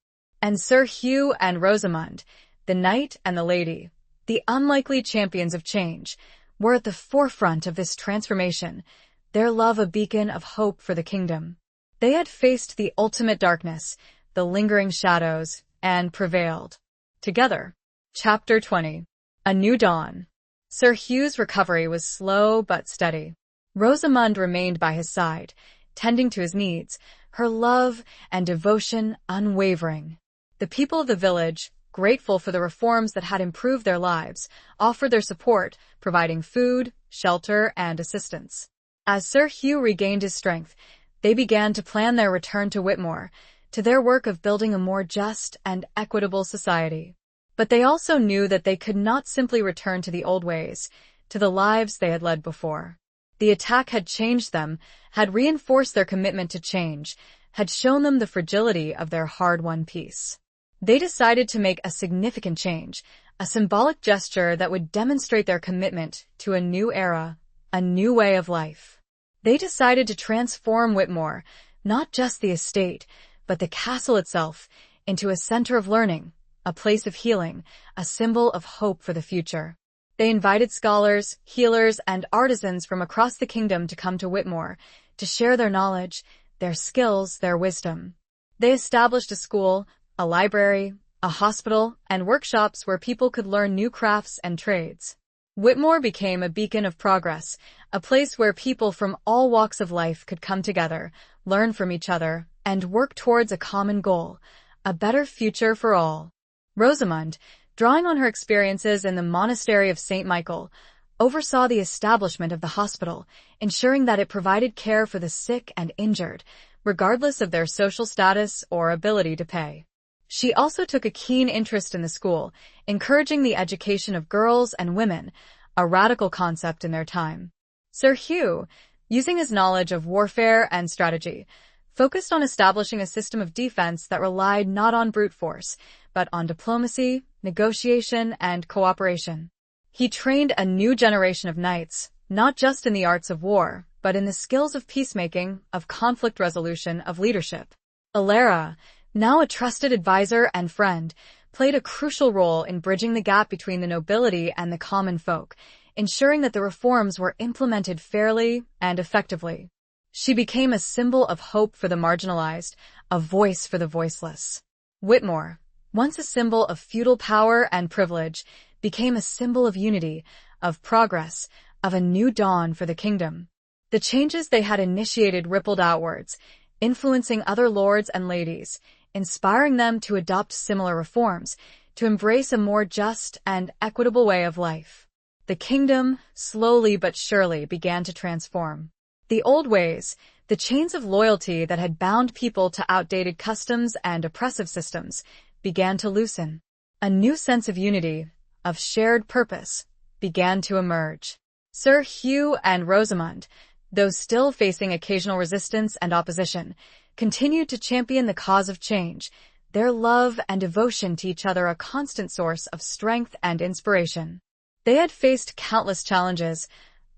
And Sir Hugh and Rosamund, the knight and the lady, the unlikely champions of change, were at the forefront of this transformation, their love a beacon of hope for the kingdom. They had faced the ultimate darkness, the lingering shadows, and prevailed. Together. Chapter 20. A New Dawn. Sir Hugh's recovery was slow but steady. Rosamund remained by his side, tending to his needs, her love and devotion unwavering. The people of the village, grateful for the reforms that had improved their lives, offered their support, providing food, shelter, and assistance. As Sir Hugh regained his strength, they began to plan their return to Whitmore, to their work of building a more just and equitable society. But they also knew that they could not simply return to the old ways, to the lives they had led before. The attack had changed them, had reinforced their commitment to change, had shown them the fragility of their hard-won peace. They decided to make a significant change, a symbolic gesture that would demonstrate their commitment to a new era, a new way of life. They decided to transform Whitmore, not just the estate, but the castle itself into a center of learning, a place of healing, a symbol of hope for the future. They invited scholars, healers, and artisans from across the kingdom to come to Whitmore, to share their knowledge, their skills, their wisdom. They established a school, a library, a hospital, and workshops where people could learn new crafts and trades. Whitmore became a beacon of progress, a place where people from all walks of life could come together, learn from each other, and work towards a common goal, a better future for all. Rosamond, drawing on her experiences in the monastery of St. Michael, oversaw the establishment of the hospital, ensuring that it provided care for the sick and injured, regardless of their social status or ability to pay. She also took a keen interest in the school, encouraging the education of girls and women, a radical concept in their time. Sir Hugh, using his knowledge of warfare and strategy, focused on establishing a system of defense that relied not on brute force, but on diplomacy, negotiation, and cooperation. He trained a new generation of knights, not just in the arts of war, but in the skills of peacemaking, of conflict resolution, of leadership. Alara, now a trusted advisor and friend, played a crucial role in bridging the gap between the nobility and the common folk, ensuring that the reforms were implemented fairly and effectively. She became a symbol of hope for the marginalized, a voice for the voiceless. Whitmore, once a symbol of feudal power and privilege, became a symbol of unity, of progress, of a new dawn for the kingdom. The changes they had initiated rippled outwards, influencing other lords and ladies, inspiring them to adopt similar reforms, to embrace a more just and equitable way of life. The kingdom, slowly but surely, began to transform. The old ways, the chains of loyalty that had bound people to outdated customs and oppressive systems, began to loosen. A new sense of unity, of shared purpose, began to emerge. Sir Hugh and Rosamond, though still facing occasional resistance and opposition, continued to champion the cause of change, their love and devotion to each other a constant source of strength and inspiration. They had faced countless challenges,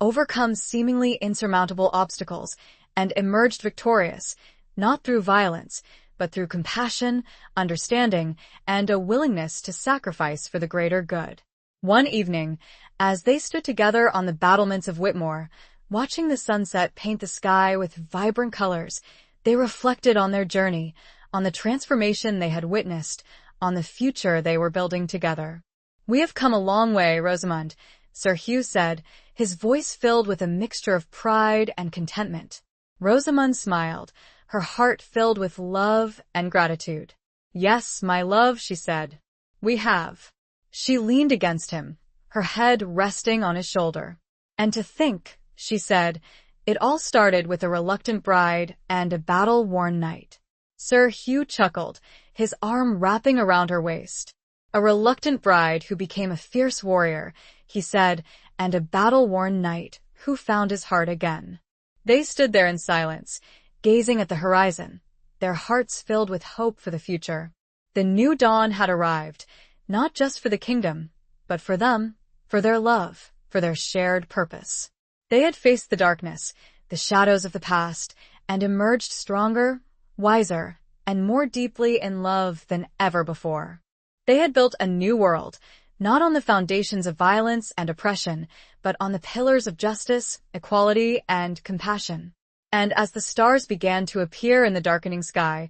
overcome seemingly insurmountable obstacles, and emerged victorious, not through violence, but through compassion, understanding, and a willingness to sacrifice for the greater good. One evening, as they stood together on the battlements of Whitmore, watching the sunset paint the sky with vibrant colors, they reflected on their journey, on the transformation they had witnessed, on the future they were building together. "We have come a long way, Rosamond," Sir Hugh said, his voice filled with a mixture of pride and contentment. Rosamond smiled, her heart filled with love and gratitude. "Yes, my love," she said. "We have." She leaned against him, her head resting on his shoulder. "And to think," she said, "it all started with a reluctant bride and a battle-worn knight." Sir Hugh chuckled, his arm wrapping around her waist. "A reluctant bride who became a fierce warrior," he said, "and a battle-worn knight who found his heart again." They stood there in silence, gazing at the horizon, their hearts filled with hope for the future. The new dawn had arrived, not just for the kingdom, but for them, for their love, for their shared purpose. They had faced the darkness, the shadows of the past, and emerged stronger, wiser, and more deeply in love than ever before. They had built a new world, not on the foundations of violence and oppression, but on the pillars of justice, equality, and compassion. And as the stars began to appear in the darkening sky,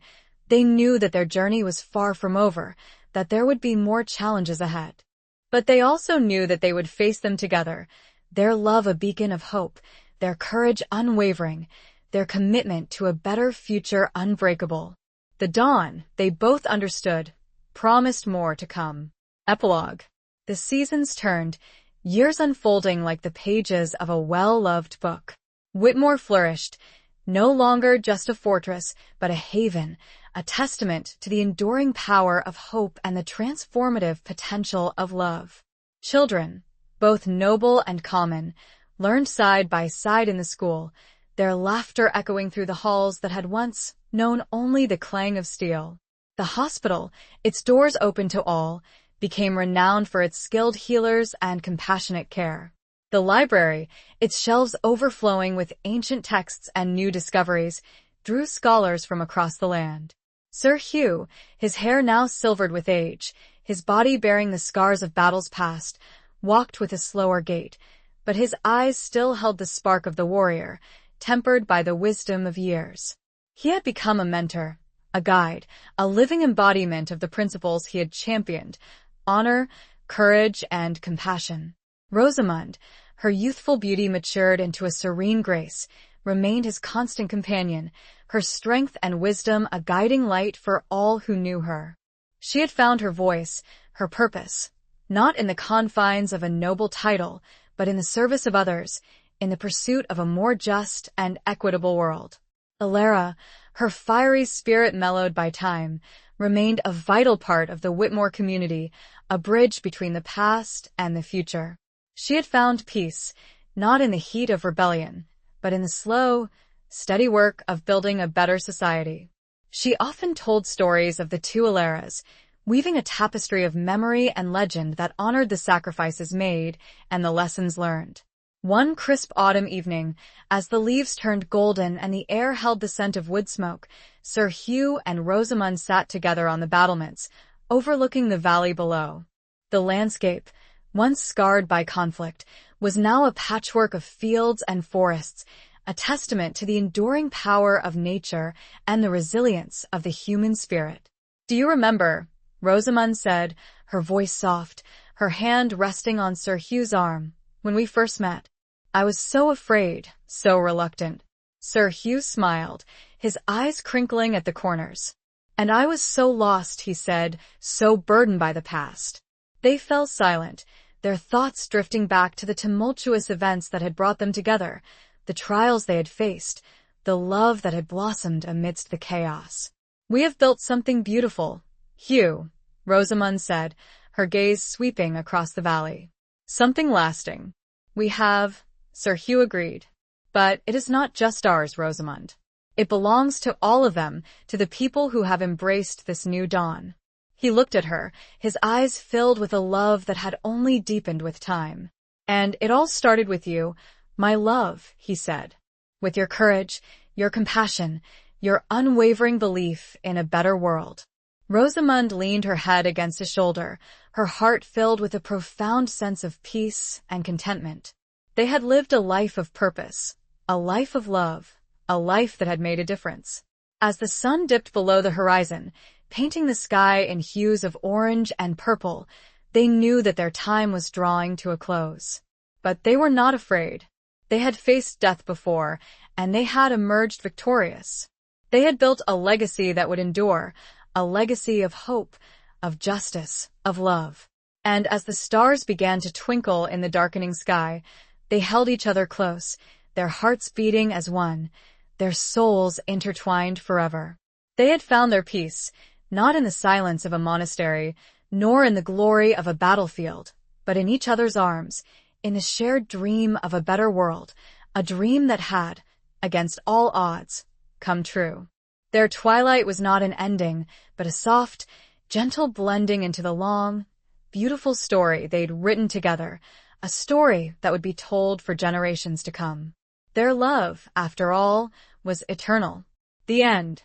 they knew that their journey was far from over, that there would be more challenges ahead. But they also knew that they would face them together, their love a beacon of hope, their courage unwavering, their commitment to a better future unbreakable. The dawn, they both understood, promised more to come. Epilogue. The seasons turned, years unfolding like the pages of a well-loved book. Whitmore flourished, no longer just a fortress, but a haven, a testament to the enduring power of hope and the transformative potential of love. Children, both noble and common, learned side by side in the school, their laughter echoing through the halls that had once known only the clang of steel. The hospital, its doors open to all, became renowned for its skilled healers and compassionate care. The library, its shelves overflowing with ancient texts and new discoveries, drew scholars from across the land. Sir Hugh, his hair now silvered with age, his body bearing the scars of battles past, walked with a slower gait, but his eyes still held the spark of the warrior, tempered by the wisdom of years. He had become a mentor, a guide, a living embodiment of the principles he had championed: honor, courage, and compassion. Rosamund, her youthful beauty matured into a serene grace, remained his constant companion, her strength and wisdom a guiding light for all who knew her. She had found her voice, her purpose, not in the confines of a noble title, but in the service of others, in the pursuit of a more just and equitable world. Alara, her fiery spirit mellowed by time, remained a vital part of the Whitmore community, a bridge between the past and the future. She had found peace, not in the heat of rebellion, but in the slow, steady work of building a better society. She often told stories of the two Alaras, weaving a tapestry of memory and legend that honored the sacrifices made and the lessons learned. One crisp autumn evening, as the leaves turned golden and the air held the scent of wood smoke, Sir Hugh and Rosamund sat together on the battlements, overlooking the valley below. The landscape, once scarred by conflict, was now a patchwork of fields and forests, a testament to the enduring power of nature and the resilience of the human spirit. "Do you remember?" Rosamund said, her voice soft, her hand resting on Sir Hugh's arm. "When we first met, I was so afraid, so reluctant." Sir Hugh smiled, his eyes crinkling at the corners. "And I was so lost," he said, "so burdened by the past." They fell silent, their thoughts drifting back to the tumultuous events that had brought them together, the trials they had faced, the love that had blossomed amidst the chaos. "We have built something beautiful, Hugh," Rosamund said, her gaze sweeping across the valley. "Something lasting." "We have," Sir Hugh agreed. "But it is not just ours, Rosamund. It belongs to all of them, to the people who have embraced this new dawn." He looked at her, his eyes filled with a love that had only deepened with time. "And it all started with you, my love," he said. "With your courage, your compassion, your unwavering belief in a better world." Rosamund leaned her head against his shoulder, her heart filled with a profound sense of peace and contentment. They had lived a life of purpose, a life of love, a life that had made a difference. As the sun dipped below the horizon, painting the sky in hues of orange and purple, they knew that their time was drawing to a close. But they were not afraid. They had faced death before, and they had emerged victorious. They had built a legacy that would endure, a legacy of hope, of justice, of love. And as the stars began to twinkle in the darkening sky, they held each other close, their hearts beating as one, their souls intertwined forever. They had found their peace, not in the silence of a monastery, nor in the glory of a battlefield, but in each other's arms, in the shared dream of a better world, a dream that had, against all odds, come true. Their twilight was not an ending, but a soft, gentle blending into the long, beautiful story they'd written together, a story that would be told for generations to come. Their love, after all, was eternal. The end.